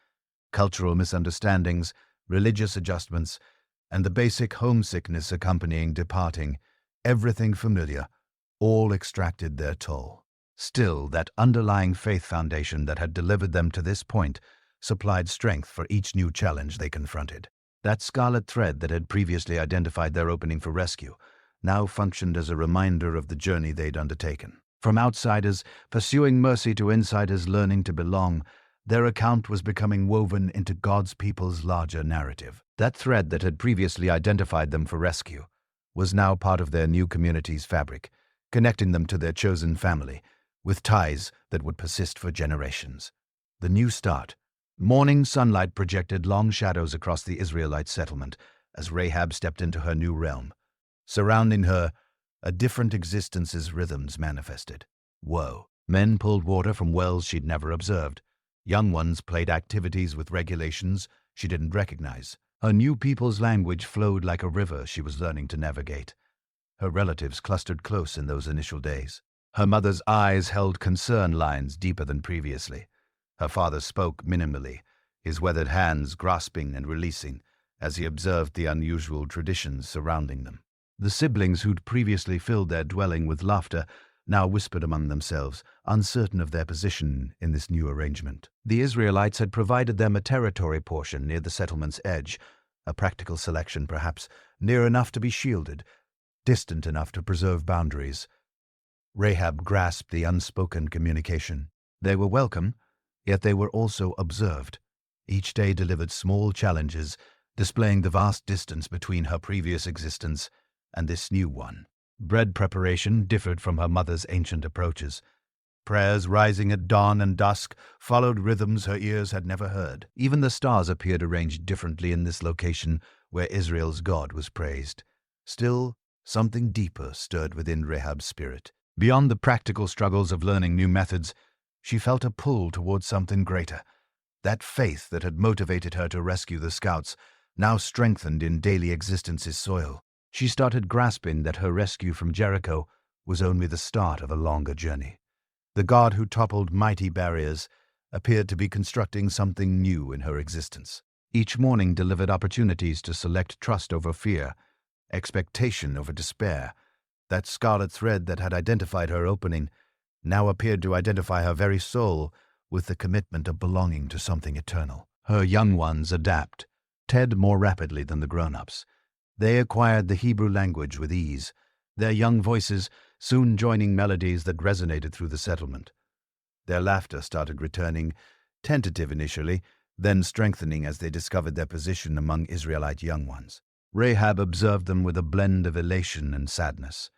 A: Cultural misunderstandings, religious adjustments, and the basic homesickness accompanying departing, everything familiar, all extracted their toll. Still, that underlying faith foundation that had delivered them to this point supplied strength for each new challenge they confronted. That scarlet thread that had previously identified their opening for rescue now functioned as a reminder of the journey they'd undertaken. From outsiders pursuing mercy to insiders learning to belong, their account was becoming woven into God's people's larger narrative. That thread that had previously identified them for rescue was now part of their new community's fabric, connecting them to their chosen family, with ties that would persist for generations. The new start. Morning sunlight projected long shadows across the Israelite settlement as Rahab stepped into her new realm. Surrounding her, a different existence's rhythms manifested. Woe. Men pulled water from wells she'd never observed. Young ones played activities with regulations she didn't recognize. Her new people's language flowed like a river she was learning to navigate. Her relatives clustered close in those initial days. Her mother's eyes held concern lines deeper than previously. Her father spoke minimally, his weathered hands grasping and releasing as he observed the unusual traditions surrounding them. The siblings who'd previously filled their dwelling with laughter now whispered among themselves, uncertain of their position in this new arrangement. The Israelites had provided them a territory portion near the settlement's edge, a practical selection perhaps, near enough to be shielded, distant enough to preserve boundaries. Rahab grasped the unspoken communication. They were welcome, yet they were also observed. Each day delivered small challenges, displaying the vast distance between her previous existence and this new one. Bread preparation differed from her mother's ancient approaches. Prayers rising at dawn and dusk followed rhythms her ears had never heard. Even the stars appeared arranged differently in this location where Israel's God was praised. Still, something deeper stirred within Rahab's spirit. Beyond the practical struggles of learning new methods, she felt a pull towards something greater. That faith that had motivated her to rescue the scouts, now strengthened in daily existence's soil. She started grasping that her rescue from Jericho was only the start of a longer journey. The God who toppled mighty barriers appeared to be constructing something new in her existence. Each morning delivered opportunities to select trust over fear, expectation over despair. That scarlet thread that had identified her opening now appeared to identify her very soul with the commitment of belonging to something eternal. Her young ones adapt, more rapidly than the grown-ups. They acquired the Hebrew language with ease, their young voices soon joining melodies that resonated through the settlement. Their laughter started returning, tentative initially, then strengthening as they discovered their position among Israelite young ones. Rahab observed them with a blend of elation and sadness.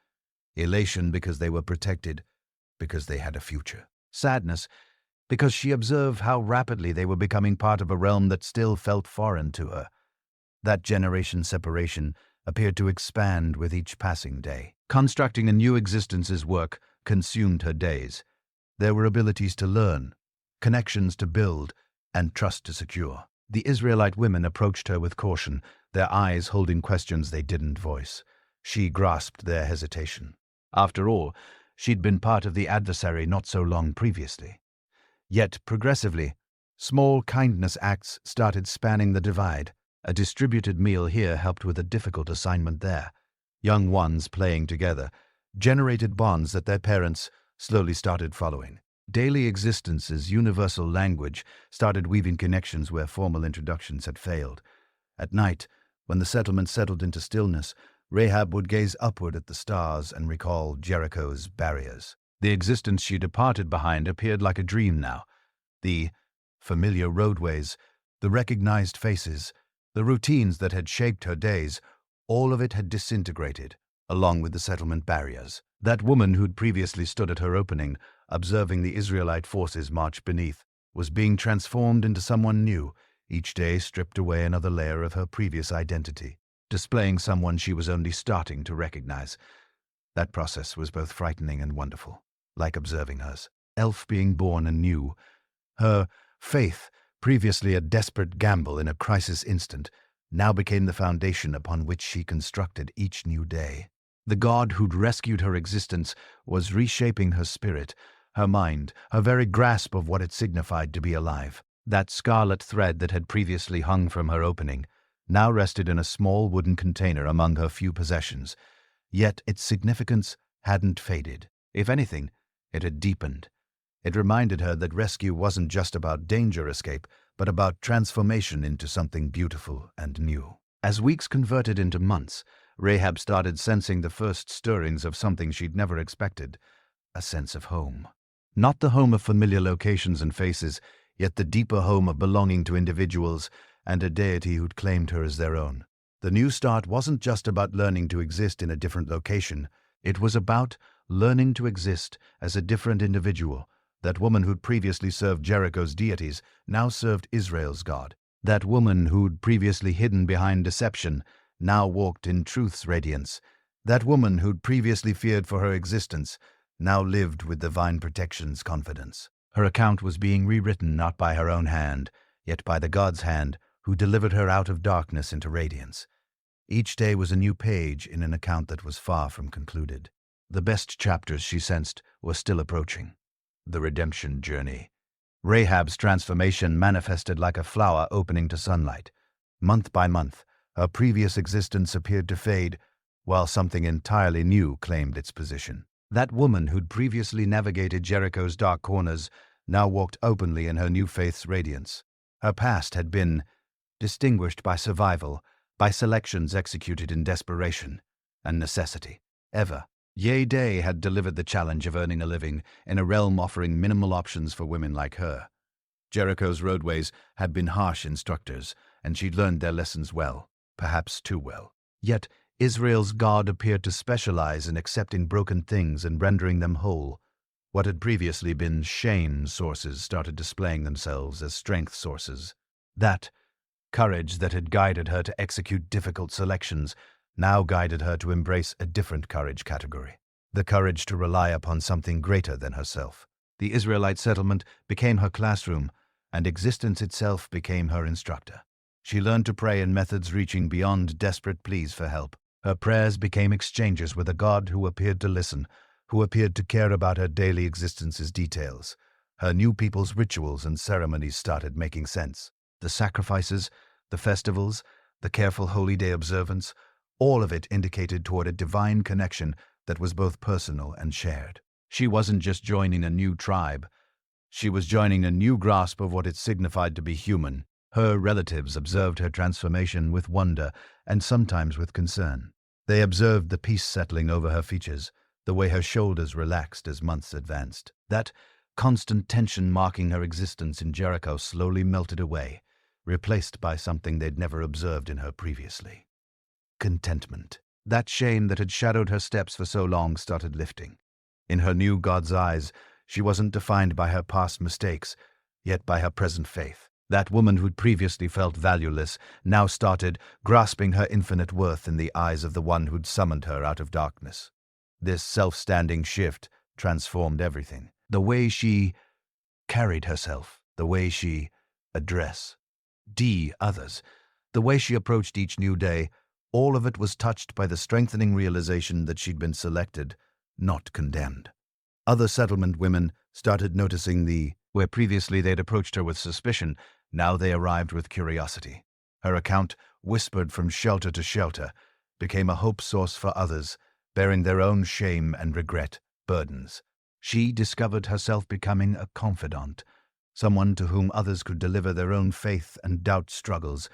A: Elation because they were protected, because they had a future. Sadness because she observed how rapidly they were becoming part of a realm that still felt foreign to her. That generation separation appeared to expand with each passing day. Constructing a new existence's work consumed her days. There were abilities to learn, connections to build, and trust to secure. The Israelite women approached her with caution, their eyes holding questions they didn't voice. She grasped their hesitation. After all, she'd been part of the adversary not so long previously. Yet, progressively, small kindness acts started spanning the divide. A distributed meal here helped with a difficult assignment there. Young ones playing together generated bonds that their parents slowly started following. Daily existence's universal language started weaving connections where formal introductions had failed. At night, when the settlement settled into stillness, Rahab would gaze upward at the stars and recall Jericho's barriers. The existence she departed behind appeared like a dream now. The familiar roadways, the recognized faces, the routines that had shaped her days, all of it had disintegrated, along with the settlement barriers. That woman who'd previously stood at her opening, observing the Israelite forces march beneath, was being transformed into someone new, each day stripped away another layer of her previous identity, displaying someone she was only starting to recognize. That process was both frightening and wonderful, like observing hers. Elf being born anew, her faith, previously a desperate gamble in a crisis instant, now became the foundation upon which she constructed each new day. The God who'd rescued her existence was reshaping her spirit, her mind, her very grasp of what it signified to be alive. That scarlet thread that had previously hung from her opening now rested in a small wooden container among her few possessions, yet its significance hadn't faded. If anything, it had deepened. It reminded her that rescue wasn't just about danger escape, but about transformation into something beautiful and new. As weeks converted into months, Rahab started sensing the first stirrings of something she'd never expected, a sense of home. Not the home of familiar locations and faces, yet the deeper home of belonging to individuals and a deity who'd claimed her as their own. The new start wasn't just about learning to exist in a different location. It was about learning to exist as a different individual. That woman who'd previously served Jericho's deities now served Israel's God. That woman who'd previously hidden behind deception now walked in truth's radiance. That woman who'd previously feared for her existence now lived with divine protection's confidence. Her account was being rewritten not by her own hand, yet by the God's hand who delivered her out of darkness into radiance. Each day was a new page in an account that was far from concluded. The best chapters, she sensed, were still approaching. The redemption journey. Rahab's transformation manifested like a flower opening to sunlight. Month by month, her previous existence appeared to fade, while something entirely new claimed its position. That woman who'd previously navigated Jericho's dark corners now walked openly in her new faith's radiance. Her past had been distinguished by survival, by selections executed in desperation and necessity. Day had delivered the challenge of earning a living in a realm offering minimal options for women like her. Jericho's roadways had been harsh instructors, and she'd learned their lessons well, perhaps too well. Yet Israel's God appeared to specialize in accepting broken things and rendering them whole. What had previously been shame sources started displaying themselves as strength sources. That courage that had guided her to execute difficult selections now guided her to embrace a different courage category, the courage to rely upon something greater than herself. The Israelite settlement became her classroom, and existence itself became her instructor. She learned to pray in methods reaching beyond desperate pleas for help. Her prayers became exchanges with a God who appeared to listen, who appeared to care about her daily existence's details. Her new people's rituals and ceremonies started making sense. The sacrifices, the festivals, the careful holy day observance, all of it indicated toward a divine connection that was both personal and shared. She wasn't just joining a new tribe. She was joining a new grasp of what it signified to be human. Her relatives observed her transformation with wonder and sometimes with concern. They observed the peace settling over her features, the way her shoulders relaxed as months advanced. That constant tension marking her existence in Jericho slowly melted away, replaced by something they'd never observed in her previously. Contentment. That shame that had shadowed her steps for so long started lifting. In her new God's eyes, she wasn't defined by her past mistakes, yet by her present faith. That woman who'd previously felt valueless now started grasping her infinite worth in the eyes of the one who'd summoned her out of darkness. This self-standing shift transformed everything. The way she carried herself, the way she addressed others, the way she approached each new day, all of it was touched by the strengthening realization that she'd been selected, not condemned. Other settlement women started noticing where previously they'd approached her with suspicion, now they arrived with curiosity. Her account, whispered from shelter to shelter, became a hope source for others, bearing their own shame and regret burdens. She discovered herself becoming a confidant, someone to whom others could deliver their own faith and doubt struggles.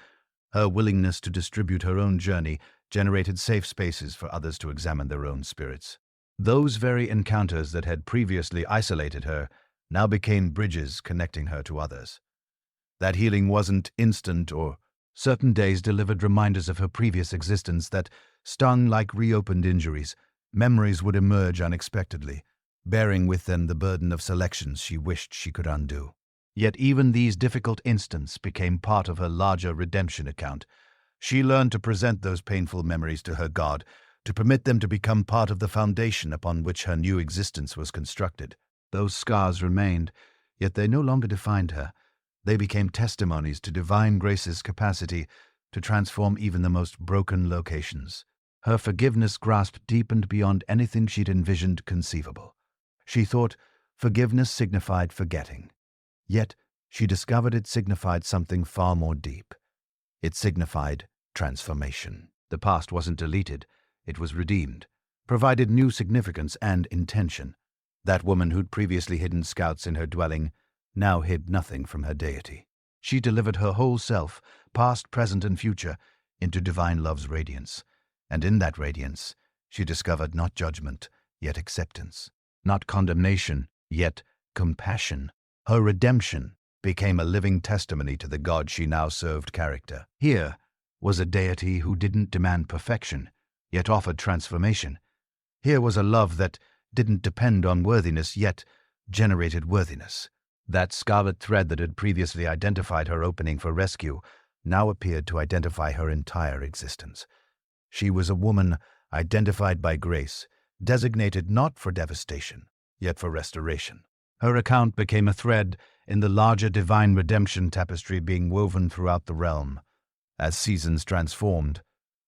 A: Her willingness to distribute her own journey generated safe spaces for others to examine their own spirits. Those very encounters that had previously isolated her now became bridges connecting her to others. That healing wasn't instant, or certain days delivered reminders of her previous existence that stung like reopened injuries. Memories would emerge unexpectedly, bearing with them the burden of selections she wished she could undo. Yet even these difficult instants became part of her larger redemption account. She learned to present those painful memories to her God, to permit them to become part of the foundation upon which her new existence was constructed. Those scars remained, yet they no longer defined her. They became testimonies to divine grace's capacity to transform even the most broken locations. Her forgiveness grasp deepened beyond anything she'd envisioned conceivable. She thought forgiveness signified forgetting. Yet she discovered it signified something far more deep. It signified transformation. The past wasn't deleted, it was redeemed, provided new significance and intention. That woman who'd previously hidden scouts in her dwelling now hid nothing from her deity. She delivered her whole self, past, present, and future, into divine love's radiance. And in that radiance, she discovered not judgment, yet acceptance, not condemnation, yet compassion. Her redemption became a living testimony to the God she now served character. Here was a deity who didn't demand perfection, yet offered transformation. Here was a love that didn't depend on worthiness, yet generated worthiness. That scarlet thread that had previously identified her opening for rescue now appeared to identify her entire existence. She was a woman identified by grace, designated not for devastation, yet for restoration. Her account became a thread in the larger divine redemption tapestry being woven throughout the realm. As seasons transformed,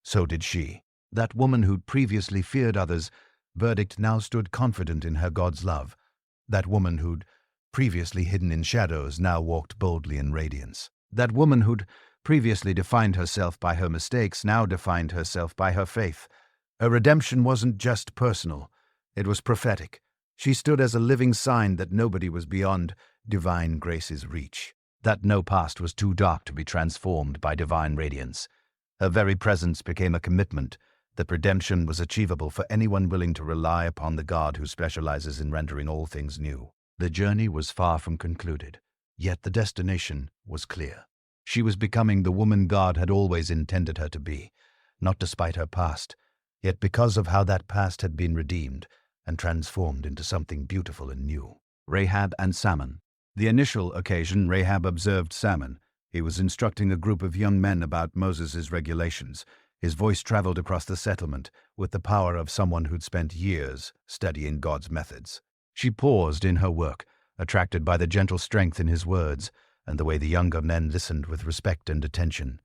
A: so did she. That woman who'd previously feared others' verdict now stood confident in her God's love. That woman who'd previously hidden in shadows now walked boldly in radiance. That woman who'd previously defined herself by her mistakes now defined herself by her faith. Her redemption wasn't just personal, it was prophetic. She stood as a living sign that nobody was beyond divine grace's reach, that no past was too dark to be transformed by divine radiance. Her very presence became a commitment that redemption was achievable for anyone willing to rely upon the God who specializes in rendering all things new. The journey was far from concluded, yet the destination was clear. She was becoming the woman God had always intended her to be, not despite her past, yet because of how that past had been redeemed and transformed into something beautiful and new. Rahab and Salmon. The initial occasion, Rahab observed Salmon. He was instructing a group of young men about Moses' regulations. His voice traveled across the settlement with the power of someone who'd spent years studying God's methods. She paused in her work, attracted by the gentle strength in his words and the way the younger men listened with respect and attention.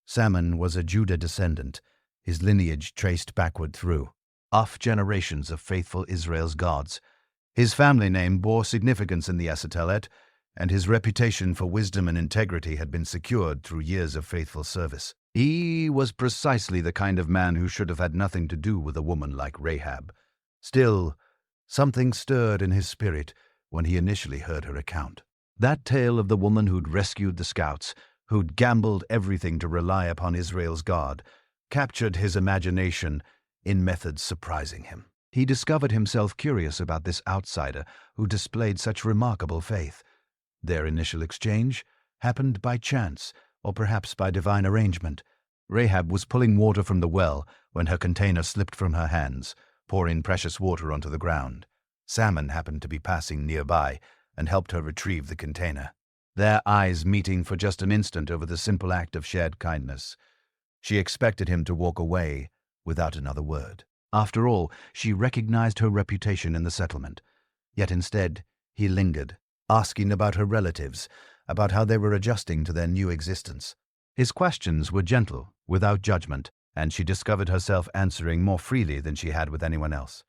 A: Salmon was a Judah descendant, his lineage traced backward through generations of faithful Israel's gods. His family name bore significance in the Esotelet, and his reputation for wisdom and integrity had been secured through years of faithful service. He was precisely the kind of man who should have had nothing to do with a woman like Rahab. Still, something stirred in his spirit when he initially heard her account. That tale of the woman who'd rescued the scouts, who'd gambled everything to rely upon Israel's God, captured his imagination in methods surprising him. He discovered himself curious about this outsider who displayed such remarkable faith. Their initial exchange happened by chance, or perhaps by divine arrangement. Rahab was pulling water from the well when her container slipped from her hands, pouring precious water onto the ground. Salmon happened to be passing nearby and helped her retrieve the container, their eyes meeting for just an instant over the simple act of shared kindness. She expected him to walk away without another word. After all, she recognized her reputation in the settlement. Yet instead, he lingered, asking about her relatives, about how they were adjusting to their new existence. His questions were gentle, without judgment, and she discovered herself answering more freely than she had with anyone else.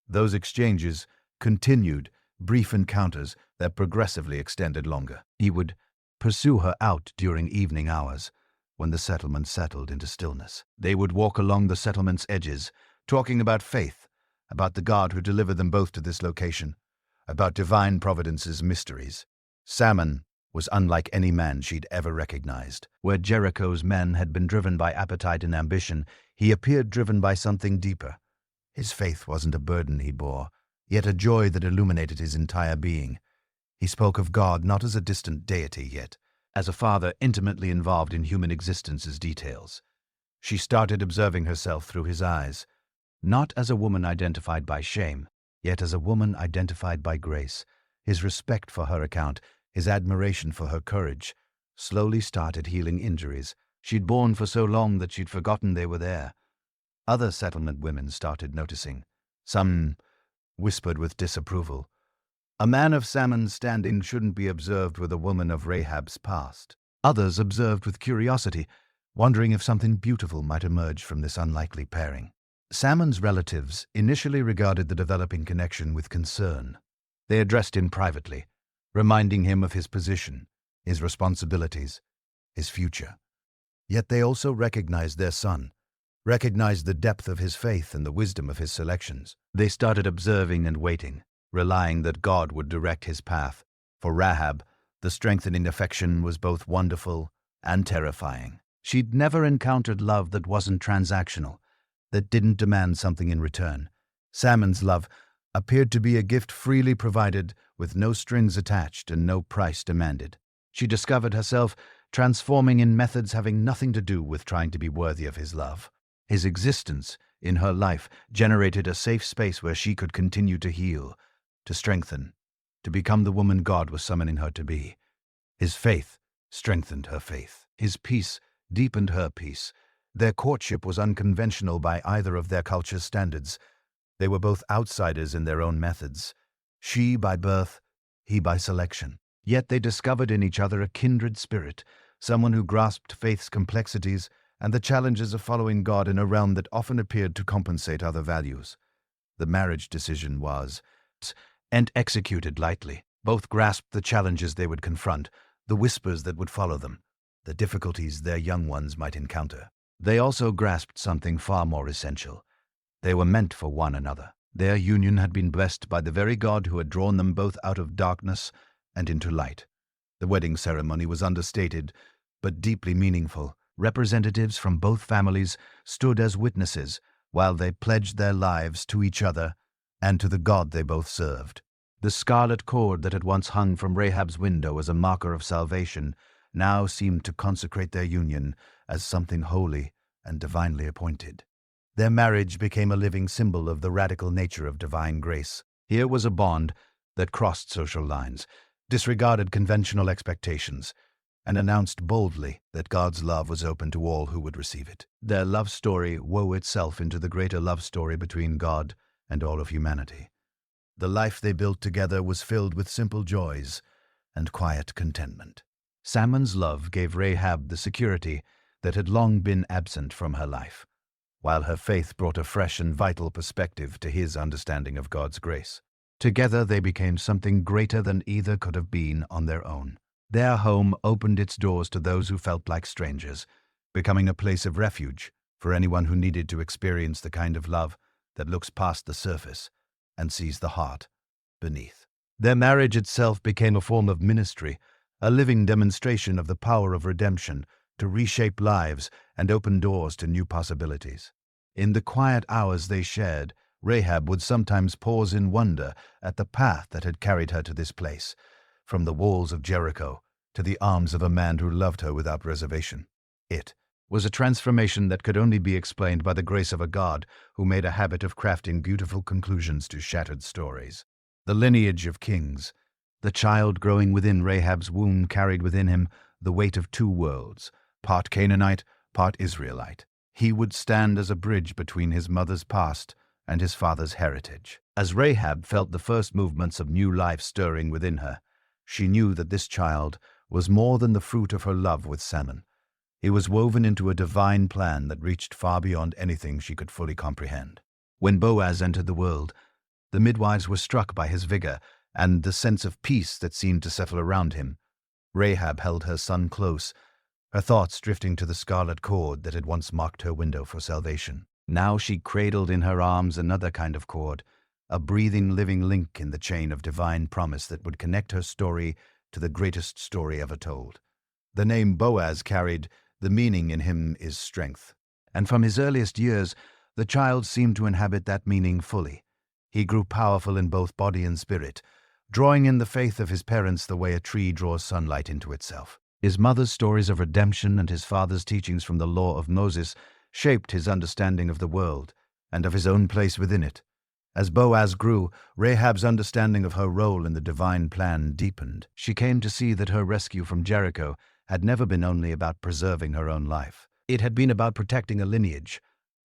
A: Those exchanges continued, brief encounters that progressively extended longer. He would pursue her out during evening hours, when the settlement settled into stillness. They would walk along the settlement's edges, talking about faith, about the God who delivered them both to this location, about divine providence's mysteries. Salmon was unlike any man she'd ever recognized. Where Jericho's men had been driven by appetite and ambition, he appeared driven by something deeper. His faith wasn't a burden he bore, yet a joy that illuminated his entire being. He spoke of God not as a distant deity, yet as a father intimately involved in human existence's details. She started observing herself through his eyes, not as a woman identified by shame, yet as a woman identified by grace. His respect for her account, his admiration for her courage, slowly started healing injuries she'd borne for so long that she'd forgotten they were there. Other settlement women started noticing. Some whispered with disapproval. A man of Salmon's standing shouldn't be observed with a woman of Rahab's past. Others observed with curiosity, wondering if something beautiful might emerge from this unlikely pairing. Salmon's relatives initially regarded the developing connection with concern. They addressed him privately, reminding him of his position, his responsibilities, his future. Yet they also recognized their son, recognized the depth of his faith and the wisdom of his selections. They started observing and waiting, relying that God would direct his path. For Rahab, the strengthening affection was both wonderful and terrifying. She'd never encountered love that wasn't transactional, that didn't demand something in return. Salmon's love appeared to be a gift freely provided, with no strings attached and no price demanded. She discovered herself transforming in methods having nothing to do with trying to be worthy of his love. His existence in her life generated a safe space where she could continue to heal, to strengthen, to become the woman God was summoning her to be. His faith strengthened her faith. His peace deepened her peace. Their courtship was unconventional by either of their culture's standards. They were both outsiders in their own methods. She by birth, he by selection. Yet they discovered in each other a kindred spirit, someone who grasped faith's complexities and the challenges of following God in a realm that often appeared to compensate other values. The marriage decision was, and executed lightly. Both grasped the challenges they would confront, the whispers that would follow them, the difficulties their young ones might encounter. They also grasped something far more essential. They were meant for one another. Their union had been blessed by the very God who had drawn them both out of darkness and into light. The wedding ceremony was understated, but deeply meaningful. Representatives from both families stood as witnesses while they pledged their lives to each other and to the God they both served. The scarlet cord that had once hung from Rahab's window as a marker of salvation now seemed to consecrate their union as something holy and divinely appointed. Their marriage became a living symbol of the radical nature of divine grace. Here was a bond that crossed social lines, disregarded conventional expectations, and announced boldly that God's love was open to all who would receive it. Their love story wove itself into the greater love story between God and all of humanity. The life they built together was filled with simple joys and quiet contentment. Salmon's love gave Rahab the security that had long been absent from her life, while her faith brought a fresh and vital perspective to his understanding of God's grace. Together they became something greater than either could have been on their own. Their home opened its doors to those who felt like strangers, becoming a place of refuge for anyone who needed to experience the kind of love that looks past the surface and sees the heart beneath. Their marriage itself became a form of ministry, a living demonstration of the power of redemption to reshape lives and open doors to new possibilities. In the quiet hours they shared, Rahab would sometimes pause in wonder at the path that had carried her to this place, from the walls of Jericho to the arms of a man who loved her without reservation. It was a transformation that could only be explained by the grace of a God who made a habit of crafting beautiful conclusions to shattered stories. The lineage of kings. The child growing within Rahab's womb carried within him the weight of two worlds, part Canaanite, part Israelite. He would stand as a bridge between his mother's past and his father's heritage. As Rahab felt the first movements of new life stirring within her, she knew that this child was more than the fruit of her love with Salmon. He was woven into a divine plan that reached far beyond anything she could fully comprehend. When Boaz entered the world, the midwives were struck by his vigor and the sense of peace that seemed to settle around him. Rahab held her son close, her thoughts drifting to the scarlet cord that had once marked her window for salvation. Now she cradled in her arms another kind of cord, a breathing, living link in the chain of divine promise that would connect her story to the greatest story ever told. The name Boaz carried the meaning in him is strength, and from his earliest years, the child seemed to inhabit that meaning fully. He grew powerful in both body and spirit, drawing in the faith of his parents the way a tree draws sunlight into itself. His mother's stories of redemption and his father's teachings from the law of Moses shaped his understanding of the world and of his own place within it. As Boaz grew, Rahab's understanding of her role in the divine plan deepened. She came to see that her rescue from Jericho had never been only about preserving her own life. It had been about protecting a lineage,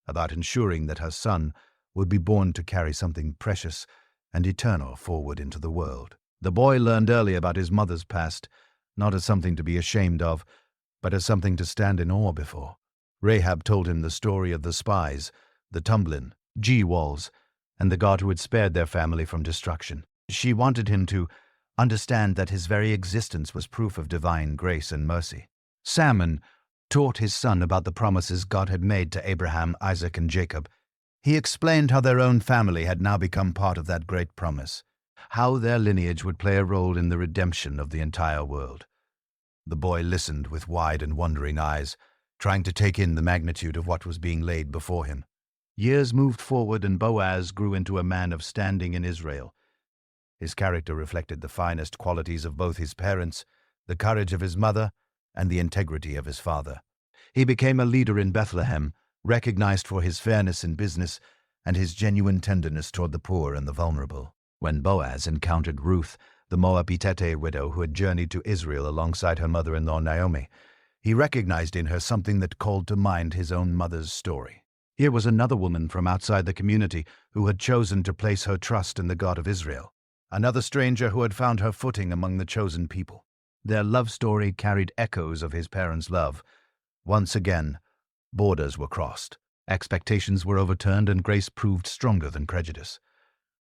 A: about ensuring that her son would be born to carry something precious and eternal forward into the world. The boy learned early about his mother's past, not as something to be ashamed of, but as something to stand in awe before. Rahab told him the story of the Spies, the Tumblin, G-Walls, and the God who had spared their family from destruction. She wanted him to understand that his very existence was proof of divine grace and mercy. Salmon taught his son about the promises God had made to Abraham, Isaac, and Jacob. He explained how their own family had now become part of that great promise, how their lineage would play a role in the redemption of the entire world. The boy listened with wide and wondering eyes, trying to take in the magnitude of what was being laid before him. Years moved forward and Boaz grew into a man of standing in Israel. His character reflected the finest qualities of both his parents, the courage of his mother, and the integrity of his father. He became a leader in Bethlehem, recognized for his fairness in business and his genuine tenderness toward the poor and the vulnerable. When Boaz encountered Ruth, the Moabitete widow who had journeyed to Israel alongside her mother-in-law Naomi, he recognized in her something that called to mind his own mother's story. Here was another woman from outside the community who had chosen to place her trust in the God of Israel. Another stranger who had found her footing among the chosen people. Their love story carried echoes of his parents' love. Once again, borders were crossed. Expectations were overturned and grace proved stronger than prejudice.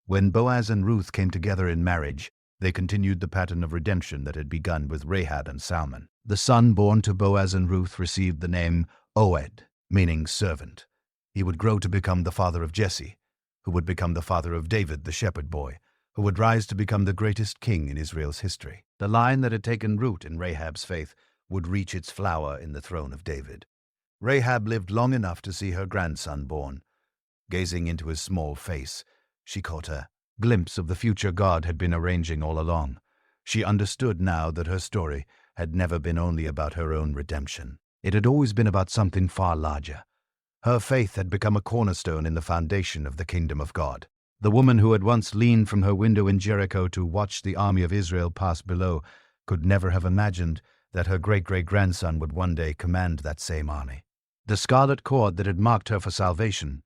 A: When Boaz and Ruth came together in marriage, they continued the pattern of redemption that had begun with Rahab and Salmon. The son born to Boaz and Ruth received the name Oed, meaning servant. He would grow to become the father of Jesse, who would become the father of David, the shepherd boy, who would rise to become the greatest king in Israel's history. The line that had taken root in Rahab's faith would reach its flower in the throne of David. Rahab lived long enough to see her grandson born. Gazing into his small face, she caught a glimpse of the future God had been arranging all along. She understood now that her story had never been only about her own redemption. It had always been about something far larger. Her faith had become a cornerstone in the foundation of the kingdom of God. The woman who had once leaned from her window in Jericho to watch the army of Israel pass below could never have imagined that her great-great-grandson would one day command that same army. The scarlet cord that had marked her for salvation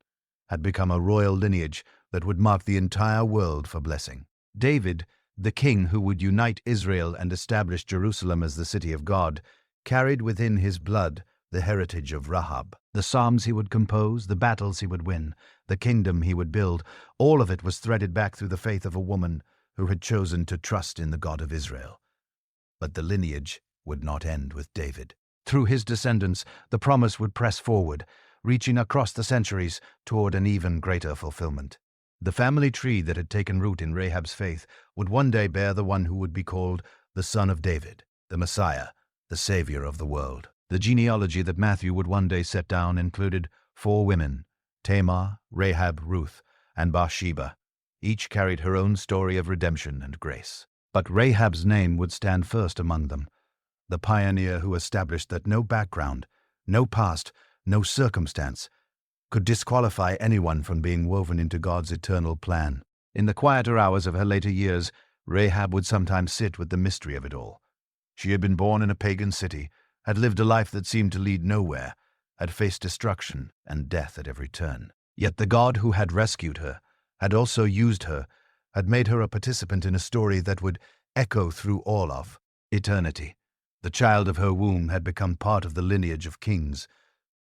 A: had become a royal lineage that would mark the entire world for blessing. David, the king who would unite Israel and establish Jerusalem as the city of God, carried within his blood the heritage of Rahab. The psalms he would compose, the battles he would win, the kingdom he would build, all of it was threaded back through the faith of a woman who had chosen to trust in the God of Israel. But the lineage would not end with David. Through his descendants, the promise would press forward, reaching across the centuries toward an even greater fulfillment. The family tree that had taken root in Rahab's faith would one day bear the one who would be called the Son of David, the Messiah, the Savior of the world. The genealogy that Matthew would one day set down included 4 women, Tamar, Rahab, Ruth, and Bathsheba. Each carried her own story of redemption and grace. But Rahab's name would stand first among them, the pioneer who established that no background, no past, no circumstance could disqualify anyone from being woven into God's eternal plan. In the quieter hours of her later years, Rahab would sometimes sit with the mystery of it all. She had been born in a pagan city, had lived a life that seemed to lead nowhere, had faced destruction and death at every turn. Yet the God who had rescued her, had also used her, had made her a participant in a story that would echo through all of eternity. The child of her womb had become part of the lineage of kings,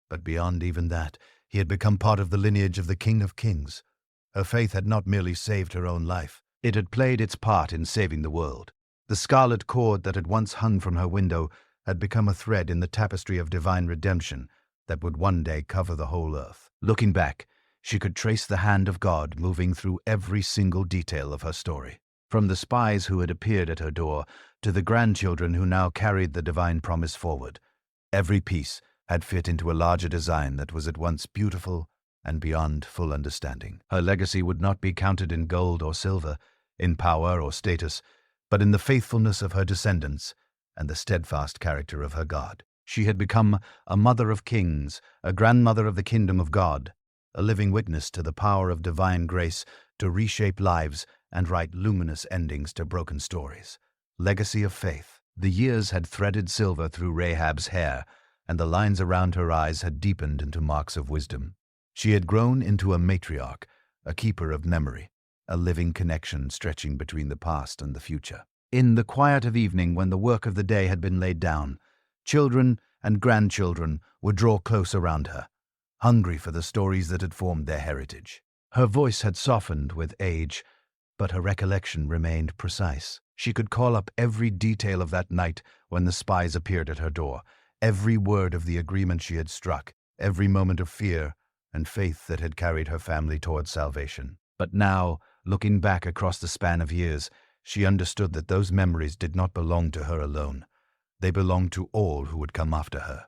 A: but beyond even that, he had become part of the lineage of the King of Kings. Her faith had not merely saved her own life, it had played its part in saving the world. The scarlet cord that had once hung from her window had become a thread in the tapestry of divine redemption that would one day cover the whole earth. Looking back, she could trace the hand of God moving through every single detail of her story. From the spies who had appeared at her door to the grandchildren who now carried the divine promise forward, every piece had fit into a larger design that was at once beautiful and beyond full understanding. Her legacy would not be counted in gold or silver, in power or status, but in the faithfulness of her descendants and the steadfast character of her God. She had become a mother of kings, a grandmother of the kingdom of God, a living witness to the power of divine grace to reshape lives and write luminous endings to broken stories. Legacy of faith. The years had threaded silver through Rahab's hair, and the lines around her eyes had deepened into marks of wisdom. She had grown into a matriarch, a keeper of memory, a living connection stretching between the past and the future. In the quiet of evening, when the work of the day had been laid down, children and grandchildren would draw close around her, hungry for the stories that had formed their heritage. Her voice had softened with age, but her recollection remained precise. She could call up every detail of that night when the spies appeared at her door, every word of the agreement she had struck, every moment of fear and faith that had carried her family towards salvation. But now, looking back across the span of years, she understood that those memories did not belong to her alone. They belonged to all who would come after her.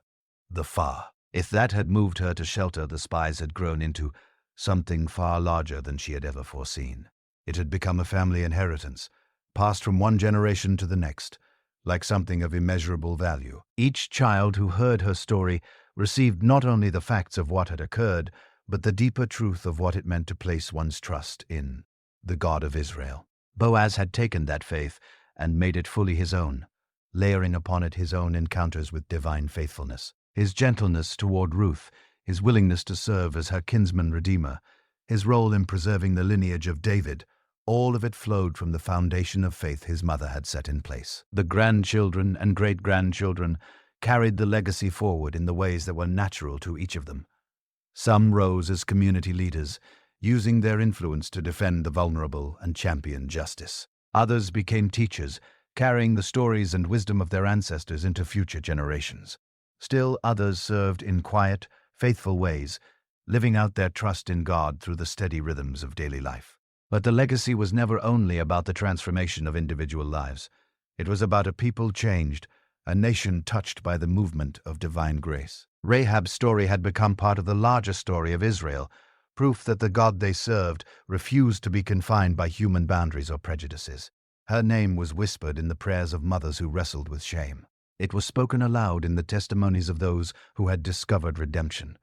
A: The far. If that had moved her to shelter the spies had grown into, something far larger than she had ever foreseen. It had become a family inheritance, passed from one generation to the next, like something of immeasurable value. Each child who heard her story received not only the facts of what had occurred, but the deeper truth of what it meant to place one's trust in the God of Israel. Boaz had taken that faith and made it fully his own, layering upon it his own encounters with divine faithfulness. His gentleness toward Ruth, his willingness to serve as her kinsman redeemer, his role in preserving the lineage of David, all of it flowed from the foundation of faith his mother had set in place. The grandchildren and great-grandchildren carried the legacy forward in the ways that were natural to each of them. Some rose as community leaders, using their influence to defend the vulnerable and champion justice. Others became teachers, carrying the stories and wisdom of their ancestors into future generations. Still others served in quiet, faithful ways, living out their trust in God through the steady rhythms of daily life. But the legacy was never only about the transformation of individual lives. It was about a people changed, a nation touched by the movement of divine grace. Rahab's story had become part of the larger story of Israel, proof that the God they served refused to be confined by human boundaries or prejudices. Her name was whispered in the prayers of mothers who wrestled with shame. It was spoken aloud in the testimonies of those who had discovered redemption.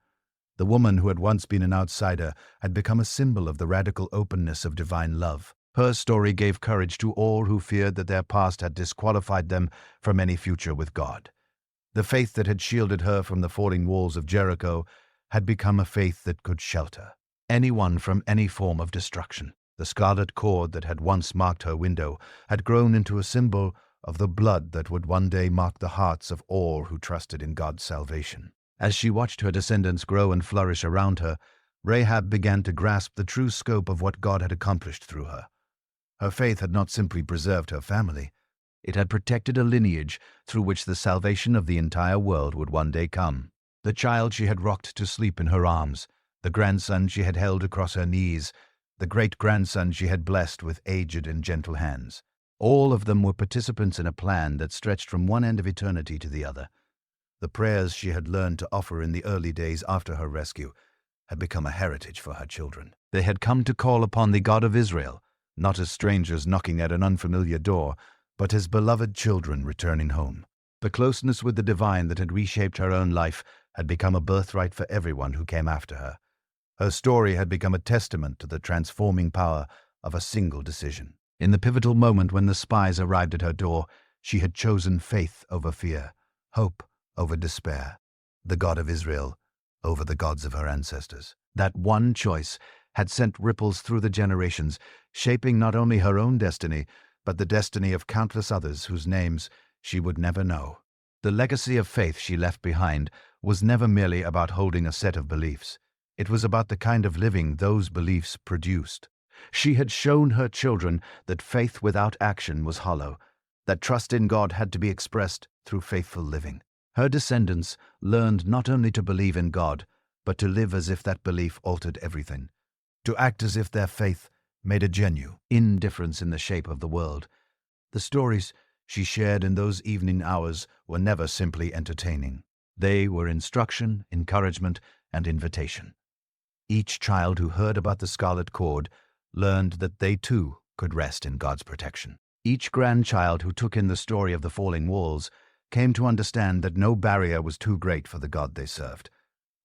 A: The woman who had once been an outsider had become a symbol of the radical openness of divine love. Her story gave courage to all who feared that their past had disqualified them from any future with God. The faith that had shielded her from the falling walls of Jericho had become a faith that could shelter anyone from any form of destruction. The scarlet cord that had once marked her window had grown into a symbol of the blood that would one day mark the hearts of all who trusted in God's salvation. As she watched her descendants grow and flourish around her, Rahab began to grasp the true scope of what God had accomplished through her. Her faith had not simply preserved her family, it had protected a lineage through which the salvation of the entire world would one day come. The child she had rocked to sleep in her arms, the grandson she had held across her knees, the great-grandson she had blessed with aged and gentle hands. All of them were participants in a plan that stretched from one end of eternity to the other. The prayers she had learned to offer in the early days after her rescue had become a heritage for her children. They had come to call upon the God of Israel, not as strangers knocking at an unfamiliar door, but as beloved children returning home. The closeness with the divine that had reshaped her own life had become a birthright for everyone who came after her. Her story had become a testament to the transforming power of a single decision. In the pivotal moment when the spies arrived at her door, she had chosen faith over fear, hope over despair, the God of Israel over the gods of her ancestors. That one choice had sent ripples through the generations, shaping not only her own destiny, but the destiny of countless others whose names she would never know. The legacy of faith she left behind was never merely about holding a set of beliefs. It was about the kind of living those beliefs produced. She had shown her children that faith without action was hollow, that trust in God had to be expressed through faithful living. Her descendants learned not only to believe in God, but to live as if that belief altered everything, to act as if their faith made a genuine difference in the shape of the world. The stories she shared in those evening hours were never simply entertaining. They were instruction, encouragement, and invitation. Each child who heard about the scarlet cord learned that they too could rest in God's protection. Each grandchild who took in the story of the falling walls came to understand that no barrier was too great for the God they served.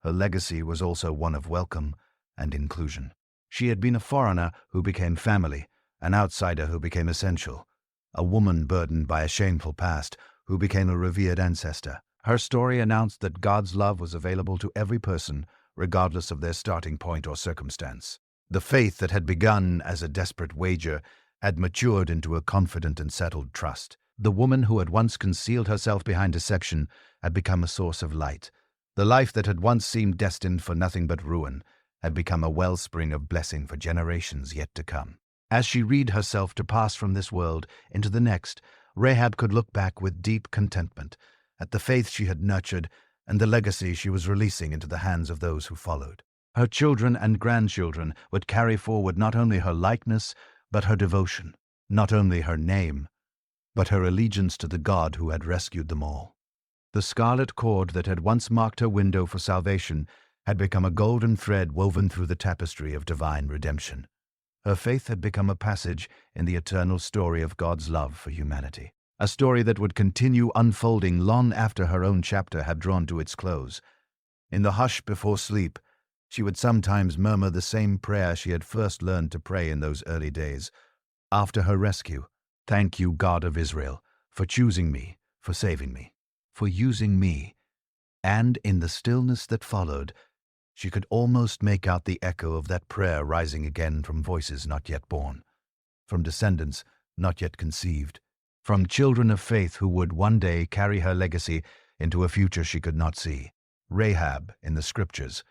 A: Her legacy was also one of welcome and inclusion. She had been a foreigner who became family, an outsider who became essential, a woman burdened by a shameful past who became a revered ancestor. Her story announced that God's love was available to every person, regardless of their starting point or circumstance. The faith that had begun as a desperate wager had matured into a confident and settled trust. The woman who had once concealed herself behind deception had become a source of light. The life that had once seemed destined for nothing but ruin had become a wellspring of blessing for generations yet to come. As she read herself to pass from this world into the next, Rahab could look back with deep contentment at the faith she had nurtured and the legacy she was releasing into the hands of those who followed. Her children and grandchildren would carry forward not only her likeness, but her devotion, not only her name, but her allegiance to the God who had rescued them all. The scarlet cord that had once marked her window for salvation had become a golden thread woven through the tapestry of divine redemption. Her faith had become a passage in the eternal story of God's love for humanity, a story that would continue unfolding long after her own chapter had drawn to its close. In the hush before sleep, she would sometimes murmur the same prayer she had first learned to pray in those early days. After her rescue, "Thank you, God of Israel, for choosing me, for saving me, for using me." And in the stillness that followed, she could almost make out the echo of that prayer rising again from voices not yet born, from descendants not yet conceived, from children of faith who would one day carry her legacy into a future she could not see. Rahab in the scriptures.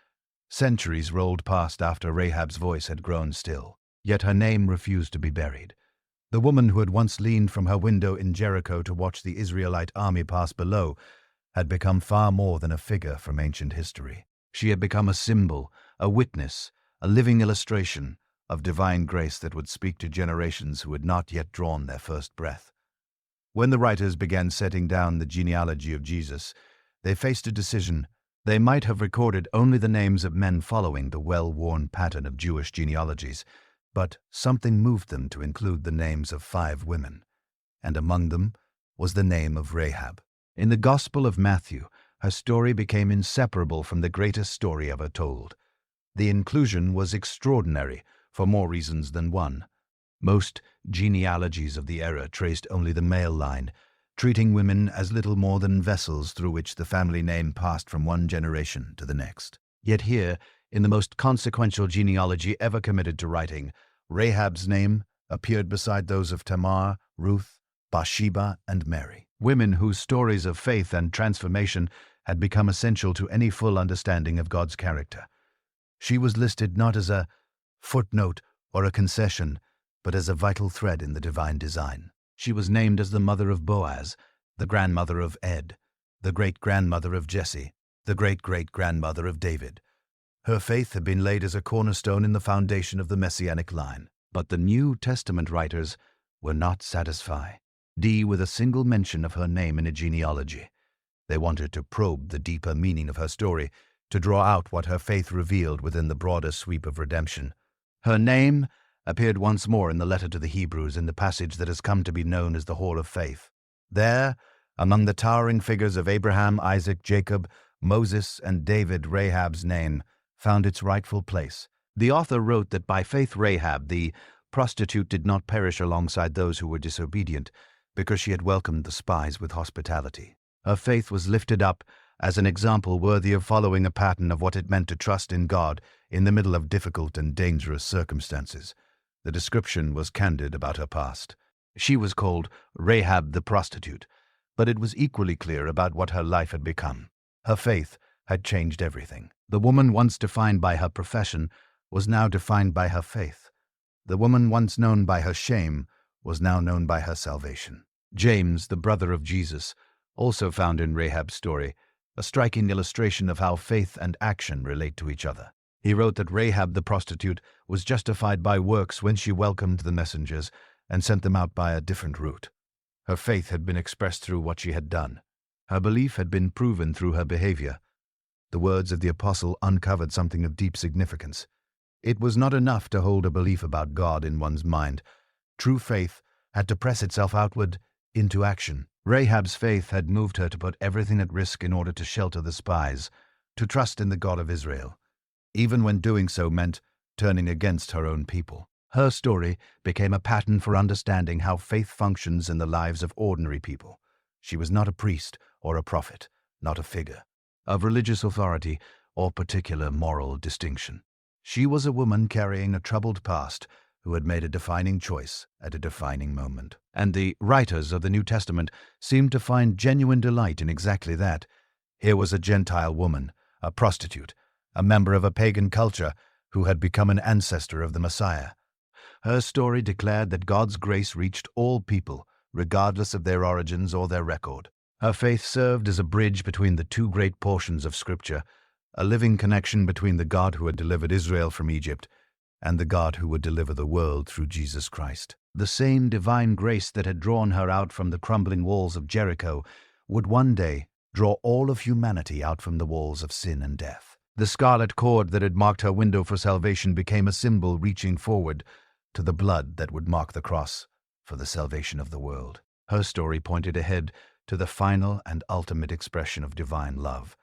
A: Centuries rolled past after Rahab's voice had grown still, yet her name refused to be buried. The woman who had once leaned from her window in Jericho to watch the Israelite army pass below had become far more than a figure from ancient history. She had become a symbol, a witness, a living illustration of divine grace that would speak to generations who had not yet drawn their first breath. When the writers began setting down the genealogy of Jesus, they faced a decision. They might have recorded only the names of men following the well-worn pattern of Jewish genealogies, but something moved them to include the names of 5 women, and among them was the name of Rahab. In the Gospel of Matthew, her story became inseparable from the greatest story ever told. The inclusion was extraordinary for more reasons than one. Most genealogies of the era traced only the male line, treating women as little more than vessels through which the family name passed from one generation to the next. Yet here, in the most consequential genealogy ever committed to writing, Rahab's name appeared beside those of Tamar, Ruth, Bathsheba, and Mary, women whose stories of faith and transformation had become essential to any full understanding of God's character. She was listed not as a footnote or a concession, but as a vital thread in the divine design. She was named as the mother of Boaz, the grandmother of Ed, the great-grandmother of Jesse, the great-great-grandmother of David. Her faith had been laid as a cornerstone in the foundation of the Messianic line. But the New Testament writers were not satisfied with a single mention of her name in a genealogy. They wanted to probe the deeper meaning of her story, to draw out what her faith revealed within the broader sweep of redemption. Her name appeared once more in the letter to the Hebrews in the passage that has come to be known as the Hall of Faith. There, among the towering figures of Abraham, Isaac, Jacob, Moses, and David, Rahab's name found its rightful place. The author wrote that by faith Rahab, the prostitute, did not perish alongside those who were disobedient, because she had welcomed the spies with hospitality. Her faith was lifted up as an example worthy of following a pattern of what it meant to trust in God in the middle of difficult and dangerous circumstances. The description was candid about her past. She was called Rahab the prostitute, but it was equally clear about what her life had become. Her faith had changed everything. The woman once defined by her profession was now defined by her faith. The woman once known by her shame was now known by her salvation. James, the brother of Jesus, also found in Rahab's story a striking illustration of how faith and action relate to each other. He wrote that Rahab the prostitute was justified by works when she welcomed the messengers and sent them out by a different route. Her faith had been expressed through what she had done. Her belief had been proven through her behavior. The words of the apostle uncovered something of deep significance. It was not enough to hold a belief about God in one's mind. True faith had to press itself outward into action. Rahab's faith had moved her to put everything at risk in order to shelter the spies, to trust in the God of Israel, even when doing so meant turning against her own people. Her story became a pattern for understanding how faith functions in the lives of ordinary people. She was not a priest or a prophet, not a figure of religious authority or particular moral distinction. She was a woman carrying a troubled past who had made a defining choice at a defining moment. And the writers of the New Testament seemed to find genuine delight in exactly that. Here was a Gentile woman, a prostitute, a member of a pagan culture who had become an ancestor of the Messiah. Her story declared that God's grace reached all people, regardless of their origins or their record. Her faith served as a bridge between the two great portions of Scripture, a living connection between the God who had delivered Israel from Egypt and the God who would deliver the world through Jesus Christ. The same divine grace that had drawn her out from the crumbling walls of Jericho would one day draw all of humanity out from the walls of sin and death. The scarlet cord that had marked her window for salvation became a symbol reaching forward to the blood that would mark the cross for the salvation of the world. Her story pointed ahead to the final and ultimate expression of divine love,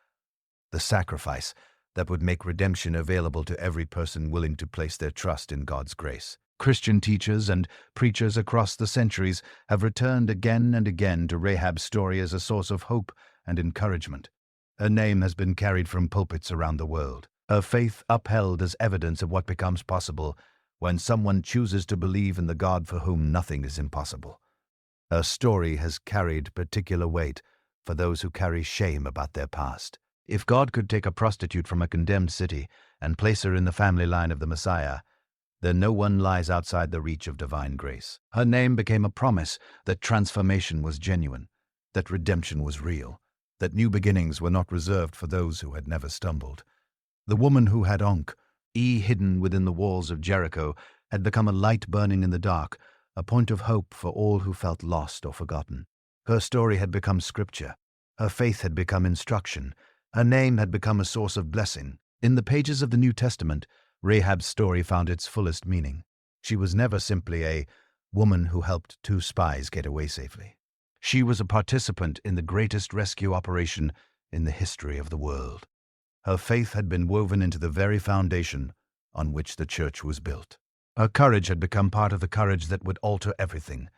A: the sacrifice that would make redemption available to every person willing to place their trust in God's grace. Christian teachers and preachers across the centuries have returned again and again to Rahab's story as a source of hope and encouragement. Her name has been carried from pulpits around the world, her faith upheld as evidence of what becomes possible when someone chooses to believe in the God for whom nothing is impossible. Her story has carried particular weight for those who carry shame about their past. If God could take a prostitute from a condemned city and place her in the family line of the Messiah, then no one lies outside the reach of divine grace. Her name became a promise that transformation was genuine, that redemption was real, that new beginnings were not reserved for those who had never stumbled. The woman who had hidden within the walls of Jericho had become a light burning in the dark, a point of hope for all who felt lost or forgotten. Her story had become scripture. Her faith had become instruction. Her name had become a source of blessing. In the pages of the New Testament, Rahab's story found its fullest meaning. She was never simply a woman who helped two spies get away safely. She was a participant in the greatest rescue operation in the history of the world. Her faith had been woven into the very foundation on which the church was built. Her courage had become part of the courage that would alter everything.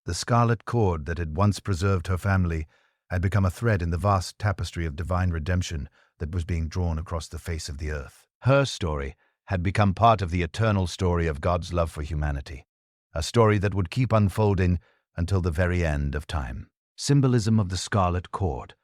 A: The scarlet cord that had once preserved her family had become a thread in the vast tapestry of divine redemption that was being drawn across the face of the earth. Her story had become part of the eternal story of God's love for humanity, a story that would keep unfolding until the very end of time. Symbolism of the scarlet cord.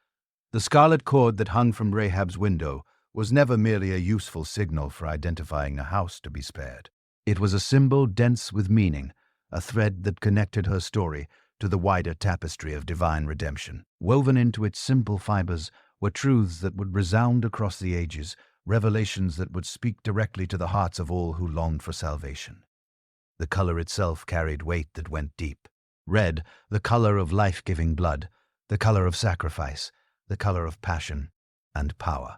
A: The scarlet cord that hung from Rahab's window was never merely a useful signal for identifying a house to be spared. It was a symbol dense with meaning, a thread that connected her story to the wider tapestry of divine redemption. Woven into its simple fibers were truths that would resound across the ages, revelations that would speak directly to the hearts of all who longed for salvation. The color itself carried weight that went deep. Red, the color of life-giving blood, the color of sacrifice, the color of passion and power.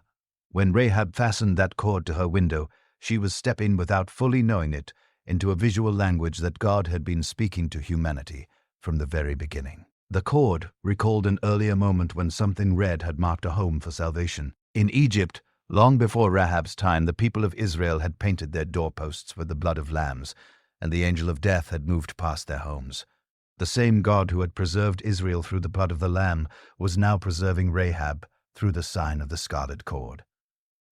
A: When Rahab fastened that cord to her window, she was stepping, without fully knowing it, into a visual language that God had been speaking to humanity from the very beginning. The cord recalled an earlier moment when something red had marked a home for salvation. In Egypt, long before Rahab's time, the people of Israel had painted their doorposts with the blood of lambs, and the angel of death had moved past their homes. The same God who had preserved Israel through the blood of the Lamb was now preserving Rahab through the sign of the scarlet cord.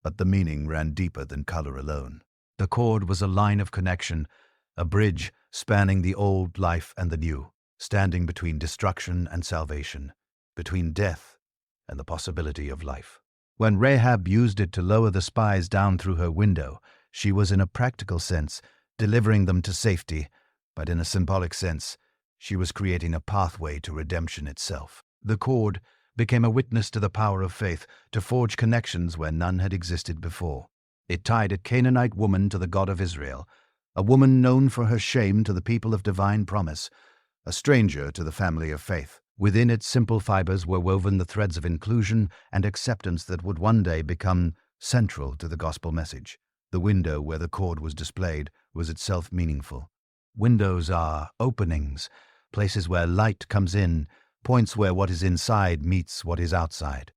A: But the meaning ran deeper than color alone. The cord was a line of connection, a bridge spanning the old life and the new, standing between destruction and salvation, between death and the possibility of life. When Rahab used it to lower the spies down through her window, she was, in a practical sense, delivering them to safety, but in a symbolic sense, she was creating a pathway to redemption itself. The cord became a witness to the power of faith to forge connections where none had existed before. It tied a Canaanite woman to the God of Israel, a woman known for her shame to the people of divine promise, a stranger to the family of faith. Within its simple fibers were woven the threads of inclusion and acceptance that would one day become central to the gospel message. The window where the cord was displayed was itself meaningful. Windows are openings, places where light comes in, points where what is inside meets what is outside.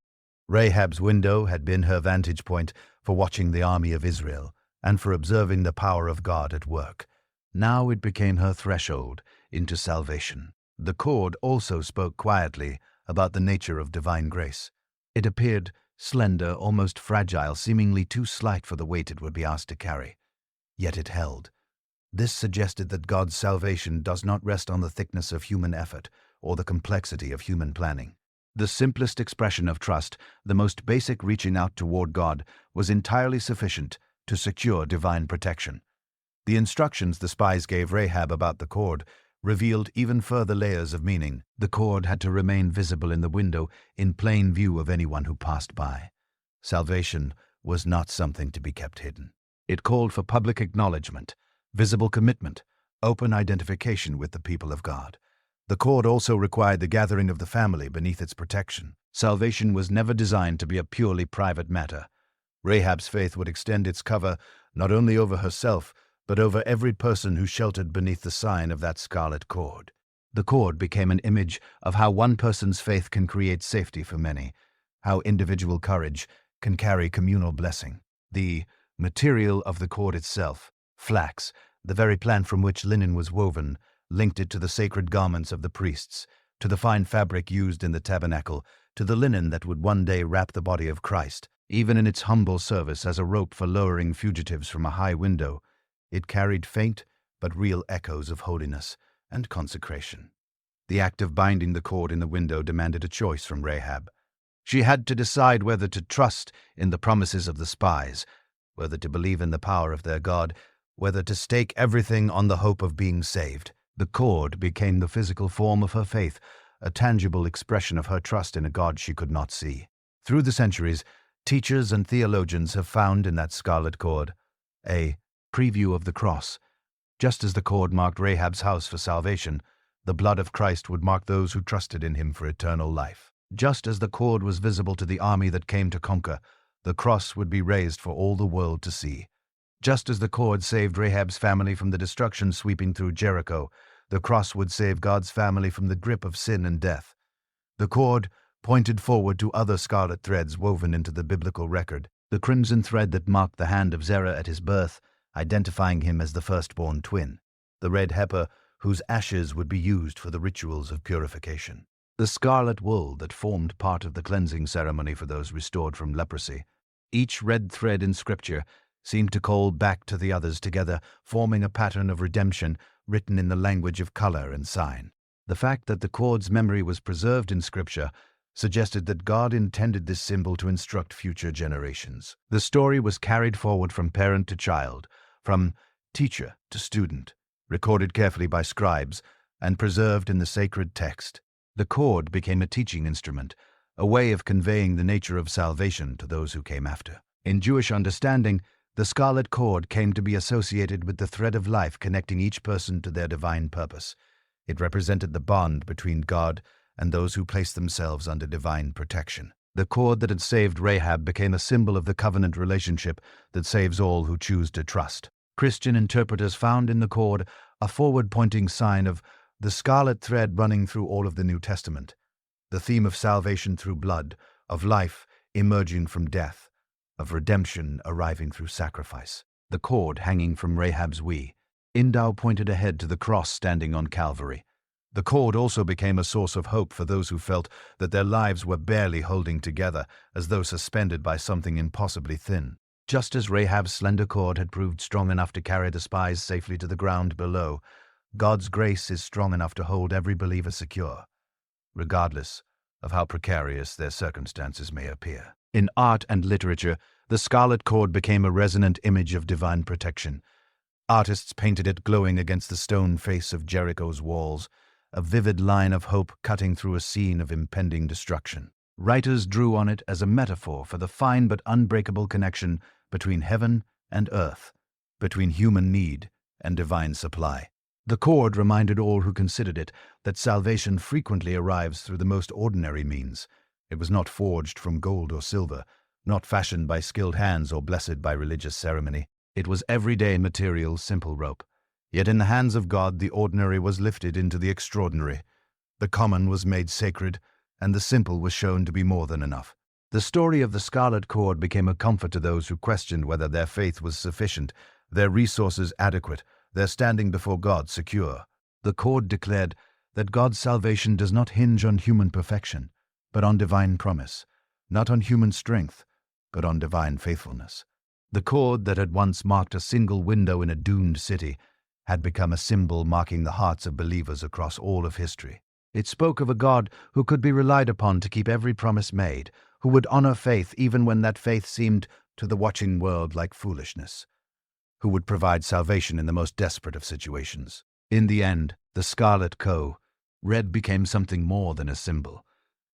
A: Rahab's window had been her vantage point for watching the army of Israel and for observing the power of God at work. Now it became her threshold into salvation. The cord also spoke quietly about the nature of divine grace. It appeared slender, almost fragile, seemingly too slight for the weight it would be asked to carry. Yet it held. This suggested that God's salvation does not rest on the thickness of human effort or the complexity of human planning. The simplest expression of trust, the most basic reaching out toward God, was entirely sufficient to secure divine protection. The instructions the spies gave Rahab about the cord revealed even further layers of meaning. The cord had to remain visible in the window, in plain view of anyone who passed by. Salvation was not something to be kept hidden. It called for public acknowledgement, visible commitment, open identification with the people of God. The cord also required the gathering of the family beneath its protection. Salvation was never designed to be a purely private matter. Rahab's faith would extend its cover not only over herself, but over every person who sheltered beneath the sign of that scarlet cord. The cord became an image of how one person's faith can create safety for many, how individual courage can carry communal blessing. The material of the cord itself, flax, the very plant from which linen was woven, linked it to the sacred garments of the priests, to the fine fabric used in the tabernacle, to the linen that would one day wrap the body of Christ. Even in its humble service as a rope for lowering fugitives from a high window, it carried faint but real echoes of holiness and consecration. The act of binding the cord in the window demanded a choice from Rahab. She had to decide whether to trust in the promises of the spies, whether to believe in the power of their God, whether to stake everything on the hope of being saved. The cord became the physical form of her faith, a tangible expression of her trust in a God she could not see. Through the centuries, teachers and theologians have found in that scarlet cord a preview of the cross. Just as the cord marked Rahab's house for salvation, the blood of Christ would mark those who trusted in him for eternal life. Just as the cord was visible to the army that came to conquer, the cross would be raised for all the world to see. Just as the cord saved Rahab's family from the destruction sweeping through Jericho, the cross would save God's family from the grip of sin and death. The cord pointed forward to other scarlet threads woven into the biblical record, the crimson thread that marked the hand of Zerah at his birth, identifying him as the firstborn twin, the red heifer whose ashes would be used for the rituals of purification, the scarlet wool that formed part of the cleansing ceremony for those restored from leprosy. Each red thread in Scripture seemed to call back to the others together, forming a pattern of redemption written in the language of color and sign. The fact that the cord's memory was preserved in Scripture suggested that God intended this symbol to instruct future generations. The story was carried forward from parent to child, from teacher to student, recorded carefully by scribes, and preserved in the sacred text. The cord became a teaching instrument, a way of conveying the nature of salvation to those who came after. In Jewish understanding, the scarlet cord came to be associated with the thread of life connecting each person to their divine purpose. It represented the bond between God and those who placed themselves under divine protection. The cord that had saved Rahab became a symbol of the covenant relationship that saves all who choose to trust. Christian interpreters found in the cord a forward-pointing sign of the scarlet thread running through all of the New Testament, the theme of salvation through blood, of life emerging from death, of redemption arriving through sacrifice. The cord hanging from Rahab's wee. Indau pointed ahead to the cross standing on Calvary. The cord also became a source of hope for those who felt that their lives were barely holding together, as though suspended by something impossibly thin. Just as Rahab's slender cord had proved strong enough to carry the spies safely to the ground below, God's grace is strong enough to hold every believer secure, regardless of how precarious their circumstances may appear. In art and literature, the scarlet cord became a resonant image of divine protection. Artists painted it glowing against the stone face of Jericho's walls, a vivid line of hope cutting through a scene of impending destruction. Writers drew on it as a metaphor for the fine but unbreakable connection between heaven and earth, between human need and divine supply. The cord reminded all who considered it that salvation frequently arrives through the most ordinary means. It was not forged from gold or silver, not fashioned by skilled hands or blessed by religious ceremony. It was everyday material, simple rope. Yet in the hands of God the ordinary was lifted into the extraordinary. The common was made sacred, and the simple was shown to be more than enough. The story of the scarlet cord became a comfort to those who questioned whether their faith was sufficient, their resources adequate, their standing before God secure. The cord declared that God's salvation does not hinge on human perfection, but on divine promise, not on human strength, but on divine faithfulness. The cord that had once marked a single window in a doomed city had become a symbol marking the hearts of believers across all of history. It spoke of a God who could be relied upon to keep every promise made, who would honor faith even when that faith seemed to the watching world like foolishness, who would provide salvation in the most desperate of situations. In the end, the scarlet red became something more than a symbol.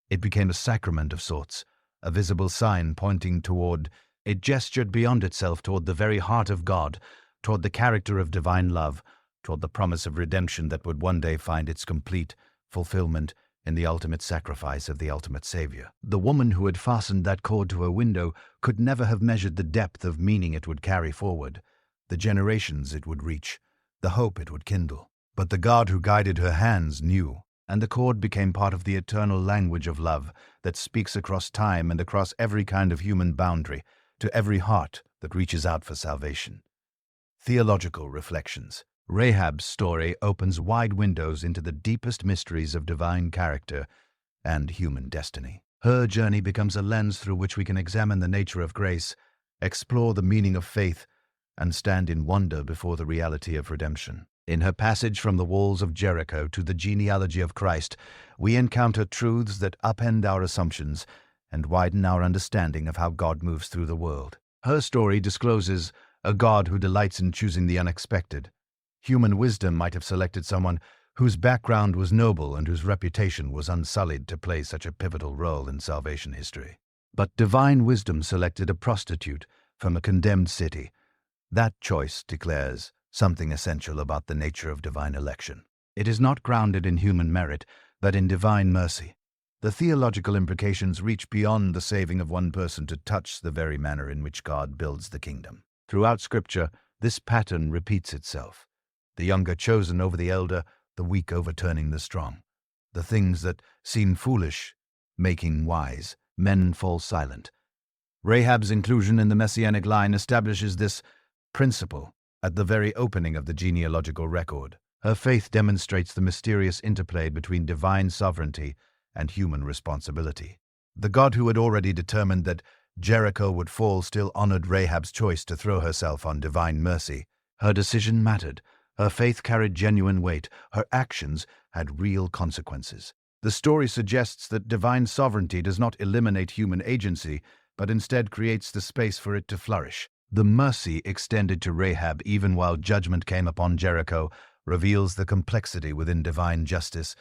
A: It became a sacrament of sorts, a visible sign pointing toward. It gestured beyond itself toward the very heart of God, toward the character of divine love, toward the promise of redemption that would one day find its complete fulfillment in the ultimate sacrifice of the ultimate Savior. The woman who had fastened that cord to her window could never have measured the depth of meaning it would carry forward, the generations it would reach, the hope it would kindle. But the God who guided her hands knew, and the cord became part of the eternal language of love that speaks across time and across every kind of human boundary, to every heart that reaches out for salvation. Theological reflections. Rahab's story opens wide windows into the deepest mysteries of divine character and human destiny. Her journey becomes a lens through which we can examine the nature of grace, explore the meaning of faith, and stand in wonder before the reality of redemption. In her passage from the walls of Jericho to the genealogy of Christ, we encounter truths that upend our assumptions and widen our understanding of how God moves through the world. Her story discloses a God who delights in choosing the unexpected. Human wisdom might have selected someone whose background was noble and whose reputation was unsullied to play such a pivotal role in salvation history. But divine wisdom selected a prostitute from a condemned city. That choice declares something essential about the nature of divine election. It is not grounded in human merit, but in divine mercy. The theological implications reach beyond the saving of one person to touch the very manner in which God builds the kingdom. Throughout Scripture, this pattern repeats itself. The younger chosen over the elder, the weak overturning the strong. The things that seem foolish, making wise, men fall silent. Rahab's inclusion in the messianic line establishes this principle at the very opening of the genealogical record. Her faith demonstrates the mysterious interplay between divine sovereignty and human responsibility. The God who had already determined that Jericho would fall still honored Rahab's choice to throw herself on divine mercy. Her decision mattered. Her faith carried genuine weight. Her actions had real consequences. The story suggests that divine sovereignty does not eliminate human agency, but instead creates the space for it to flourish. The mercy extended to Rahab even while judgment came upon Jericho reveals the complexity within divine justice.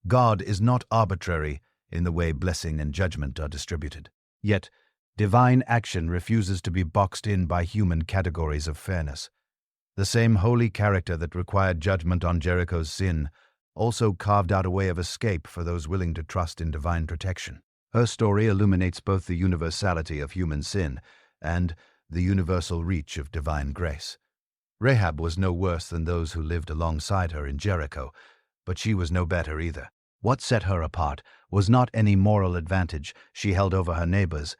A: God is not arbitrary in the way blessing and judgment are distributed. Yet, divine action refuses to be boxed in by human categories of fairness. The same holy character that required judgment on Jericho's sin also carved out a way of escape for those willing to trust in divine protection. Her story illuminates both the universality of human sin and the universal reach of divine grace. Rahab was no worse than those who lived alongside her in Jericho, but she was no better either. What set her apart was not any moral advantage she held over her neighbors,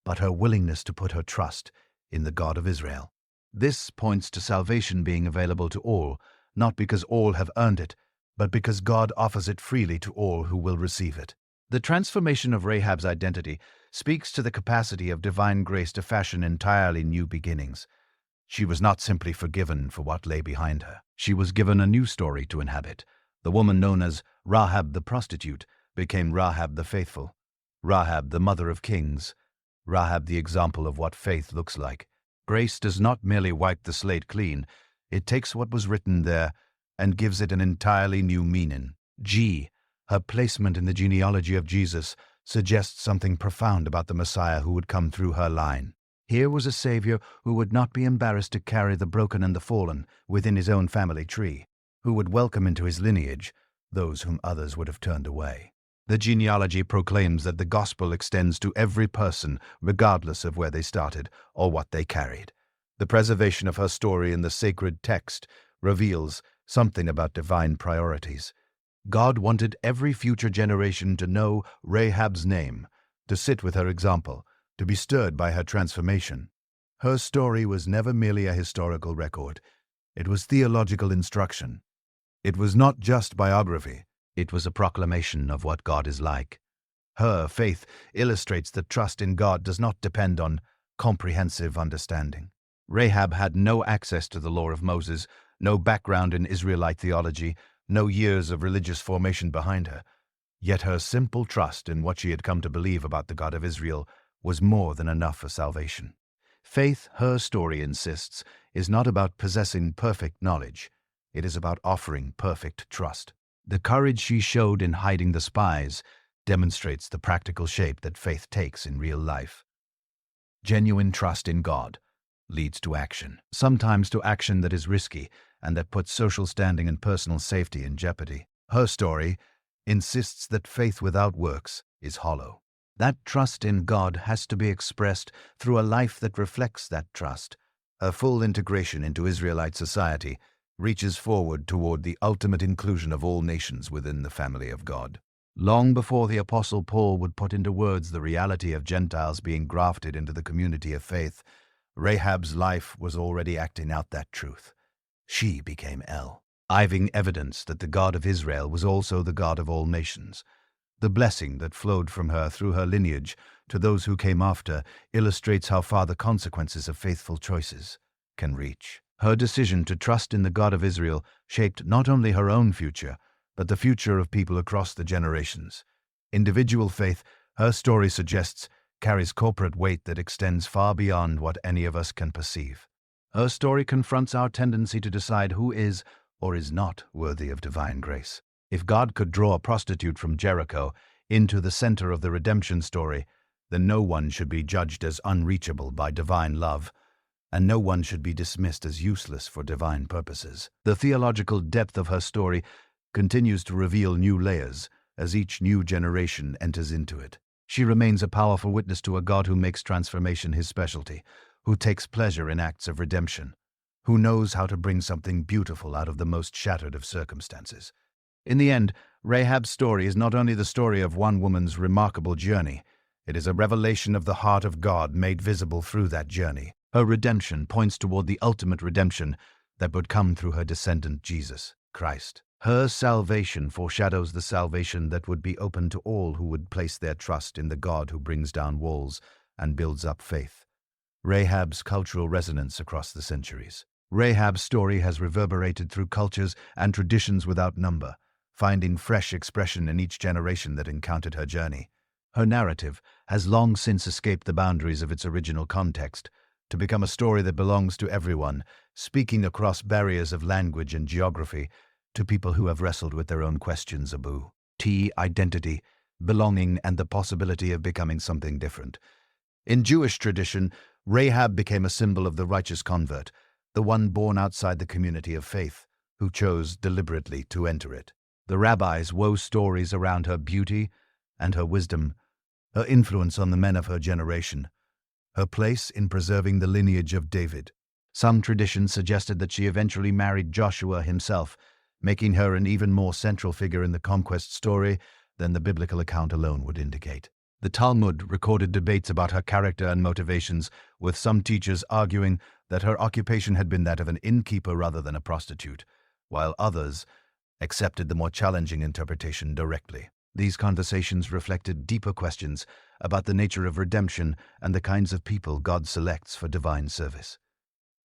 A: but her willingness to put her trust in the God of Israel. This points to salvation being available to all, not because all have earned it, but because God offers it freely to all who will receive it. The transformation of Rahab's identity speaks to the capacity of divine grace to fashion entirely new beginnings. She was not simply forgiven for what lay behind her. She was given a new story to inhabit. The woman known as Rahab the prostitute became Rahab the faithful, Rahab the mother of kings, Rahab the example of what faith looks like. Grace does not merely wipe the slate clean, it takes what was written there and gives it an entirely new meaning. Her placement in the genealogy of Jesus suggests something profound about the Messiah who would come through her line. Here was a Savior who would not be embarrassed to carry the broken and the fallen within his own family tree, who would welcome into his lineage those whom others would have turned away. The genealogy proclaims that the gospel extends to every person, regardless of where they started or what they carried. The preservation of her story in the sacred text reveals something about divine priorities. God wanted every future generation to know Rahab's name, to sit with her example, to be stirred by her transformation. Her story was never merely a historical record. It was theological instruction. It was not just biography. It was a proclamation of what God is like. Her faith illustrates that trust in God does not depend on comprehensive understanding. Rahab had no access to the law of Moses, no background in Israelite theology, no years of religious formation behind her. Yet her simple trust in what she had come to believe about the God of Israel was more than enough for salvation. Faith, her story insists, is not about possessing perfect knowledge. It is about offering perfect trust. The courage she showed in hiding the spies demonstrates the practical shape that faith takes in real life. Genuine trust in God leads to action, sometimes to action that is risky and that puts social standing and personal safety in jeopardy. Her story, insists that faith without works is hollow. That trust in God has to be expressed through a life that reflects that trust. Her full integration into Israelite society reaches forward toward the ultimate inclusion of all nations within the family of God. Long before the Apostle Paul would put into words the reality of Gentiles being grafted into the community of faith, Rahab's life was already acting out that truth. She became giving evidence that the God of Israel was also the God of all nations. The blessing that flowed from her through her lineage to those who came after illustrates how far the consequences of faithful choices can reach. Her decision to trust in the God of Israel shaped not only her own future, but the future of people across the generations. Individual faith, her story suggests, carries corporate weight that extends far beyond what any of us can perceive. Her story confronts our tendency to decide who is or is not worthy of divine grace. If God could draw a prostitute from Jericho into the center of the redemption story, then no one should be judged as unreachable by divine love, and no one should be dismissed as useless for divine purposes. The theological depth of her story continues to reveal new layers as each new generation enters into it. She remains a powerful witness to a God who makes transformation his specialty, who takes pleasure in acts of redemption, who knows how to bring something beautiful out of the most shattered of circumstances. In the end, Rahab's story is not only the story of one woman's remarkable journey, it is a revelation of the heart of God made visible through that journey. Her redemption points toward the ultimate redemption that would come through her descendant Jesus Christ. Her salvation foreshadows the salvation that would be open to all who would place their trust in the God who brings down walls and builds up faith. Rahab's cultural resonance across the centuries. Rahab's story has reverberated through cultures and traditions without number, finding fresh expression in each generation that encountered her journey. Her narrative has long since escaped the boundaries of its original context to become a story that belongs to everyone, speaking across barriers of language and geography to people who have wrestled with their own questions about identity, belonging, and the possibility of becoming something different. In Jewish tradition, Rahab became a symbol of the righteous convert, the one born outside the community of faith, who chose deliberately to enter it. The rabbis wove stories around her beauty and her wisdom, her influence on the men of her generation, her place in preserving the lineage of David. Some traditions suggested that she eventually married Joshua himself, making her an even more central figure in the conquest story than the biblical account alone would indicate. The Talmud recorded debates about her character and motivations, with some teachers arguing that her occupation had been that of an innkeeper rather than a prostitute, while others accepted the more challenging interpretation directly. These conversations reflected deeper questions about the nature of redemption and the kinds of people God selects for divine service.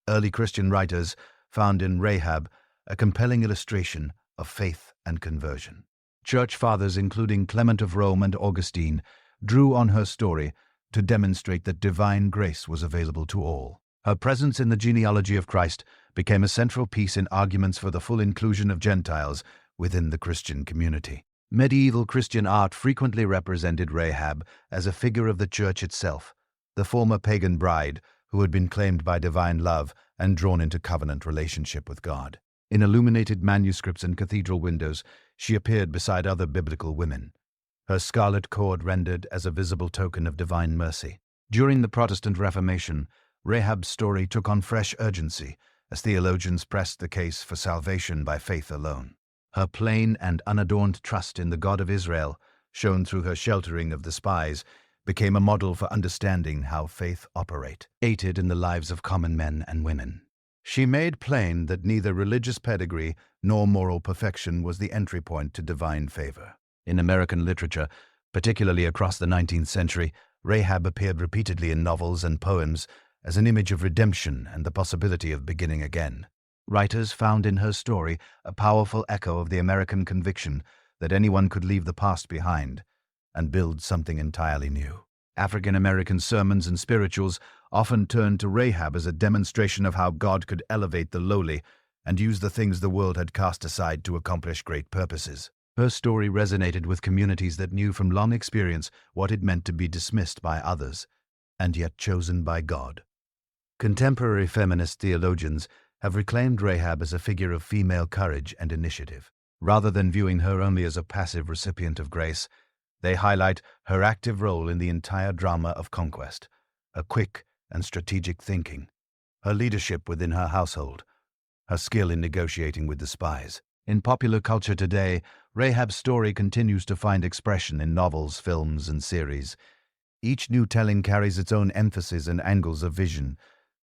A: Early Christian writers found in Rahab a compelling illustration of faith and conversion. Church fathers, including Clement of Rome and Augustine, drew on her story to demonstrate that divine grace was available to all. Her presence in the genealogy of Christ became a central piece in arguments for the full inclusion of Gentiles within the Christian community. Medieval Christian art frequently represented Rahab as a figure of the church itself, the former pagan bride who had been claimed by divine love and drawn into covenant relationship with God. In illuminated manuscripts and cathedral windows, she appeared beside other biblical women, her scarlet cord rendered as a visible token of divine mercy. During the Protestant Reformation, Rahab's story took on fresh urgency as theologians pressed the case for salvation by faith alone. Her plain and unadorned trust in the God of Israel, shown through her sheltering of the spies, became a model for understanding how faith operated in the lives of common men and women. She made plain that neither religious pedigree nor moral perfection was the entry point to divine favor. In American literature, particularly across the 19th century, Rahab appeared repeatedly in novels and poems as an image of redemption and the possibility of beginning again. Writers found in her story a powerful echo of the American conviction that anyone could leave the past behind and build something entirely new. African American sermons and spirituals often turned to Rahab as a demonstration of how God could elevate the lowly and use the things the world had cast aside to accomplish great purposes. Her story resonated with communities that knew from long experience what it meant to be dismissed by others and yet chosen by God. Contemporary feminist theologians have reclaimed Rahab as a figure of female courage and initiative. Rather than viewing her only as a passive recipient of grace, they highlight her active role in the entire drama of conquest, her quick and strategic thinking, her leadership within her household, her skill in negotiating with the spies. In popular culture today, Rahab's story continues to find expression in novels, films, and series. Each new telling carries its own emphasis and angles of vision,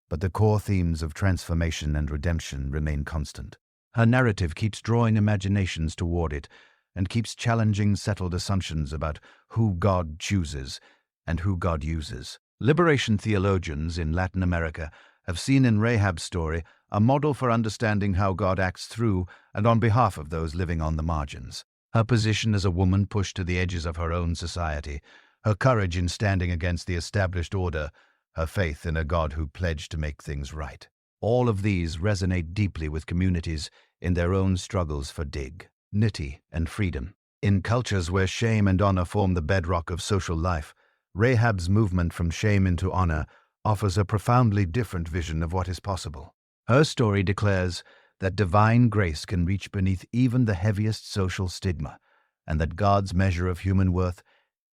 A: but the core themes of transformation and redemption remain constant. Her narrative keeps drawing imaginations toward it and keeps challenging settled assumptions about who God chooses and who God uses. Liberation theologians in Latin America have seen in Rahab's story a model for understanding how God acts through and on behalf of those living on the margins. Her position as a woman pushed to the edges of her own society, her courage in standing against the established order, her faith in a God who pledged to make things right. All of these resonate deeply with communities in their own struggles for dignity and freedom. In cultures where shame and honor form the bedrock of social life, Rahab's movement from shame into honor offers a profoundly different vision of what is possible. Her story declares that divine grace can reach beneath even the heaviest social stigma, and that God's measure of human worth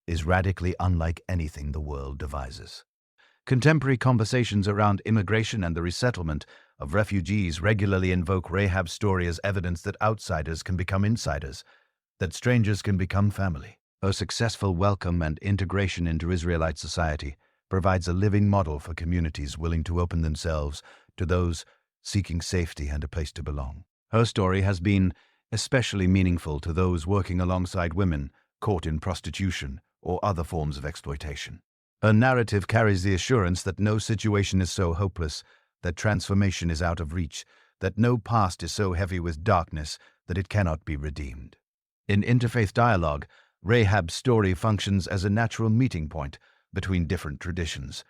A: is radically unlike anything the world devises. Contemporary conversations around immigration and the resettlement of refugees regularly invoke Rahab's story as evidence that outsiders can become insiders, that strangers can become family. Her successful welcome and integration into Israelite society provides a living model for communities willing to open themselves to those seeking safety and a place to belong. Her story has been especially meaningful to those working alongside women caught in prostitution or other forms of exploitation. Her narrative carries the assurance that no situation is so hopeless, that transformation is out of reach, that no past is so heavy with darkness that it cannot be redeemed. In interfaith dialogue, Rahab's story functions as a natural meeting point between different traditions.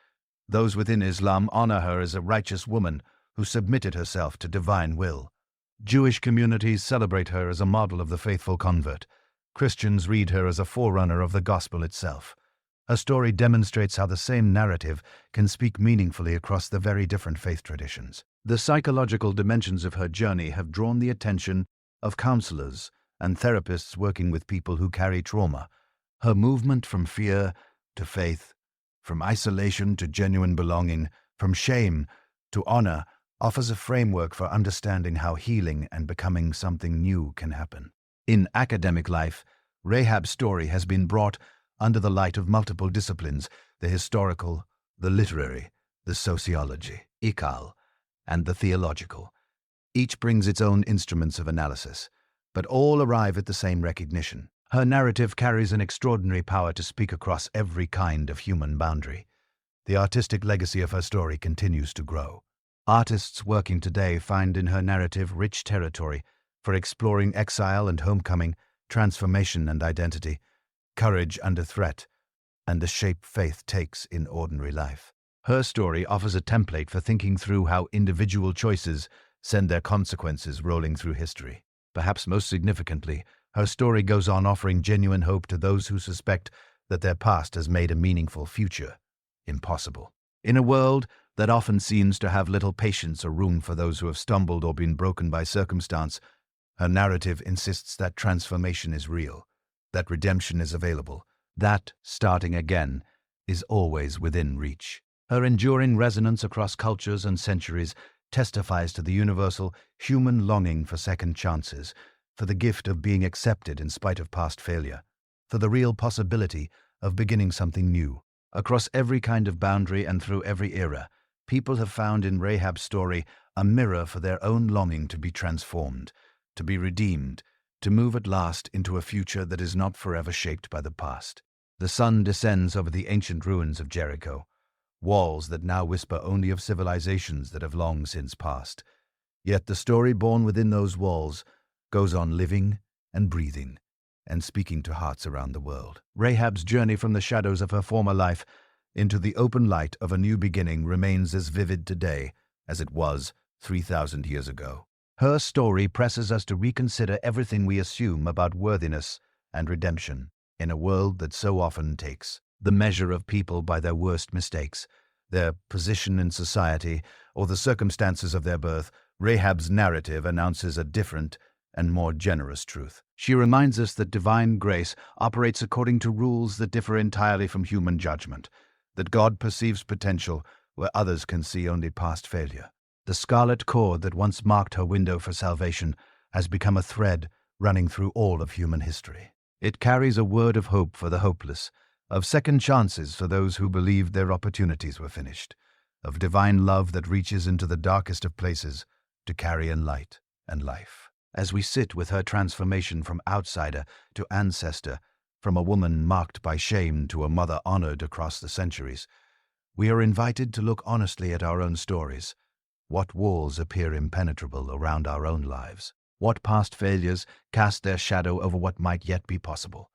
A: Those within Islam honor her as a righteous woman who submitted herself to divine will. Jewish communities celebrate her as a model of the faithful convert. Christians read her as a forerunner of the gospel itself. Her story demonstrates how the same narrative can speak meaningfully across the very different faith traditions. The psychological dimensions of her journey have drawn the attention of counselors and therapists working with people who carry trauma. Her movement from fear to faith, from isolation to genuine belonging, from shame to honor, offers a framework for understanding how healing and becoming something new can happen. In academic life, Rahab's story has been brought under the light of multiple disciplines: the historical, the literary, the sociology, and the theological. Each brings its own instruments of analysis, but all arrive at the same recognition. Her narrative carries an extraordinary power to speak across every kind of human boundary. The artistic legacy of her story continues to grow. Artists working today find in her narrative rich territory for exploring exile and homecoming, transformation and identity, courage under threat, and the shape faith takes in ordinary life. Her story offers a template for thinking through how individual choices send their consequences rolling through history. Perhaps most significantly, her story goes on offering genuine hope to those who suspect that their past has made a meaningful future impossible. In a world that often seems to have little patience or room for those who have stumbled or been broken by circumstance, her narrative insists that transformation is real, that redemption is available, that starting again is always within reach. Her enduring resonance across cultures and centuries testifies to the universal human longing for second chances, for the gift of being accepted in spite of past failure, for the real possibility of beginning something new. Across every kind of boundary and through every era, people have found in Rahab's story a mirror for their own longing to be transformed, to be redeemed, to move at last into a future that is not forever shaped by the past. The sun descends over the ancient ruins of Jericho, walls that now whisper only of civilizations that have long since passed. Yet the story born within those walls goes on living and breathing and speaking to hearts around the world. Rahab's journey from the shadows of her former life into the open light of a new beginning remains as vivid today as it was 3,000 years ago. Her story presses us to reconsider everything we assume about worthiness and redemption in a world that so often takes the measure of people by their worst mistakes, their position in society, or the circumstances of their birth. Rahab's narrative announces a different and more generous truth. She reminds us that divine grace operates according to rules that differ entirely from human judgment, that God perceives potential where others can see only past failure. The scarlet cord that once marked her window for salvation has become a thread running through all of human history. It carries a word of hope for the hopeless, of second chances for those who believed their opportunities were finished, of divine love that reaches into the darkest of places to carry in light and life. As we sit with her transformation from outsider to ancestor, from a woman marked by shame to a mother honored across the centuries, we are invited to look honestly at our own stories. What walls appear impenetrable around our own lives? What past failures cast their shadow over what might yet be possible?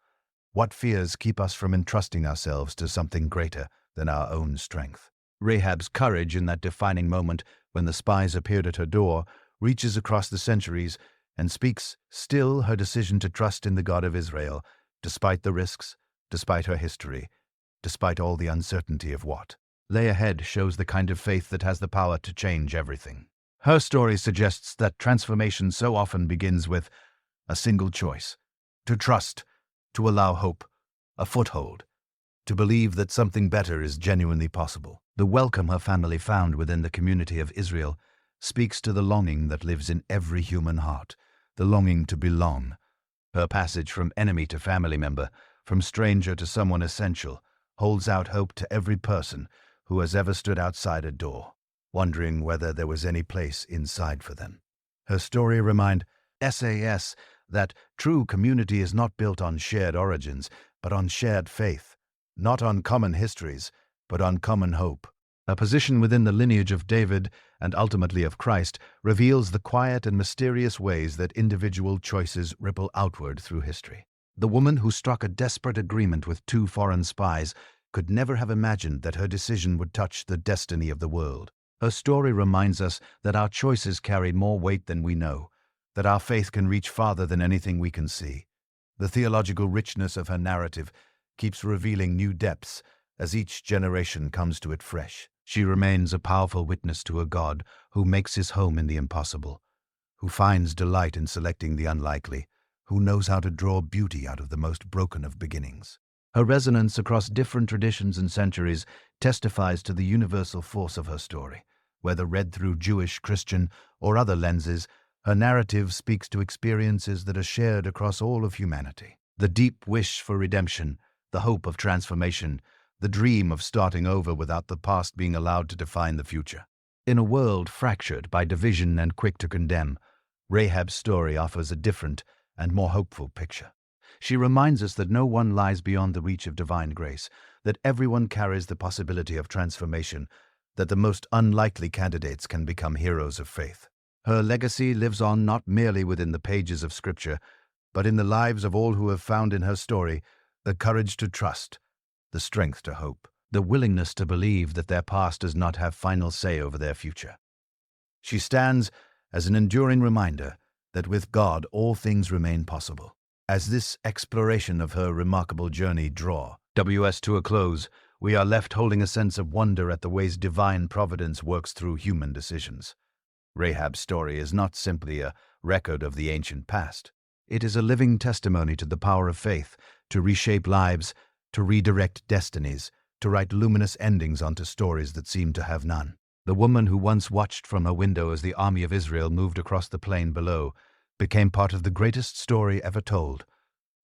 A: What fears keep us from entrusting ourselves to something greater than our own strength? Rahab's courage in that defining moment when the spies appeared at her door reaches across the centuries and speaks still her decision to trust in the God of Israel, despite the risks, despite her history, despite all the uncertainty of what lay ahead shows the kind of faith that has the power to change everything. Her story suggests that transformation so often begins with a single choice: to trust, to allow hope, a foothold, to believe that something better is genuinely possible. The welcome her family found within the community of Israel speaks to the longing that lives in every human heart, the longing to belong. Her passage from enemy to family member, from stranger to someone essential, holds out hope to every person who has ever stood outside a door, wondering whether there was any place inside for them. Her story reminds us that true community is not built on shared origins, but on shared faith, not on common histories, but on common hope. Her position within the lineage of David and ultimately of Christ reveals the quiet and mysterious ways that individual choices ripple outward through history. The woman who struck a desperate agreement with 2 foreign spies could never have imagined that her decision would touch the destiny of the world. Her story reminds us that our choices carry more weight than we know, that our faith can reach farther than anything we can see. The theological richness of her narrative keeps revealing new depths as each generation comes to it fresh. She remains a powerful witness to a God who makes his home in the impossible, who finds delight in selecting the unlikely, who knows how to draw beauty out of the most broken of beginnings. Her resonance across different traditions and centuries testifies to the universal force of her story. Whether read through Jewish, Christian, or other lenses, her narrative speaks to experiences that are shared across all of humanity. The deep wish for redemption, the hope of transformation, the dream of starting over without the past being allowed to define the future. In a world fractured by division and quick to condemn, Rahab's story offers a different and more hopeful picture. She reminds us that no one lies beyond the reach of divine grace, that everyone carries the possibility of transformation, that the most unlikely candidates can become heroes of faith. Her legacy lives on not merely within the pages of Scripture, but in the lives of all who have found in her story the courage to trust, the strength to hope, the willingness to believe that their past does not have final say over their future. She stands as an enduring reminder that with God all things remain possible. As this exploration of her remarkable journey draws to a close, we are left holding a sense of wonder at the ways divine providence works through human decisions. Rahab's story is not simply a record of the ancient past. It is a living testimony to the power of faith to reshape lives, to redirect destinies, to write luminous endings onto stories that seem to have none. The woman who once watched from her window as the army of Israel moved across the plain below became part of the greatest story ever told.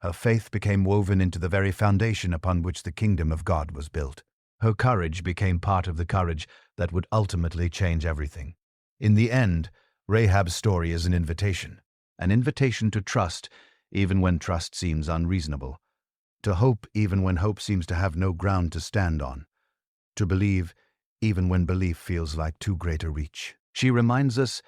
A: Her faith became woven into the very foundation upon which the kingdom of God was built. Her courage became part of the courage that would ultimately change everything. In the end, Rahab's story is an invitation to trust even when trust seems unreasonable, to hope even when hope seems to have no ground to stand on, to believe even when belief feels like too great a reach. She reminds us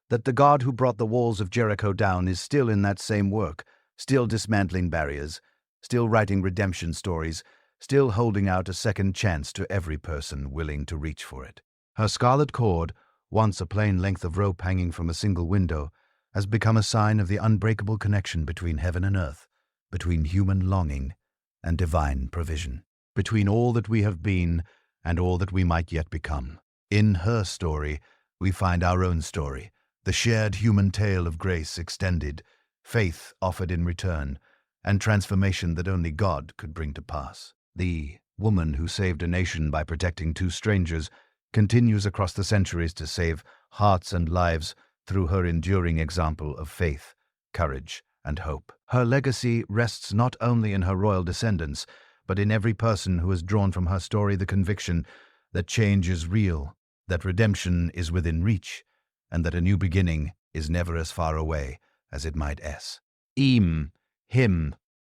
A: that the God who brought the walls of Jericho down is still in that same work, still dismantling barriers, still writing redemption stories, still holding out a second chance to every person willing to reach for it. Her scarlet cord, once a plain length of rope hanging from a single window, has become a sign of the unbreakable connection between heaven and earth, between human longing and divine provision, between all that we have been and all that we might yet become. In her story, we find our own story, the shared human tale of grace extended, faith offered in return, and transformation that only God could bring to pass. The woman who saved a nation by protecting two strangers continues across the centuries to save hearts and lives through her enduring example of faith, courage, and hope. Her legacy rests not only in her royal descendants, but in every person who has drawn from her story the conviction that change is real, that redemption is within reach, and that a new beginning is never as far away as it might es. Him,